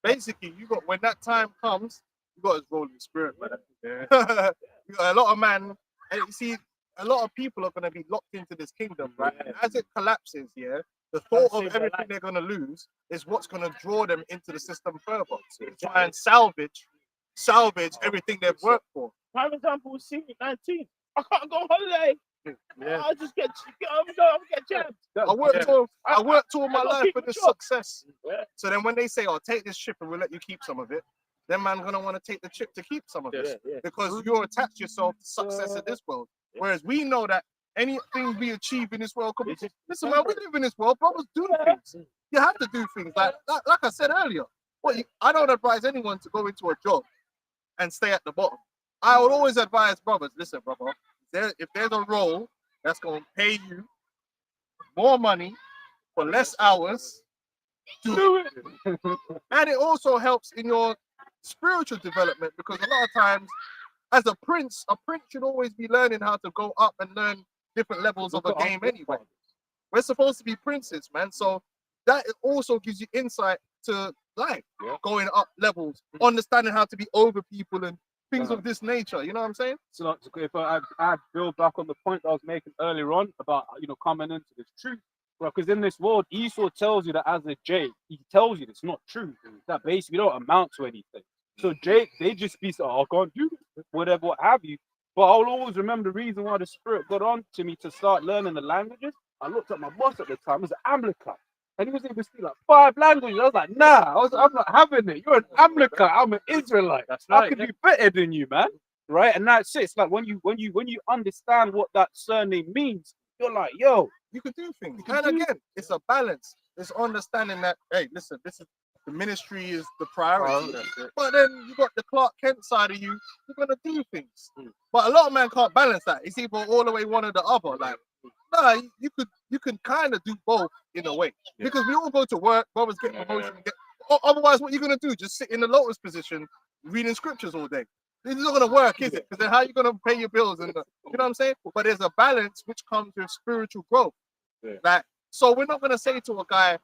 Basically, you got, when that time comes, you got his rolling spirit, man. Yeah. You got a lot of man, and you see, a lot of people are going to be locked into this kingdom, right? And as it collapses, the thought of everything they're going to lose is what's going to draw them into the system further. So try and salvage everything they've worked for. Prime example was senior 19. I can't go on holiday. I just get jabbed. I worked all my life for this success. Yeah. So then when they say, take this chip and we'll let you keep some of it, then man gonna want to take the chip to keep some of it. Because you attach yourself to success in this world. Whereas we know that anything we achieve in this world, listen man, we live in this world, brothers do things. You have to do things. Like I said earlier, I don't advise anyone to go into a job and stay at the bottom. I would always advise brothers, listen, brother, if there's a role that's going to pay you more money for less hours, do it. And it also helps in your spiritual development, because a lot of times, as a prince should always be learning how to go up and learn different levels of a game anyway. We're supposed to be princes, man. So that also gives you insight to life, going up levels, understanding how to be over people and things of this nature. You know what I'm saying? So if I build back on the point I was making earlier on about coming into this truth, because in this world Esau tells you that as a Jake, he tells you it's not true, that basically you don't amount to anything. So Jake, they just be so, I can't do this, whatever, what have you. But I'll always remember the reason why the Spirit got on to me to start learning the languages. I looked at my boss at the time, it was an Amlika. And he was able to speak like 5 languages. I was like, nah, I'm not having it. You're an Amlika, I'm an Israelite. I can do better than you, man. Right? And that's it. It's like when you understand what that surname means, you're like, yo, you can do things. And again, it's a balance. It's understanding that, hey, listen, this is the ministry is the priority. But then you got the Clark Kent side of you, you're gonna do things. But a lot of men can't balance that. It's either all the way one or the other. Like, no, you can kind of do both in a way. Because we all go to work, brothers get promotion, otherwise what you're gonna do? Just sit in the lotus position reading scriptures all day. This is not gonna work, is it? Because then how are you gonna pay your bills and you know what I'm saying? But there's a balance which comes with spiritual growth. Like, so we're not gonna say to a guy,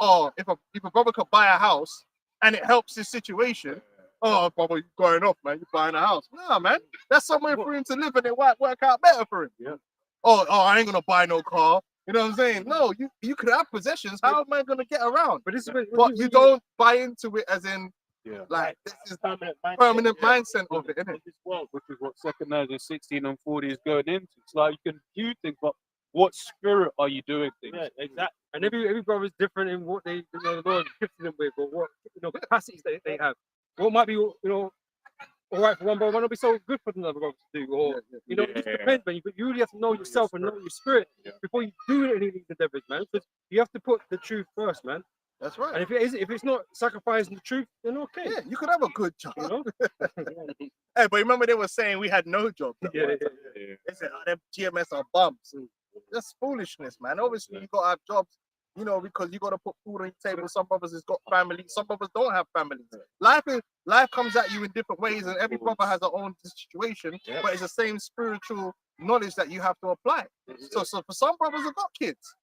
oh, if a brother could buy a house and it helps his situation, oh, brother, you're going off, man, you're buying a house. Nah, man, that's somewhere for him to live and it might work out better for him. Oh, I ain't gonna buy no car. You know what I'm saying? No, you could have possessions. How am I gonna get around? But you don't buy into it as in, like, this is permanent mindset of it, isn't it? Which is what 2nd Ezra 16 and 40 is going into. It's like you can view things, but what spirit are you doing things? Yeah, exactly. And every brother is different in what they, the Lord gifted them with, or what capacities they have. What might be, all right for one brother, might not be so good for another brother to do, or it just depends, man. You really have to know yourself and know your spirit before you do any of these endeavors, man. Because you have to put the truth first, man. That's right. And if it's not sacrificing the truth, then okay. Yeah, you could have a good job. You know? Hey, but remember they were saying we had no job. They said, oh, them GMS are bums. That's foolishness, man. Obviously, you got to have jobs you know, because you got to put food on your table. Some brothers has got family, some brothers don't have families. Life comes at you in different ways, and every brother has their own situation, but it's the same spiritual knowledge that you have to apply. So for some brothers have got kids,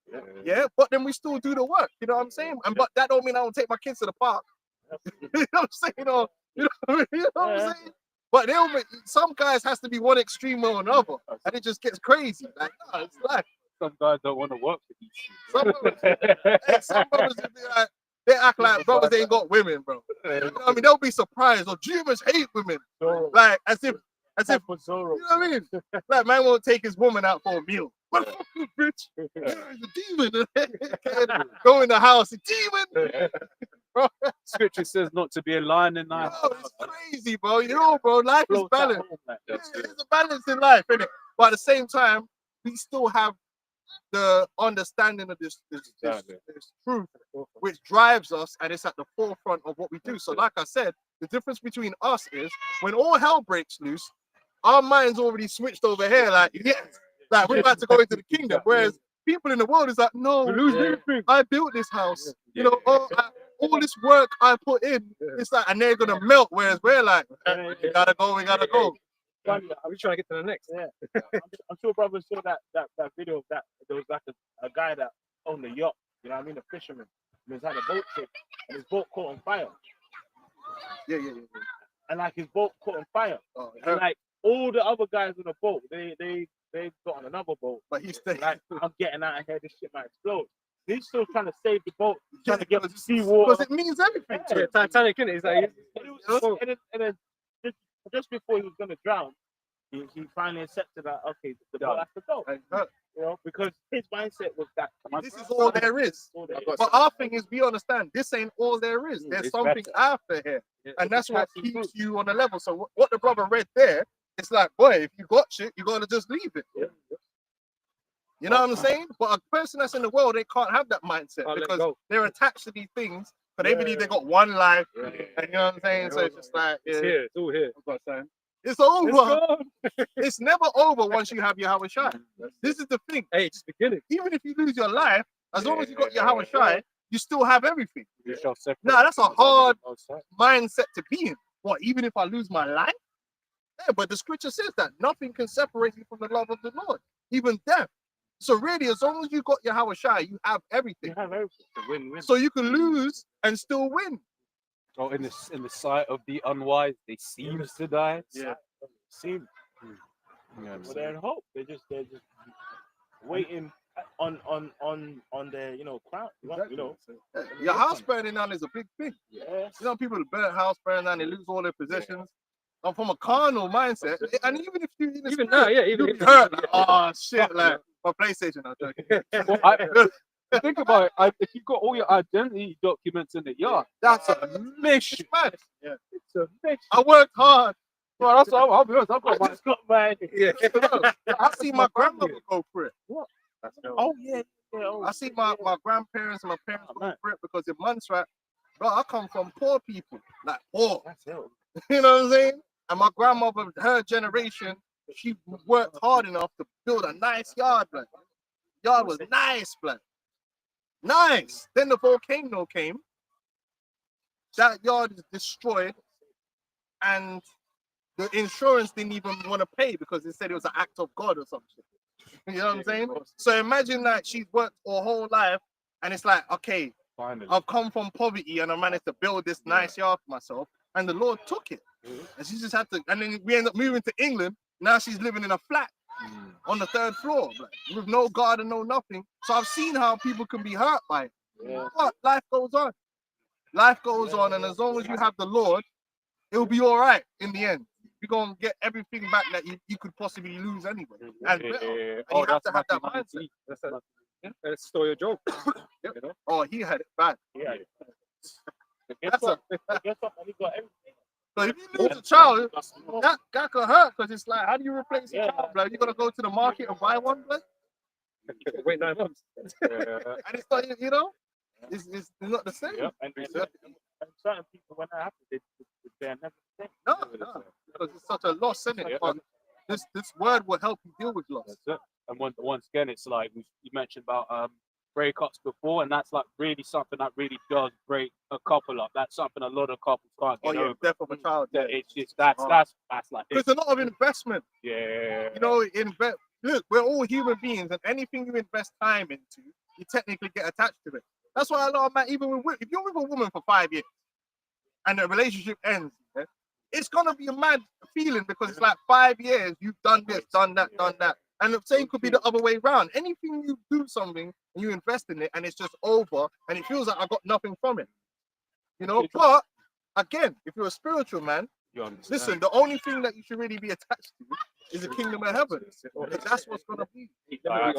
but then we still do the work. You know what I'm saying? And but that don't mean I don't take my kids to the park. You know what I'm saying? Or, you know what I'm saying? But some guys has to be one extreme or another, and it just gets crazy. Like, nah, it's life. Some guys don't want to work for these. Some brothers will be like, they act like brothers ain't got women, bro. You know what I mean? They'll be surprised, or dreamers hate women, like as if you know what I mean? Like, man won't take his woman out for a meal. What bitch? He's a demon. Go in the house, a demon. Bro, Scripture says not to be a lion in night. bro, it's crazy, bro. You know, bro, life is balanced. There's a balance in life, innit? But at the same time, we still have the understanding of this truth, which drives us, and it's at the forefront of what we do. So, like I said, the difference between us is when all hell breaks loose, our mind's already switched over here. Like, yes, like we're about to go into the kingdom. Whereas people in the world is like, no, I built this house. You know, all this work I put in, it's like, and they're gonna melt. Whereas we're like, we gotta go. Are we trying to get to the next? I'm sure brothers saw that video of that. There was like a guy that owned a yacht, you know what I mean, a fisherman. And he's had a boat trip, and his boat caught on fire. Yeah. And like his boat caught on fire. Oh, And like all the other guys on the boat, they got on another boat. but he's staying. Like, I'm getting out of here, this shit might explode. He's still trying to save the boat, trying to get the seawater. Because it means everything to Yeah, him. Titanic, innit? It's like, And then just before he was gonna drown, he finally accepted that, okay, the boat has to go. You know, because his mindset was that This is all there is. all there is. But our thing is, we understand this ain't all there is. There's It's something better. after here, and that's what It's keeps you on the level. So what the brother read there, it's like, boy, if you got shit, you gotta just leave it. You know what I'm saying? But a person that's in the world, they can't have that mindset Can't let because go. they're attached to these things, but they believe they got one life. And you know what I'm saying? So it's just like, it's here. It's all here. it's over. It's gone. It's never over once you have your Hawashai Shai. This is the thing. Hey, it's beginning. Even if you lose your life, as long as you got your Hawashai Shai, you still have everything. You shall separate Nah, that's a hard outside. mindset to be in. What, even if I lose my life? Yeah, but the scripture says that nothing can separate you from the love of the Lord, even death. So really, as long as you got your Hawashai Shai, you have everything. You have everything to win. So you can lose and still win. Oh, in the sight of the unwise, they seem to die. Yeah. Seem. Yeah, Well, they're in hope. They're just waiting on their crown. You know. Your house burning down is a big thing. Yes. You know, people that burn house burn down, they lose all their possessions. I'm from a carnal mindset, and even if you Even now, yeah, even you hurt, like, oh shit, like my PlayStation. I'm joking. Well, think about it. If you've got all your identity documents in the yard, that's a mission. It's mad. It's a mission. I worked hard. Well, that's I'll be honest. I've got my. Just got mine. Yeah. I see my grandmother go for it. Oh yeah. I see my grandparents and my parents go for it because in Montserrat, bro, I come from poor people, like poor. That's it. You know what I'm saying? And my grandmother, her generation, she worked hard enough to build a nice yard, blood. Yard was nice, blood. Nice. Then the volcano came. That yard is destroyed, and the insurance didn't even want to pay because they said it was an act of God or something. You know what I'm saying? So imagine that she's worked her whole life, and it's like, okay, Finally. I've come from poverty and I managed to build this nice yard for myself, and the Lord took it. And she just had to, and then we end up moving to England. Now she's living in a flat on the 3rd floor, like, with no garden, no nothing. So I've seen how people can be hurt by it. Yeah. But life goes on. Life goes on, and as long as you have the Lord, it'll be all right in the end. You're gonna get everything back that you could possibly lose anyway. And better. Oh, you have that's to have that Matthew mindset. 19. That's the story of Job. Yep. Oh, he had it bad. Yeah. That's a, Guess what? And he got everything. so if you lose a child, that could hurt because it's like, how do you replace a Yeah. child? Like, you gotta go to the market and buy one, blood? Wait 9 months. And it's not, you know, it's not the same. Yep. And certain people, when that happens, they're never the same. No, because it's such a loss, isn't it? But this word will help you deal with loss. That's it. And once again, it's like you mentioned about breakups before, and that's like really something that really does break a couple up. That's something a lot of couples can't Oh get yeah, over. death of a child. Yeah, it's just that's like it. There's a lot of investment. Yeah. You know, look, we're all human beings, and anything you invest time into, you technically get attached to it. That's why a lot of man, even with if you're with a woman for 5 years and the relationship ends, yeah, it's gonna be a mad feeling because it's like 5 years you've done this, done that, done that. And the same could be the other way around. Anything you do something and you invest in it and it's just over and it feels like I got nothing from it. You know, but again, if you're a spiritual man, listen, the only thing that you should really be attached to is the kingdom of heaven. Because that's what's gonna be. Yeah.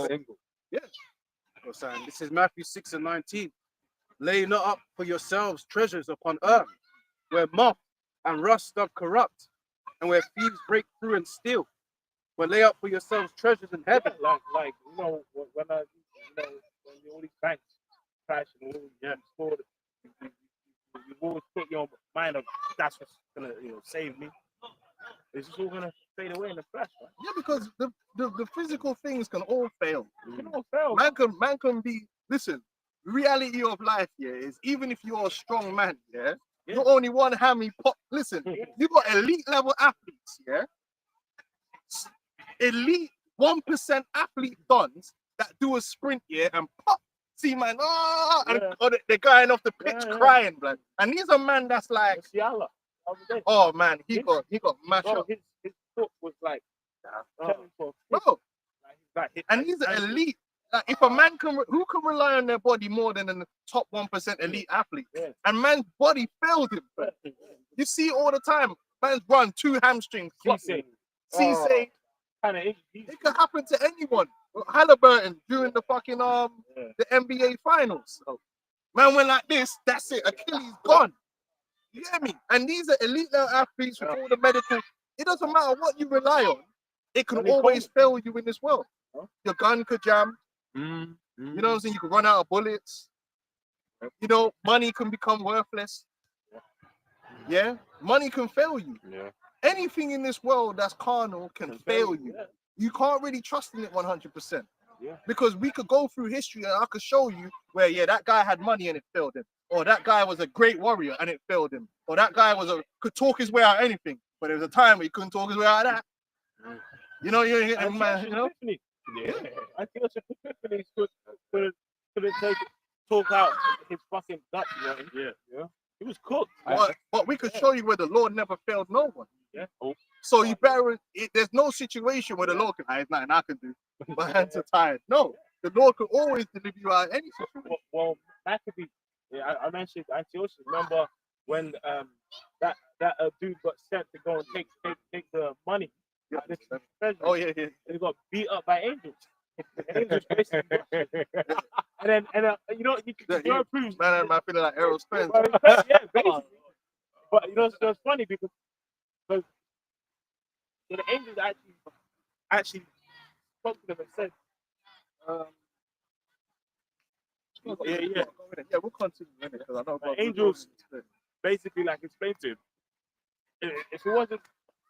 This is Matthew 6:19. Lay not up for yourselves treasures upon earth, where moth and rust doth corrupt, and where thieves break through and steal. But lay up for yourselves treasures in heaven. Like you know when when all these banks crash and all stored, you always put your mind of that's what's gonna save me. It's just all gonna fade away in the flash, right? Yeah, because the physical things can all fail. You can all fail. Man can be, listen, the reality of life, yeah, is even if you're a strong man, yeah, you're only one hammy pop. Listen, you got elite level athletes, yeah. Elite 1% athlete dons that do a sprint, yeah, and pop, see man, they're going off the pitch crying, blood. And these are man that's like, oh man, he got mashed Bro, up. his foot was like, Bro, and these are elite. Like, if a man who can rely on their body more than the top 1% elite athlete, and man's body failed him. Bro. You see all the time, man's run 2 hamstrings. Cisse, it could happen to anyone. Halliburton during the fucking the NBA finals. Man went like this, that's it. Achilles gone. You hear me? And these are elite level athletes with all the medical. It doesn't matter what you rely on. It can always fail you in this world. Your gun could jam. You know what I'm saying? You could run out of bullets. You know, money can become worthless. Yeah, money can fail you. Yeah. Anything in this world that's carnal can fail you. You can't really trust in it 100%. Yeah. Because we could go through history and I could show you where, yeah, that guy had money and it failed him. Or that guy was a great warrior and it failed him. Or that guy could talk his way out of anything. But there was a time where he couldn't talk his way out of that. You know, you know? Yeah. I feel Epiphany couldn't talk out his fucking guts, yeah. He was cooked. But we could show you where the Lord never failed no one. Yeah. So you better, there's no situation where the Lord can, there's nothing I can do. My hands are tired. No, the Lord could always deliver you out of any situation. Well, Maccabee, I mentioned Antiochus. Remember when that dude got sent to go and take the money? Yeah. Oh yeah. And he got beat up by angels. Angels basically. and then you know you prove. Man, I feel like Errol Spence. Yeah, basically. But you know it's funny because the angels actually spoke to them and said, yeah, we'll continue because I know the angels basically like explained to him, if it wasn't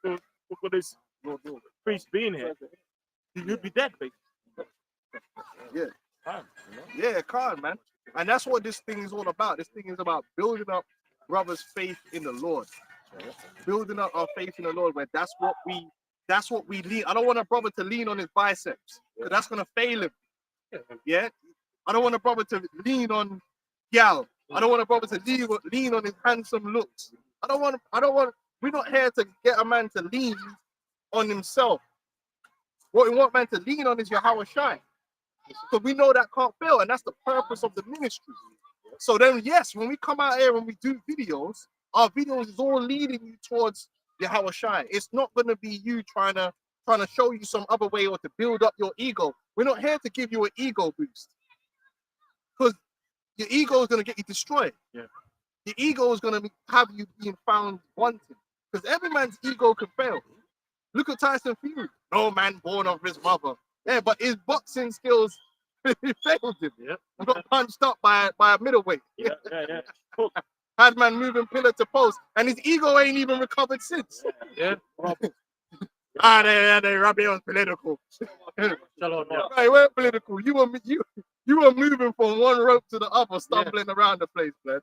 for this priest being here, you'd be dead, basically. Yeah, calm, man. And that's what this thing is all about. This thing is about building up brothers' faith in the Lord. Building up our faith in the Lord, where that's what we lean. I don't want a brother to lean on his biceps, because that's gonna fail him. Yeah. I don't want a brother to lean on gal. I don't want a brother to lean on his handsome looks. We're not here to get a man to lean on himself. What we want man to lean on is Yahweh Shai. Because we know that can't fail, and that's the purpose of the ministry. So then, yes, when we come out here and we do videos, our videos is all leading you towards Yahweh Shai. It's not going to be you trying to show you some other way or to build up your ego. We're not here to give you an ego boost, because your ego is going to get you destroyed. Yeah. Your ego is going to have you being found wanting, because every man's ego can fail. Look at Tyson Fury. No man born of his mother. Yeah, but his boxing skills failed him. Yeah. And got punched up by a middleweight. Yeah. Cool. Had man moving pillar to post, and his ego ain't even recovered since. Yeah. They Rabbi was political. Right, we're political. You You were moving from one rope to the other, stumbling around the place, man.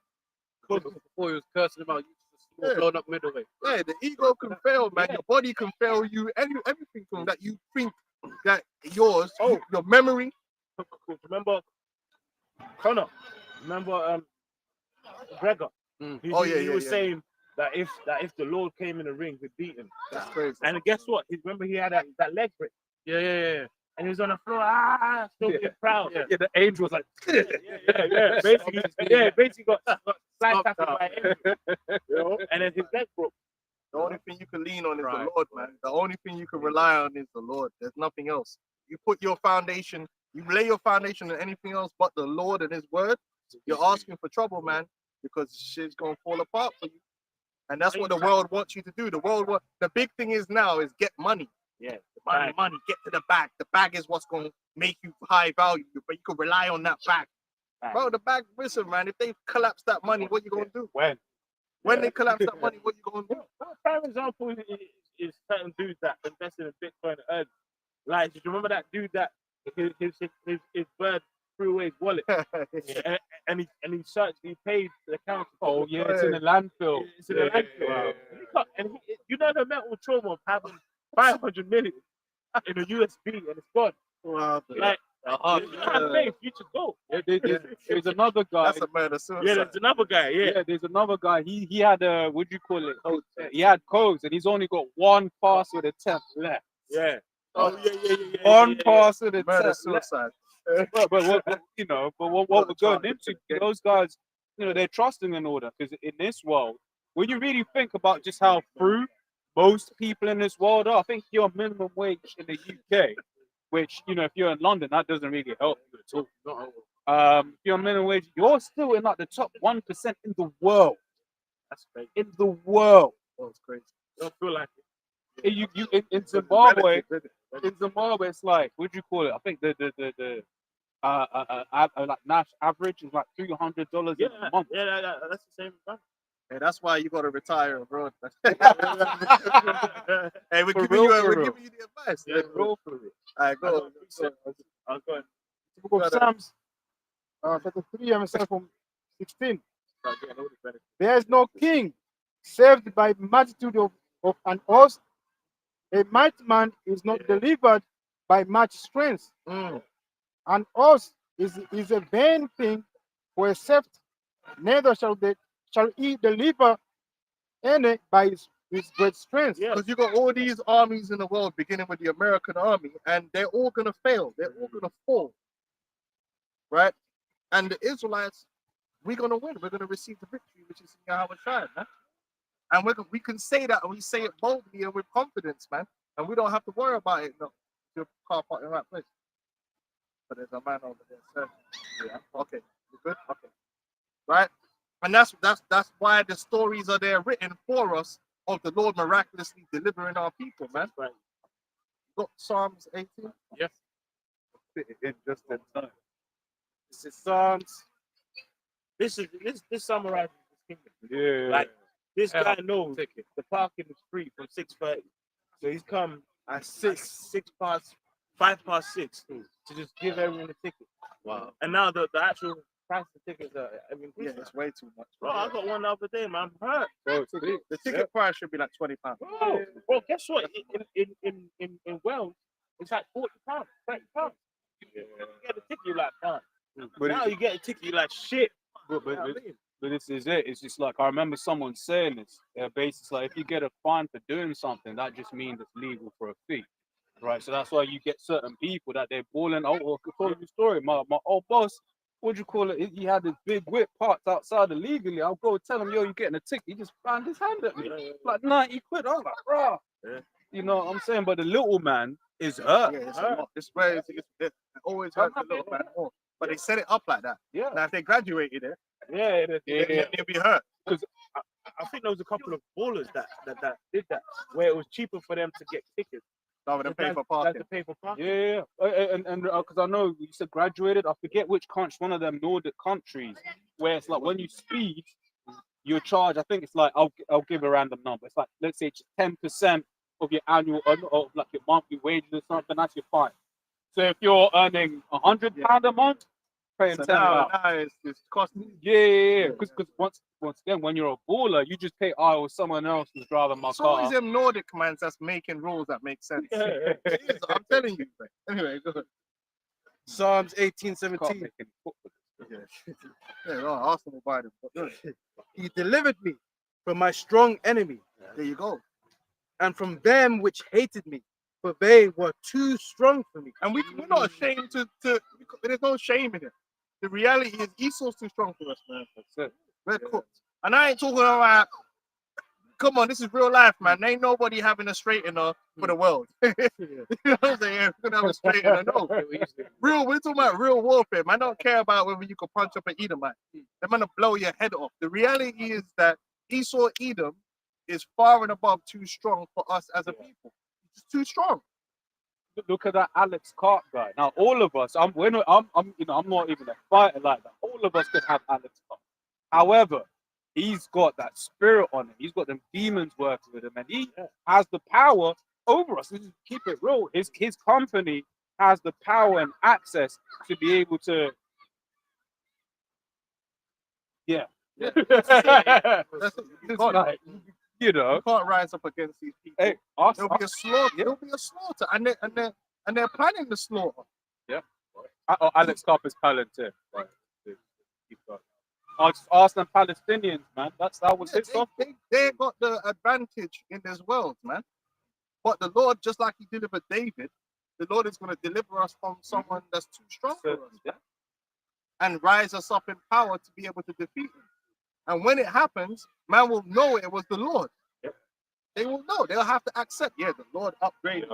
Before he was cursing him out, you just Yeah. blown up middleweight. Yeah, the ego can fail, man. Yeah. Your body can fail you. Everything from that you think that yours, Oh. your memory. Remember Connor? Remember Gregor? He was saying that if the Lord came in the ring, he'd beat him. That's crazy. And guess what? Remember he had that leg break. Yeah. And he was on the floor, still being proud. Yeah, the angel was like, Yeah. Basically got sliced up by angel. You know? And then his leg broke. The only thing you can lean on is the Lord, man. The only thing you can rely on is the Lord. There's nothing else. You put your foundation, you lay your foundation on anything else but the Lord and His word, you're asking for trouble, man, because shit's gonna fall apart for you. And that's what the world wants you to do. The big thing is now is get money. Yeah. Money, get to the bag. The bag is what's gonna make you high value, but you can rely on that bag. Bro, the bag, listen, man, if they collapse that money, what you gonna do? When they collapse that money, what you gonna do? Prime example is certain dudes that invested in Bitcoin early. Like, do you remember that dude that his bird threw away his wallet and he searched, he paid the council. oh yeah, it's in the landfill. It's in the landfill. You know the mental trauma of having 500 million in a USB and it's gone. Wow, Like, you can't pay future gold. There's another guy. that's a murder suicide. Yeah, there's another guy. Yeah. There's another guy. He had what do you call it? He had codes, and he's only got one password attempt left. Yeah. Oh yeah. One password Murder attempt left. suicide. But what we're going into, those guys, they're trusting in order, because in this world, when you really think about just how through most people in this world are, I think your minimum wage in the UK, which if you're in London, that doesn't really help you at all. Your minimum wage, you're still in like the top 1% in the world. That's crazy. In the world. That's crazy. Don't feel like it. In Zimbabwe, it's like, what do you call it? I think the like national average is like $300 a month. Yeah, that's the same. Hey, that's why you gotta retire abroad. Hey, we're For giving real, you for real. the advice. Yeah, All right, go. I'll go. The book of Psalms, chapter 3, and verse from 16. There is no king saved by multitude of an host. A mighty man is not delivered by much strength. An host is a vain thing for a theft, neither shall he deliver any by his great strength. Yeah. Because you got all these armies in the world, beginning with the American army, and they're all gonna fail. They're all gonna fall, right? And the Israelites, we're gonna win. We're gonna receive the victory, which is in Yahweh Shai, man. And we can say that, and we say it boldly and with confidence, man. And we don't have to worry about it. No, your car parked in the right place. But there's a man over there, sir. Yeah. Okay. You good? Okay. Right. And that's why the stories are there written for us of the Lord miraculously delivering our people, man. Right. Got Psalms 18? Yes. In just in time. This is Psalms. This summarizes this kingdom. Yeah. Like, this guy knows the parking is free from 6:30. So he's come at 5 past 6 to just give everyone a ticket. Wow. And now the actual price of tickets are Yeah, it's way too much. Bro, I got one the other day, man. I'm hurt. Bro, the ticket price should be like £20. Bro, guess what? In Wales, it's like £40, £30. You get a ticket, you're like, fine. But Now you get a ticket, you're like, shit. But this is it. It's just like, I remember someone saying this. Basically, like, if you get a fine for doing something, that just means it's legal for a fee, right? So that's why you get certain people that they're balling. Oh, well, I told you the story. My old boss, what do you call it? He had this big whip parked outside illegally. I'll go tell him, yo, you're getting a ticket. He just found his hand at me, like 90 quid. I was like, bro, you know what I'm saying? But the little man is hurt. Yeah, it's a lot. It's where it always hurts the little man more. But they set it up like that. Yeah. Now, if they graduated it, Yeah. they'll be hurt. I think there was a couple of ballers that did that, where it was cheaper for them to get tickets Rather than pay for than parking. to pay for parking. Yeah. And because I know you said graduated. I forget which country, one of them Nordic countries, where it's like when you speed, you're charged. I think it's like I'll give a random number. It's like, let's say it's 10% of your annual of like your monthly wages or something. That's your fine. So if you're earning £100 a month, paying So 10 now, now. it's costing. Yeah. Because once again, when you're a baller, you just pay with someone else who's driving my It's always car. them Nordic mans that's making rules that make sense. It is, I'm telling you. Man. Anyway, go ahead. Psalms Can't 18:17. make any football. Yeah, no, Arsenal buy them. But go ahead. He delivered me from my strong enemy There you go. and from them which hated me, for they were too strong for me. And we're not ashamed to there's no shame in it. The reality is Esau's too strong for us, man. That's it. We're cooked. And I ain't talking about, come on, this is real life, man. Ain't nobody having a straightener for the world. You know what I'm saying? We're gonna have a straightener. No. We're talking about real warfare, man. I don't care about whether you can punch up an Edomite. They're gonna blow your head off. The reality is that Esau Edom is far and above too strong for us as a people. It's too strong. Look at that Alex Carp guy. Now, all of us, I'm not even a fighter like that. All of us could have Alex Carp. However, he's got that spirit on him. He's got them demons working with him, and he has the power over us. Let's just keep it real. His company has the power and access to be able to. Yeah. That's it. You It's can't, like, you know. you can't rise up against these people. Hey, us, There'll be a slaughter. There'll be a slaughter, and they're planning the slaughter. Alex Carp is Palantir. Right. Just ask them Palestinians, man. That was his stuff. They got the advantage in this world, man. But the Lord, just like He delivered David, the Lord is going to deliver us from someone that's too strong for us, man, and rise us up in power to be able to defeat him. And when it happens, man will know it was the Lord. They will know. They'll have to accept. Yeah, the Lord upgraded.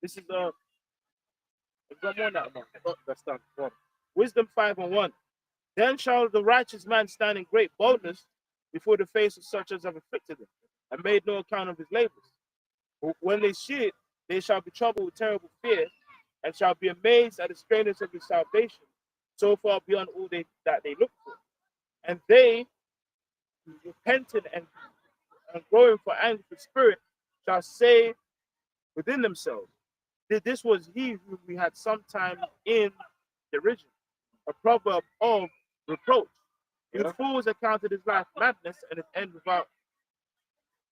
This is I've got more now. That's done. Wisdom 5:1. Then shall the righteous man stand in great boldness before the face of such as have afflicted him, and made no account of his labors. When they see it, they shall be troubled with terrible fear, and shall be amazed at the strangeness of his salvation, so far beyond all that they look for. And they, repenting and growing for anger for spirit, shall say within themselves, that this was he whom we had sometime in derision, a proverb of reproach. The fools accounted his life madness and his end without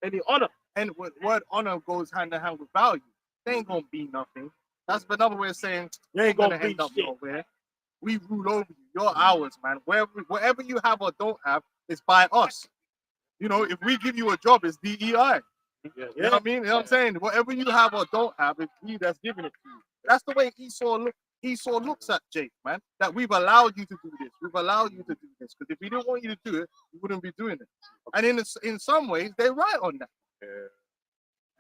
any honor. And word honor goes hand in hand with value. They ain't gonna be nothing. That's another way of saying They ain't gonna gonna be end up shit. nowhere. We rule over you. You're ours, man. Whatever you have or don't have is by us. You know, if we give you a job, it's DEI. You know what I mean? You know what I'm saying? Whatever you have or don't have, it's me that's giving it to you. That's the way Esau looks at Jake, man. That we've allowed you to do this. We've allowed you to do this. Because if we didn't want you to do it, we wouldn't be doing it. And in some ways, they're right on that.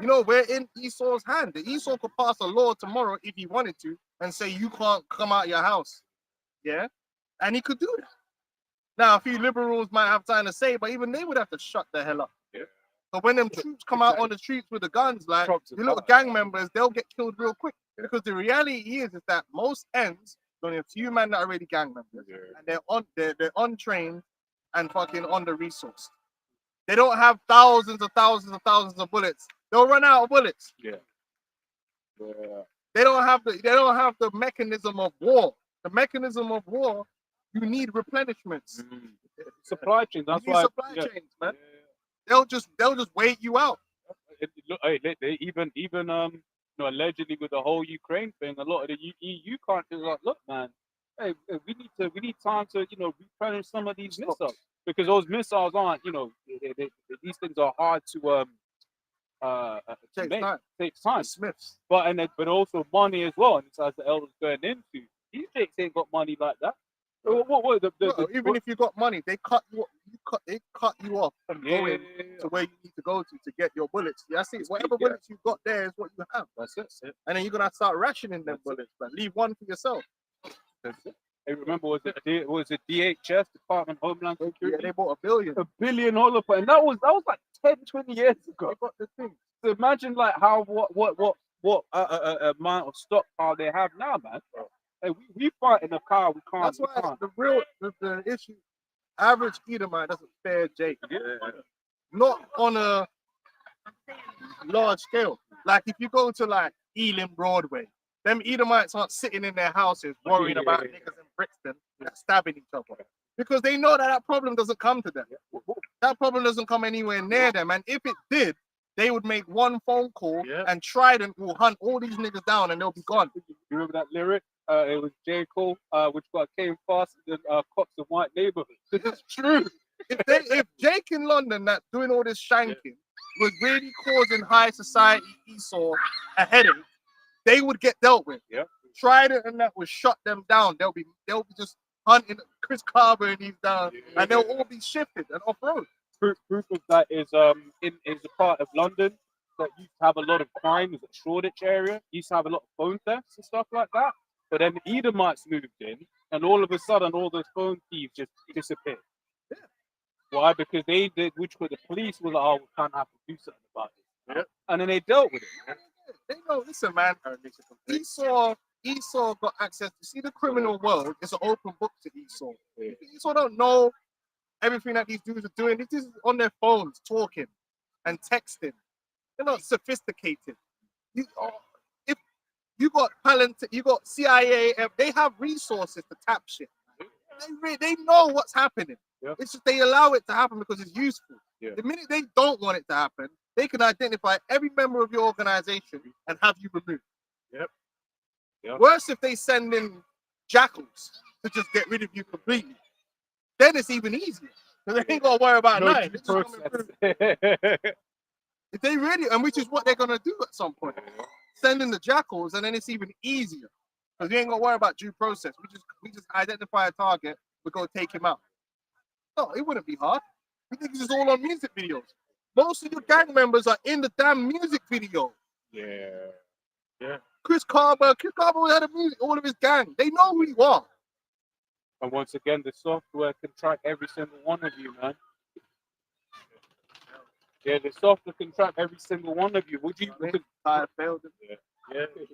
You know, we're in Esau's hand. The Esau could pass a law tomorrow if he wanted to and say you can't come out of your house. Yeah? And he could do that. Now, a few liberals might have time to say, but even they would have to shut the hell up. So when them troops come out on the streets with the guns, like the little gang members, they'll get killed real quick. Because the reality is that most ends, only a few men that are already gang members, and they're untrained and fucking under resourced. They don't have thousands of bullets. They'll run out of bullets. They don't have the mechanism of war. The mechanism of war, you need replenishments. Supply chain. That's You need why. supply chains, man. They'll just wait you out. They even allegedly with the whole Ukraine thing, a lot of the EU countries are like, look, man, hey, we need time to replenish some of these missiles because those missiles aren't these things are hard to takes time. Smiths. But also money as well, and it's as the elders going into. These jakes ain't got money like that. Even if you got money, they cut you off from going to where you need to go to get your bullets. That's it. Whatever bullets you got there is what you have. That's it. And then you're gonna start rationing them bullets, but leave one for yourself. That's it. Hey, remember, was it DHS, Department of Homeland Security? Yeah, they bought $1 billion. $1 billion, and that was like 10, 20 years ago. They got the thing. So imagine like how what amount of stockpile they have now, man. Hey, we fight in a car. We can't. That's why the issue. Average Edomite doesn't fare Jake. Not on a large scale. Like if you go to like Ealing Broadway, them Edomites aren't sitting in their houses worrying about niggas in Brixton stabbing each other. Because they know that that problem doesn't come to them. That problem doesn't come anywhere near them. And if it did, they would make one phone call and Trident will hunt all these niggas down and they'll be gone. You remember that lyric? It was J. Cole, which got came faster than cops in white neighborhoods. It's true. If Jake in London that's doing all this shanking was really causing high society Esau a headache, they would get dealt with. Yeah. Trident and that would shut them down. They'll be just hunting Chris Carver and he's down, and they'll all be shifted and off road. Proof of that is in the part of London that used to have a lot of crime, is the Shoreditch area. Used to have a lot of phone thefts and stuff like that. But then the Edomites moved in, and all of a sudden, all those phone thieves just disappeared. Yeah. Why? Because the police were like, "Oh, we can't have to do something about it," Yeah. And then they dealt with it. They know. Listen, man. Esau got access to see the criminal world. It's an open book to Esau. Esau don't know everything that these dudes are doing. These dudes on their phones talking and texting. They're not sophisticated. If you got talent, you got CIA. They have resources to tap shit. They know what's happening. Yeah. It's just they allow it to happen because it's useful. Yeah. The minute they don't want it to happen, they can identify every member of your organization and have you removed. Yep. Worse if they send in jackals to just get rid of you completely. Then it's even easier. Because they ain't got to worry about No nothing. due They're just coming process. through. If they really, and which is what they're going to do at some point. Send in the jackals and then it's even easier. Because we ain't got to worry about due process. We just identify a target, we go take him out. No, it wouldn't be hard. We think this is all on music videos. Most of your gang members are in the damn music video. Yeah. Chris Carver had a music, all of his gang. They know who you are. And once again, the software can track every single one of you, man. Yeah, the software can track every single one of you. Would you? I failed him. Yeah. This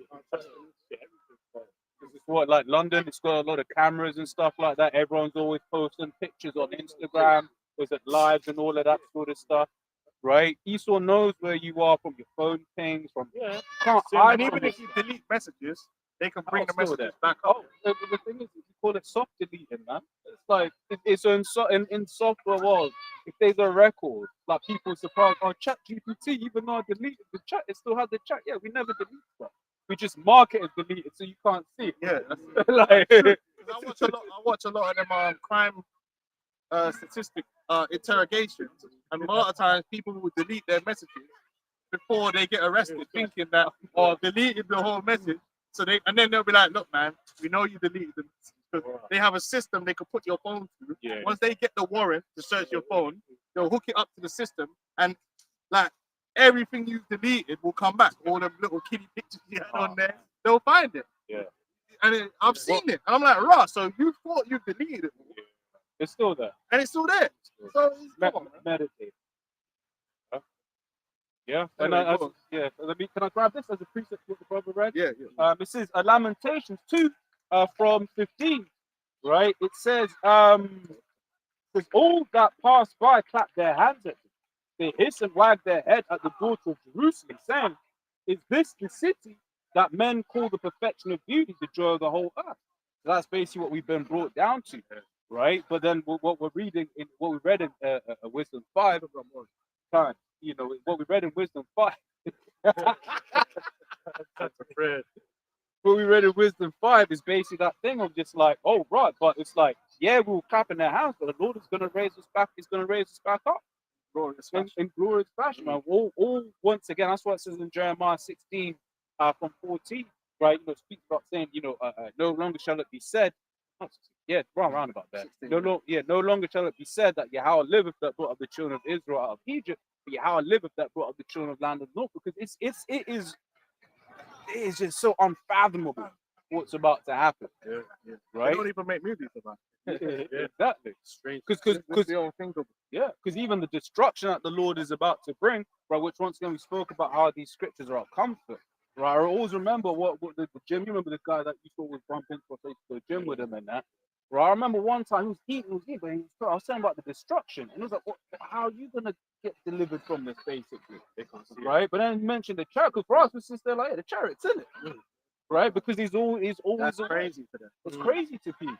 is what, like London, it's got a lot of cameras and stuff like that. Everyone's always posting pictures on Instagram, was it lives and all of that sort of stuff, right? Esau knows where you are from your phone pings, from can't hide And even from if it. you delete messages, they can bring the still messages there. back up. The thing is, you call it soft deleting, man. It's like it's in software world. If there's a record, like people surprised on Chat GPT, even though I deleted the chat, it still had the chat. Yeah, we never deleted that. We just mark it as deleted so you can't see it. Yeah, like, I watch a lot of them crime statistic interrogations, and a lot of times people will delete their messages before they get arrested, thinking that deleted the whole message. So and then they'll be like, "Look, man, we know you deleted them." They have a system they can put your phone through. Yeah. Once they get the warrant to search your phone, they'll hook it up to the system, and like everything you deleted will come back. All them little kiddie pictures you had on there, they'll find it. Yeah. And I've seen it. And I'm like, "Raw, so you thought you deleted it, it's still there. and it's still there." So come on, man. Meditate. Yeah. And Anyway, go on. can I grab this as a precept what the brother read? Yeah, yeah. This is a Lamentations 2 from 15, right? It says, "Because all that pass by clap their hands at him. They hiss and wag their head at the daughter of Jerusalem, saying, Is this the city that men call the perfection of beauty, the joy of the whole earth?" So that's basically what we've been brought down to, right? But then what we're reading, in what we read in Wisdom 5, you know, what we read in Wisdom 5. What we read in Wisdom 5 is basically that thing of just like, oh, right, but it's like, yeah, we will clap in their hands, but the Lord is going to raise us back, he's going to raise us back up in glorious fashion. Man. All once again, that's what it says in Jeremiah 16 from 14, right? You know, speaks about saying, you know, no longer shall it be said, round about that. No longer shall it be said that Yahweh liveth that brought up the children of Israel out of Egypt, but Yahweh liveth that brought up the children of land of the north, because it is just so unfathomable what's about to happen. They Right? don't even make movies about it. Exactly. Strange. Because the unthinkable. yeah, because even the destruction that the Lord is about to bring, right? Which once again we spoke about how these scriptures are a comfort. Right, I always remember what the gym. You remember the guy that you thought was bumping for the gym with him and that. Right, I remember one time he was eating, but I was saying about the destruction, and he was like, "How are you gonna get delivered from this, basically?" Right, but then he mentioned the chariot, because for us, it's just there like, yeah, the chariot's in it. right? Because he's always That's away. crazy for them. It's crazy to people.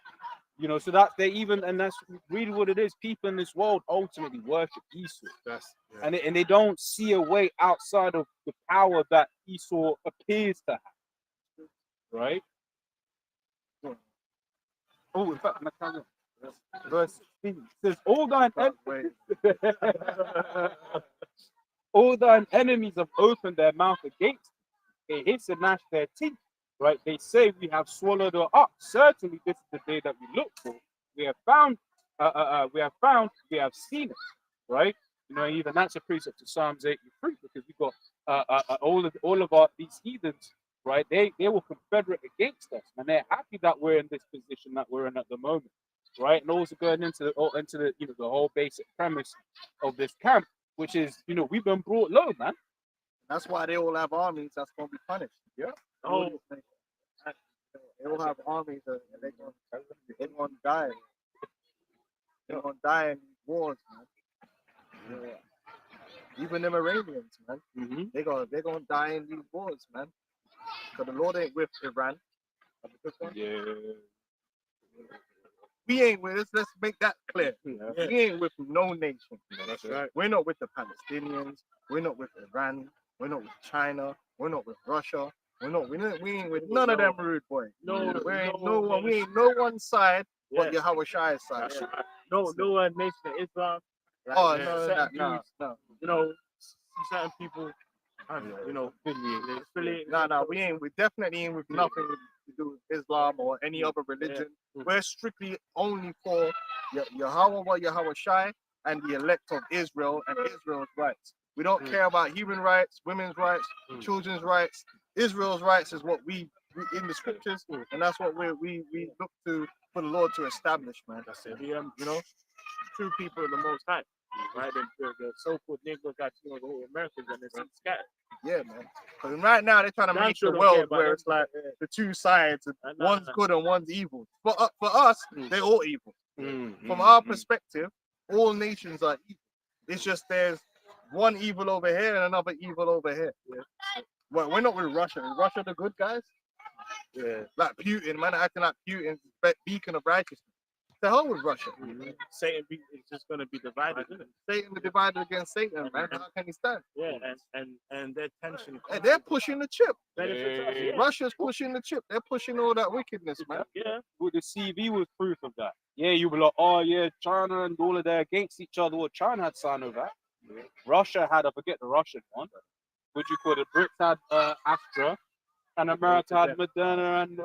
You know, so that they even, and that's really what it is. People in this world ultimately worship Esau, and they don't see a way outside of the power that Esau appears to have, right? Oh, in fact, verse 16 says, all thine enemies have opened their mouth against thee. They hiss and gnash their teeth. Right? They say we have swallowed her up. Certainly, this is the day that we look for. We have found, we have seen it. Right? You know, even that's a precept to Psalms 83 because we got all of our these heathens. Right? They were confederate against us, and they're happy that we're in this position that we're in at the moment. Right? And also going into the you know the whole basic premise of this camp, which is we've been brought low, man. That's why they all have armies that's gonna be punished. Yeah. Oh, They all have armies and they're gonna die. They're gonna die in these wars, man. Yeah. Even them Iranians, man. Mm-hmm. They're gonna die in these wars, man. Because the Lord ain't with Iran. Yeah. We ain't with us. Let's make that clear. Yeah. We ain't with no nation. that's right. We're not with the Palestinians. We're not with Iran. We're not with China. We're not with Russia. We ain't with none of them rude boys. No, we ain't no, no one. We ain't no one side but Yeah. Yahweh Shai's side. That's right. No, nation of Islam. Like, Oh yeah, no, certain no, dudes, no, you know, certain people, affiliated. no. We definitely ain't with nothing to do with Islam or any other religion. We're strictly only for Yahweh Shai and the elect of Israel and Israel's rights. We don't care about human rights, women's rights, children's rights. Israel's rights is what we in the scriptures, and that's what we look to for the Lord to establish, man. That's it. The true people of the Most High, right? The so-called Negro Latinos, the Americans, and they're scattered. Yeah, man. Because right now they're trying to make sure the don't care world about where them. it's like the two sides, and one's good and one's evil. For us, they're all evil. From our perspective, all nations are evil. It's just there's one evil over here and another evil over here. Yeah. Well, we're not with Russia. Is Russia the good guys? Yeah. Like Putin, man, acting like Putin's beacon of righteousness. The hell with Russia. Satan is just going to be divided, isn't it? Satan is divided against Satan, man. How can he stand? Yeah, and their tension. Hey, they're pushing the chip. Benefits us, yeah. Russia's pushing the chip. They're pushing all that wickedness, man. Yeah. With the CV was proof of that. Yeah, you were like, oh yeah, China and all of that against each other. Well, China had signed over that. Russia had, I forget the Russian one. What you call it? Brits had Astra, and America had Moderna, and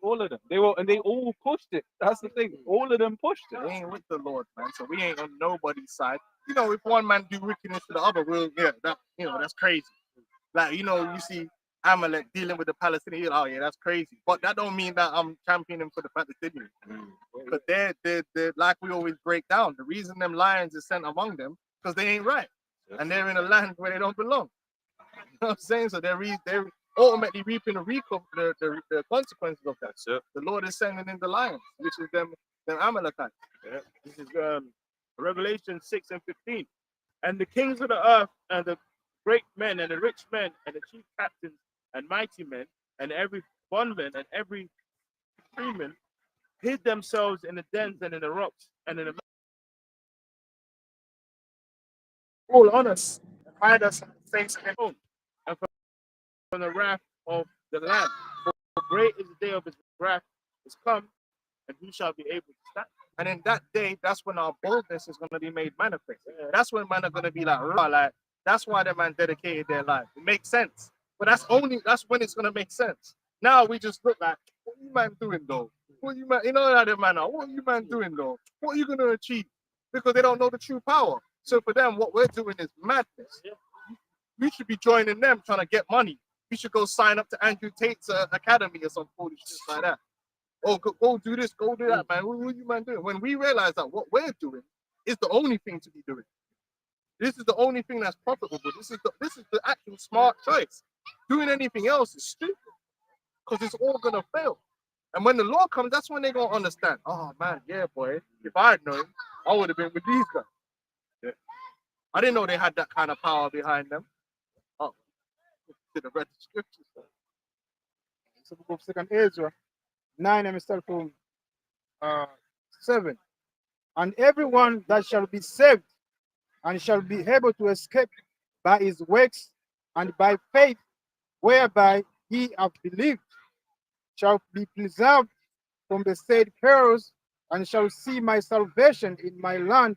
all of them. They all pushed it. That's the thing. All of them pushed it. We ain't with the Lord, man. So we ain't on nobody's side. If one man do wickedness to the other, that's crazy. Like, you see Amalek dealing with the Palestinians. Oh yeah, that's crazy. But that don't mean that I'm championing for the Palestinians. But they're like we always break down. The reason them lions is sent among them because they ain't right, and they're in a land where they don't belong. You know what I'm saying? So they're ultimately reaping the consequences of that. Yep. The Lord is sending in the lions, which is them Amalekites. Yeah. This is Revelation 6:15. And the kings of the earth and the great men and the rich men and the chief captains and mighty men and every bondman and every freeman hid themselves in the dens and in the rocks and in the All on us, hide us in the face of him. moon and from the wrath of the Lamb. For great is the day of his wrath is come, and who shall be able to stand? And in that day, that's when our boldness is going to be made manifest. That's when man are going to be like, that's why that man dedicated their life. It makes sense. But that's when it's going to make sense. Now we just look like, what you man doing though? What you man, how the man are, what you man doing though? What are you going to achieve? Because they don't know the true power. So for them, what we're doing is madness. We should be joining them trying to get money. We should go sign up to Andrew Tate's academy or some foolishness like that. Oh, go do this, go do that, man. What are you man doing? When we realize that what we're doing is the only thing to be doing. This is the only thing that's profitable. This is the actual smart choice. Doing anything else is stupid because it's all gonna fail. And when the law comes, that's when they're gonna understand. Oh man, yeah, boy. If I had known, I would have been with these guys. Yeah. I didn't know they had that kind of power behind them. Oh, should have read the scriptures. the book of Second Ezra 9, and we start from 7. And everyone that shall be saved and shall be able to escape by his works and by faith whereby he hath believed shall be preserved from the said perils and shall see my salvation in my land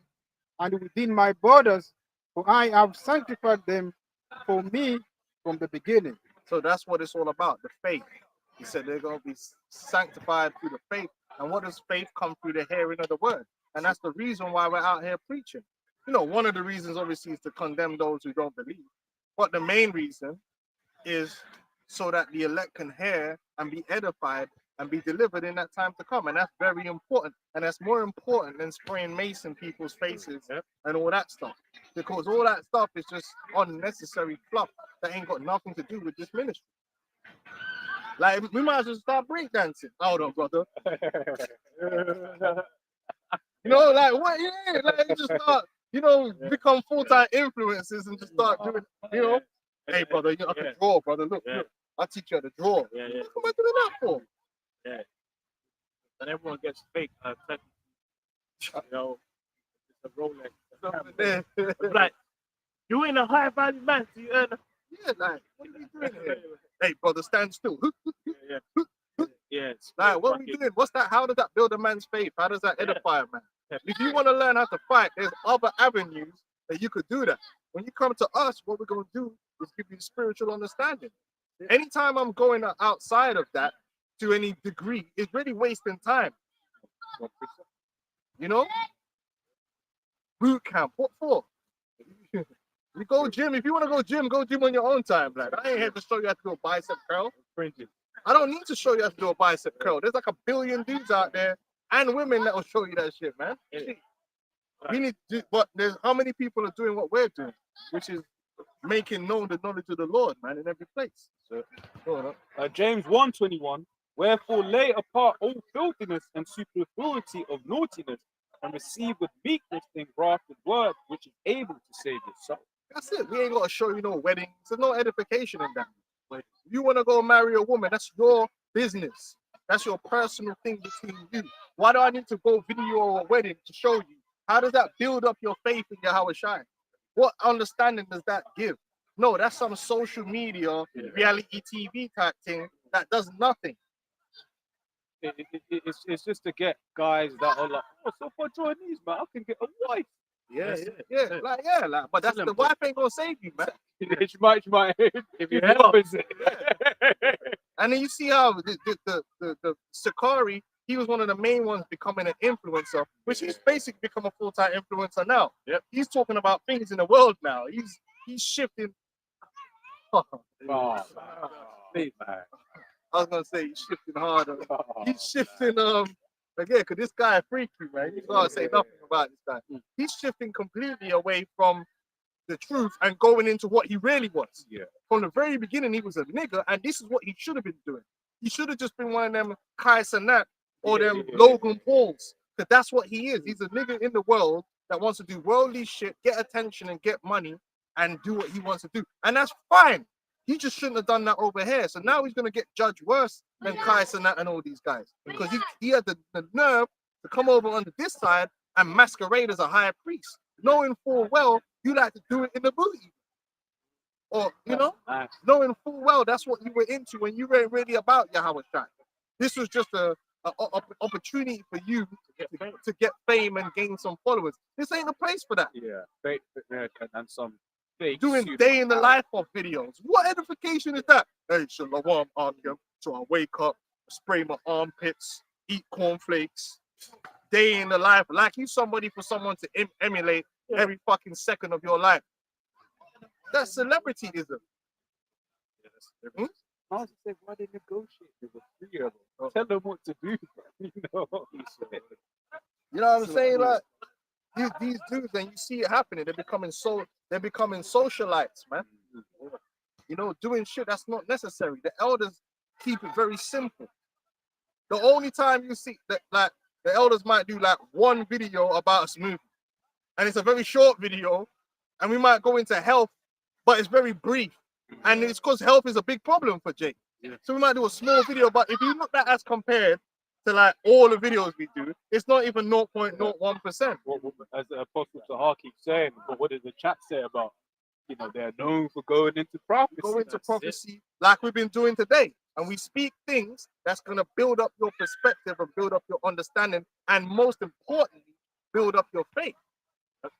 and within my borders, for I have sanctified them for me from the beginning. So that's what it's all about, the faith. He said they're going to be sanctified through the faith. And what does faith come through? The hearing of the word. And that's the reason why we're out here preaching. You know, one of the reasons obviously is to condemn those who don't believe. But the main reason is so that the elect can hear and be edified and be delivered in that time to come. And that's very important. And that's more important than spraying mace in people's faces and all that stuff. Because all that stuff is just unnecessary fluff that ain't got nothing to do with this ministry. Like, we might as well start breakdancing. Hold on, brother. You know, like, what? Yeah, like, you just start, you know, become full-time influencers and just start doing, you know. Hey, brother, you know, I can draw, brother. Look, look, I'll teach you how to draw. What am I doing that for? Yeah. And everyone gets fake, you know, it's a Rolex. It's like, you ain't a high value man, so you earn a... Yeah, like, what are you doing here? Hey, brother, stand still. Yeah. Like, what are we doing? What's that? How does that build a man's faith? How does that edify a man? If you want to learn how to fight, there's other avenues that you could do that. When you come to us, what we're going to do is give you spiritual understanding. Anytime I'm going outside of that to any degree, it's really wasting time. You know? Boot camp. What for? You go gym. If you want to go gym on your own time. Like, I ain't here to show you how to do a bicep curl. I don't need to show you how to do a bicep curl. There's like a billion dudes out there and women that will show you that shit, man. We need to, but there's how many people are doing what we're doing, which is making known the knowledge of the Lord, man, in every place. So, James 1:21. Wherefore lay apart all filthiness and superfluity of naughtiness, and receive with meekness the engrafted word, which is able to save your soul. that's it. We ain't got to show you no weddings. There's no edification in that. If you want to go marry a woman, that's your business. That's your personal thing between you. Why do I need to go video a wedding to show you? How does that build up your faith in Yahweh Shai? What understanding does that give? No, that's some social media, reality TV type thing that does nothing. It's just to get guys that are like, oh, so for Chinese, man, I can get a wife. Like, but that's the wife ain't gonna save you, man. She might, if you help it. And then you see how the Sakari, he was one of the main ones becoming an influencer, which he's basically become a full-time influencer now. Yep. He's talking about things in the world now. He's shifting. Man. I was gonna say he's shifting harder. He's shifting again, because this guy is freaky, man. You gotta say nothing about this guy. He's shifting completely away from the truth and going into what he really was. Yeah. From the very beginning, he was a nigger, and this is what he should have been doing. He should have just been one of them Kai Cenat or them Logan Pauls, because that's what he is. He's a nigger in the world that wants to do worldly shit, get attention and get money, and do what he wants to do, and that's fine. He just shouldn't have done that over here. So now he's gonna get judged worse than Kai Cenat and all these guys, because he had the nerve to come over onto this side and masquerade as a high priest, knowing full well you like to do it in the booty. Or, you know, knowing full well that's what you were into when you weren't really about Yahweh Shai. This was just a opportunity for you to get fame and gain some followers. This ain't the place for that. Yeah, fake and some fake Doing day in the life of videos. What edification is that? Hey, shalom, so I wake up, spray my armpits, eat cornflakes, day in the life, like you somebody for someone to emulate every fucking second of your life. That's celebrityism. I was saying, why they negotiate with the three of them? Tell them what to do, you know. You know what I'm saying? Like these dudes, and you see it happening. They're becoming socialites, man. You know, doing shit that's not necessary. The elders keep it very simple. The only time you see that, like, the elders might do like one video about a smoothie, and it's a very short video, and we might go into health, but it's very brief, and it's because health is a big problem for Jake. So we might do a small video, but if you look at as compared to like all the videos we do, it's not even 0.01%. As the Apostle Sahar keeps saying, but what does the chat say about, they're known for going into prophecy? Go into That's it. prophecy like we've been doing today. And we speak things that's going to build up your perspective and build up your understanding. And most importantly, build up your faith.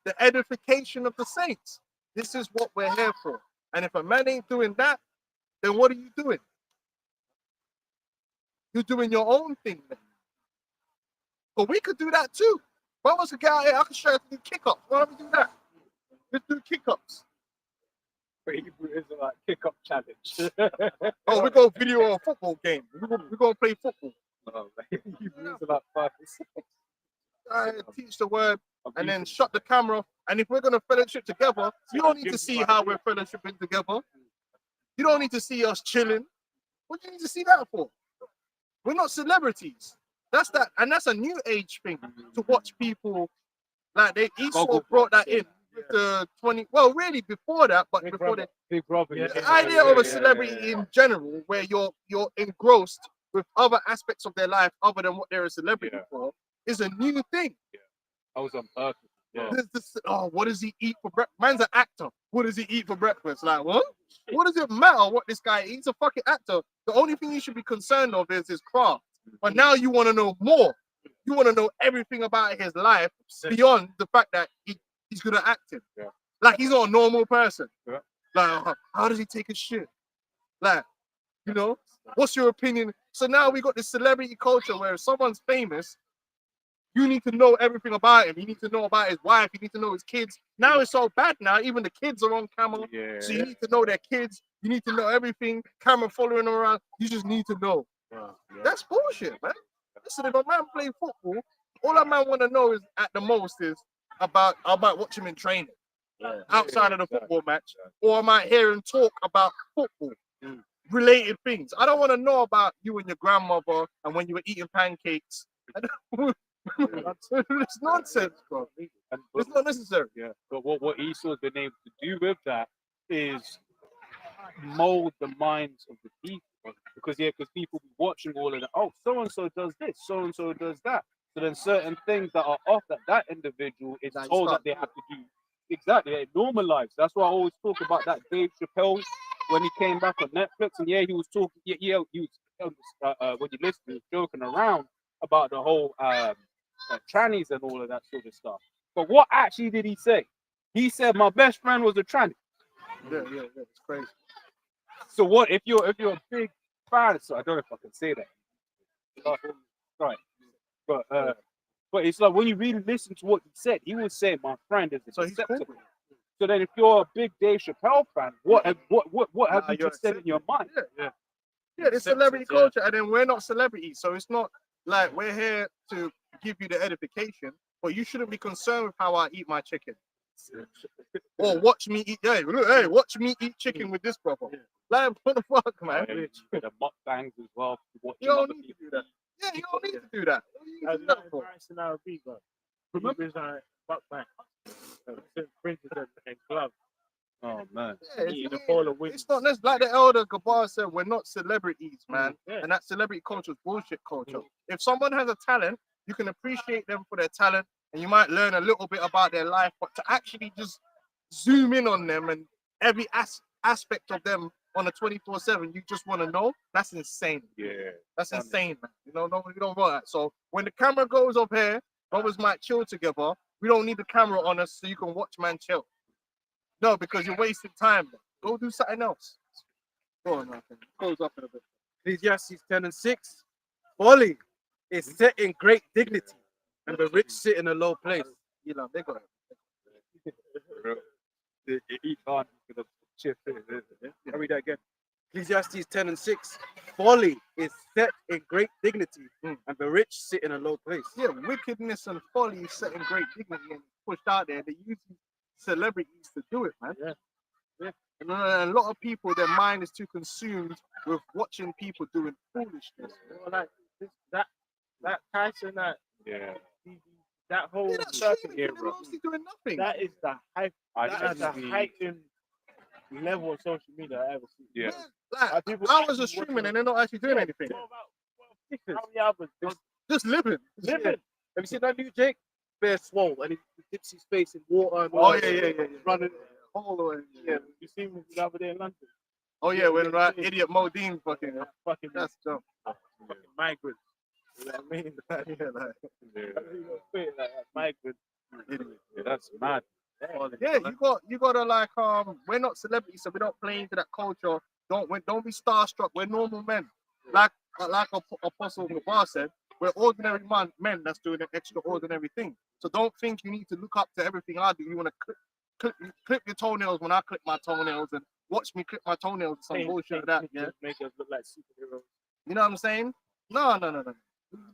The edification of the saints. This is what we're here for. And if a man ain't doing that, then what are you doing? You're doing your own thing. But we could do that too. Brothers could get out here. I can show you how to do kick-ups. Why don't we do that? Let's do kick-ups. Hebrew Israelite kick-up challenge. Oh, we're going to video a football game. We're going to play football. Hebrew Israelite 5 Teach the word and then shut the camera. And if we're going to fellowship together, you don't need to see how we're fellowshipping together. You don't need to see us chilling. What do you need to see that for? We're not celebrities. That's that, and that's a new age thing to watch people like they Esau brought that in with the 20. Well, really before that, but before that, Big brother. the idea of a celebrity in general, where you're engrossed with other aspects of their life other than what they're a celebrity for, is a new thing. I was on purpose. Yeah. What does he eat for breakfast? Man's an actor. What does he eat for breakfast? Like, what? What does it matter what this guy eats? He's a fucking actor. The only thing you should be concerned of is his craft. But now you want to know more. You want to know everything about his life beyond the fact that he's good at acting. Yeah. Like, he's not a normal person. Yeah. Like, how does he take his shit? Like, what's your opinion? So now we got this celebrity culture where if someone's famous, you need to know everything about him. You need to know about his wife. You need to know his kids. Now it's so bad now. Even the kids are on camera. Yeah. So you need to know their kids. You need to know everything. Camera following them around. You just need to know. That's bullshit, man. Listen, if a man play football, all a man want to know is at the most is about watch him in training outside of the football match, or I might hear him talk about football related things. I don't want to know about you and your grandmother and when you were eating pancakes. It's nonsense, bro. It's not necessary. Yeah, but what Esau's been able to do with that is mold the minds of the people. Because people be watching all of that. Oh, so and so does this, so and so does that. So then certain things that are off that individual is told that they have to do. Exactly, it normalized. That's why I always talk about that Dave Chappelle when he came back on Netflix, and he was talking. He was when you listen, he was joking around about the whole trannies and all of that sort of stuff. But what actually did he say? He said my best friend was a tranny. Yeah, it's crazy. So what if you're a big fan? So I don't know if I can say that. Right. But it's like when you really listen to what he said, he was saying my friend is acceptable. So then if you're a big Dave Chappelle fan, what have you just said in your mind? Yeah, this celebrity culture, and then we're not celebrities, so it's not like we're here to give you the edification, but you shouldn't be concerned with how I eat my chicken. Or watch me eat. Hey, watch me eat chicken with this brother. Like, what the fuck, man? The mukbangs as well. You don't need to do that. Yeah, you don't need to do that. What do you need to do that for? Remember, it's like mukbang. Fringes and gloves. Oh man. Yeah, Eating a bowl of wings. it's not like the elder Gabar said, we're not celebrities, man. And that celebrity culture is bullshit culture. If someone has a talent, you can appreciate them for their talent, and you might learn a little bit about their life, but to actually just zoom in on them and every aspect of them on a 24/7, you just want to know, that's insane. Yeah. That's insane, man. You don't want that. So when the camera goes up here, brothers might chill together. We don't need the camera on us so you can watch man chill. No, because you're wasting time. Man. Go do something else. Go on, man. Close up in a bit. Ecclesiastes 10:6. Folly is set in great dignity, and the rich sit in a low place. You know, they got it. I'll read that again. Ecclesiastes 10:6. Folly is set in great dignity, and the rich sit in a low place. Yeah, wickedness and folly is set in great dignity and pushed out there. They use celebrities to do it, man. Yeah. And a lot of people, their mind is too consumed with watching people doing foolishness. Like that Tyson, that whole They're mostly doing nothing. that is the hype. That's the heightened level of social media I ever seen. Yeah. Like, People I was actually just streaming watching and they're not actually doing anything. What about how many hours? Just living. Living. Have you seen that new Jake? Bear swole and he dips his face in water. And Oh yeah. running. All the way. Yeah, you seen me the other day in London. Oh yeah, when that idiot Modine fucking. Fucking That's dumb. fucking migrants. You know what I mean? Migrants. Yeah, that's mad. Yeah, you gotta like we're not celebrities, so we don't play into that culture. Don't be starstruck. We're normal men. Like Apostle Gabar said, we're ordinary men that's doing an extraordinary thing. So don't think you need to look up to everything I do. You want to clip your toenails when I clip my toenails and watch me clip my toenails or some bullshit like that. Yeah, Make us look like superheroes. you know what I'm saying? No.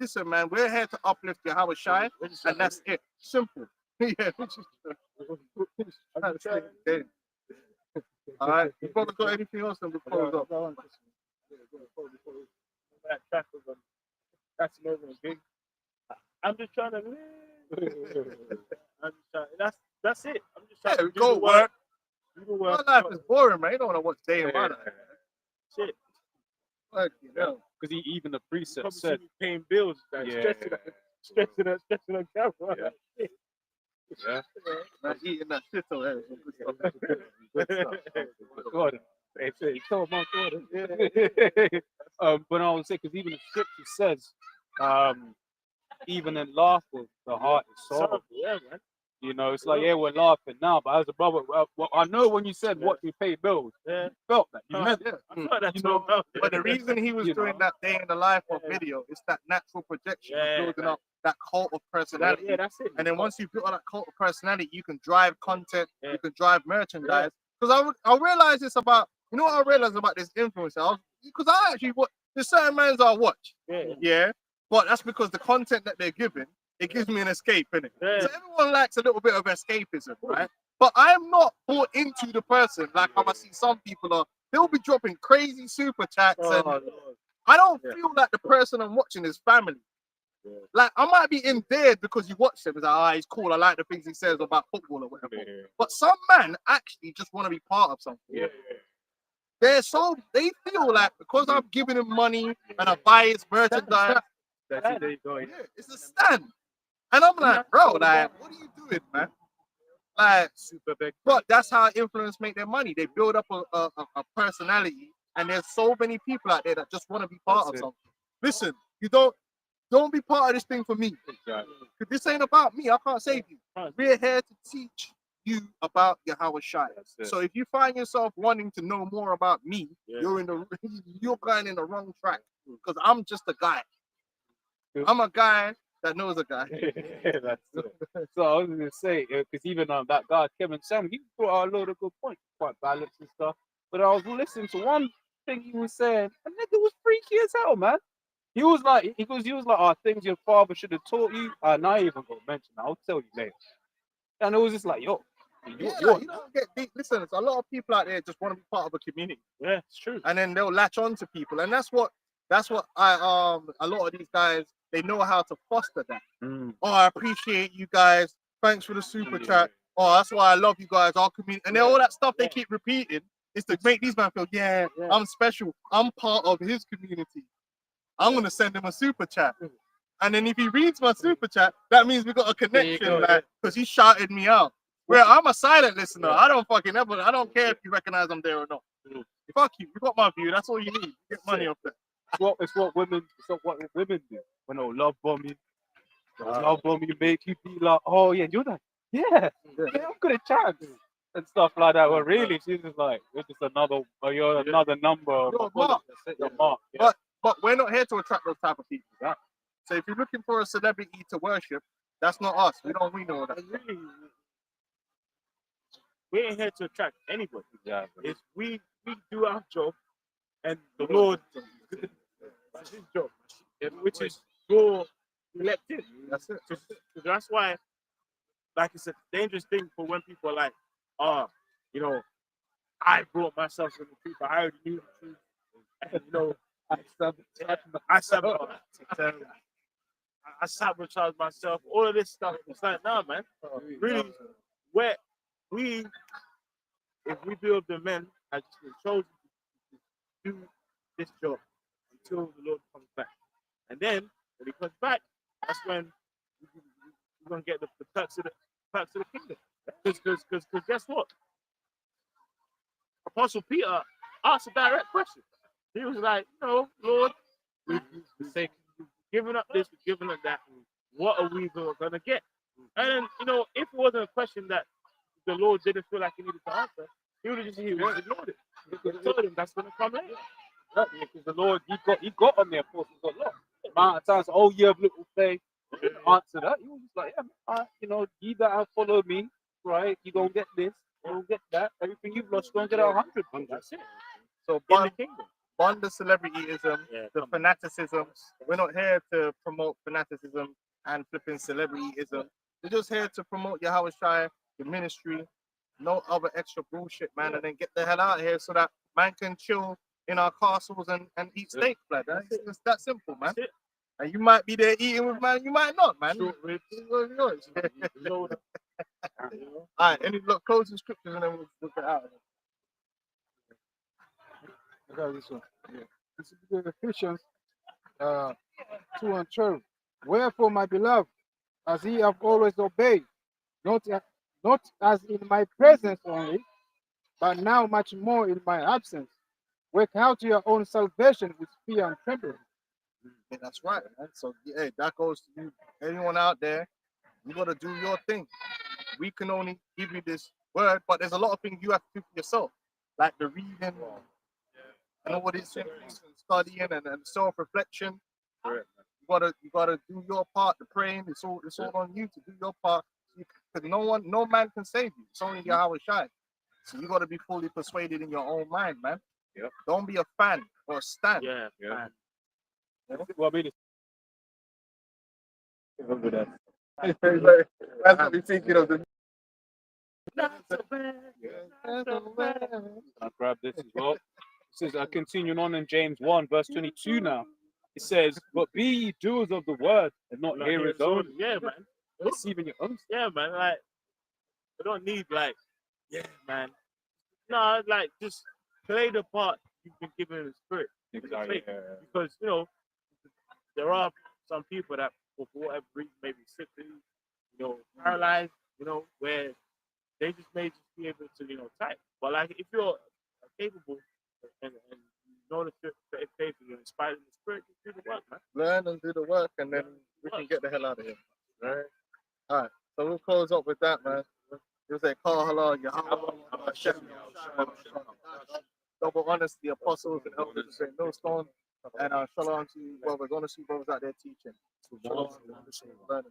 Listen, man, we're here to uplift your Howard Shy, and that's it. Simple. Yeah, we're just trying to say it. All right, you probably got anything else and we'll close up. That track was on. That's over a gig. I'm just trying to live. That's it. I'm just trying Yeah, to go work. Do the My work. life is boring, man. You don't want to watch day and night. Shit. Fuck you know. Because even the You precept probably said, see me paying bills, like, Yeah. stretching on camera. yeah. Man, eating that shit over there. God, it's so much order. But I would say, because even the scripture says, even in laughter, the heart is sorrowful. Yeah, man. You know, it's like, yeah, we're laughing now, but as a brother, well, I know when you said what we pay bills, Yeah. you felt that. You meant Yeah. I thought that's You know, all But the reason he was You doing know. that day in the life of video is that natural projection Yeah, of building man. up that cult of personality. Yeah, that's it. And then once you build up that cult of personality, you can drive content, Yeah. you can drive merchandise. Because I realized this about, you know what I realized about this influencer? Because I actually, there's certain mans I watch, Yeah. but that's because the content that they're giving, it gives me an escape, innit? Yeah. So everyone likes a little bit of escapism, right? But I'm not bought into the person like how I see some people are. They'll be dropping crazy super chats, Oh, and Lord. I don't Yeah. feel like the person I'm watching is family. Yeah. Like I might be endeared because you watch him. It's like, he's cool. I like the things he says about football or whatever. But some men actually just want to be part of something. Yeah. They feel like because I'm giving him money and I buy his merchandise, That's it. There you go. yeah, it's a stand. And I'm like, bro, like, what are you doing, man? Like, Super big. but that's how influence make their money. They build up a personality, and there's so many people out there that just want to be part of something. Listen, you don't be part of this thing for me. Because this ain't about me. I can't save you. We're here to teach you about your Howard Shy. So if you find yourself wanting to know more about me, you're going in the wrong track. Because I'm just a guy. I'm a guy that knows a guy. That's it. So I was gonna say, because even that guy Kevin Sam, he brought out a load of good points, quite balanced and stuff. But I was listening to one thing he was saying, and nigga was freaky as hell, man. He was like, things your father should have taught you. Now I even gonna mention that. I'll tell you later. And it was just like, yo, You don't get deep. Listen, there's a lot of people out there just want to be part of a community. Yeah, it's true. And then they'll latch on to people, and that's what I a lot of these guys, they know how to foster that. Oh, I appreciate you guys, thanks for the super chat. Oh, that's why I love you guys, our community. And then all that stuff they keep repeating is to make these men feel, I'm special, I'm part of his community, I'm gonna send him a super chat. And then if he reads my super chat, that means we got a connection, because he shouted me out. Where I'm a silent listener. I don't care if you recognize I'm there or not. Fuck you. You got my view. That's all you need. Get money off that. It's what women do when they'll love bomb you. Love bomb you, make you be like, oh yeah, you're like, yeah, I'm good at chance and stuff like that. Well, really, she's just like, you're just another number. You're a mark. You're a mark. Yeah. But we're not here to attract those type of people. Right? So if you're looking for a celebrity to worship, that's not us. We know that. Really, we ain't here to attract anybody. Yeah. It's we do our job, and the Lord that's his job, which is your elected. That's it. So that's why, like it's a dangerous thing for when people are like, I brought myself to the truth. I already knew the truth. And I sabotage myself. All of this stuff. It's like, nah, man. Really, if we be of the men has been chosen to do this job until the Lord comes back. And then when he comes back, that's when we're gonna get the perks of the kingdom. Because guess what? Apostle Peter asked a direct question. He was like, Lord, we've given up this, we've given up that. What are we gonna get? And then, if it wasn't a question that the Lord didn't feel like he needed to answer, he would have just ignored it. He told him that's gonna come later. Because the Lord, he got on the apostles a lot. Amount of times, oh, you have little faith. Answer that. He was just like, ye that have followed me, right? You gonna get this, you gonna get that. Everything you've lost, you're gonna get 100. That's it. So In bun, the kingdom. bun the celebrityism, Yeah, the come on. fanaticism. We're not here to promote fanaticism and flipping celebrityism. We're just here to promote Yahweh Shai, the ministry, no other extra bullshit, man, and then get the hell out of here so that man can chill in our castles and eat steak, blood. It's that simple, man. That's it. And you might be there eating with man, you might not, man. Short ribs, It's yours. load of, All right, any closing scriptures and then we'll get out of here. I got this one. Yeah. This is the Ephesians 2 and 12. Wherefore, my beloved, as ye have always obeyed, not as in my presence only, but now much more in my absence, work out your own salvation with fear and trembling. Yeah, that's right, man. So yeah, that goes to you, anyone out there. You gotta do your thing. We can only give you this word, but there's a lot of things you have to do for yourself, like the reading and all this and studying and self-reflection. You gotta do your part. The praying, it's all on you to do your part. Because no man can save you. It's only Yahweh Shai. So you gotta be fully persuaded in your own mind, man. Yep. Don't be a fan or a stan. yeah. Yeah. Well, I mean, That's what we thinking of the. Not so bad. Not so bad. I'll grab this as well. It says, continuing on in James 1, verse 22 now. It says, but be ye doers of the word and not Not hearers hearers only, Yeah, man. deceiving your own. Yeah, man. Like, we don't need man. No, like just play the part you've been given in the spirit. Exactly. Because there are some people that for whatever reason may be sickly, paralyzed, where they just may just be able to, type. But like if you're capable and you know the faith, you're inspired in the spirit, just do the work, man. Learn and do the work, and then we can get the hell out of here. All right. So we'll close up with that, man. You'll say, call halal, Yahweh, Hashem, double honors to the apostles and elders of St. Millstone, and shalom to you. Well, we're going to see brothers out there teaching. Shalom. Learning.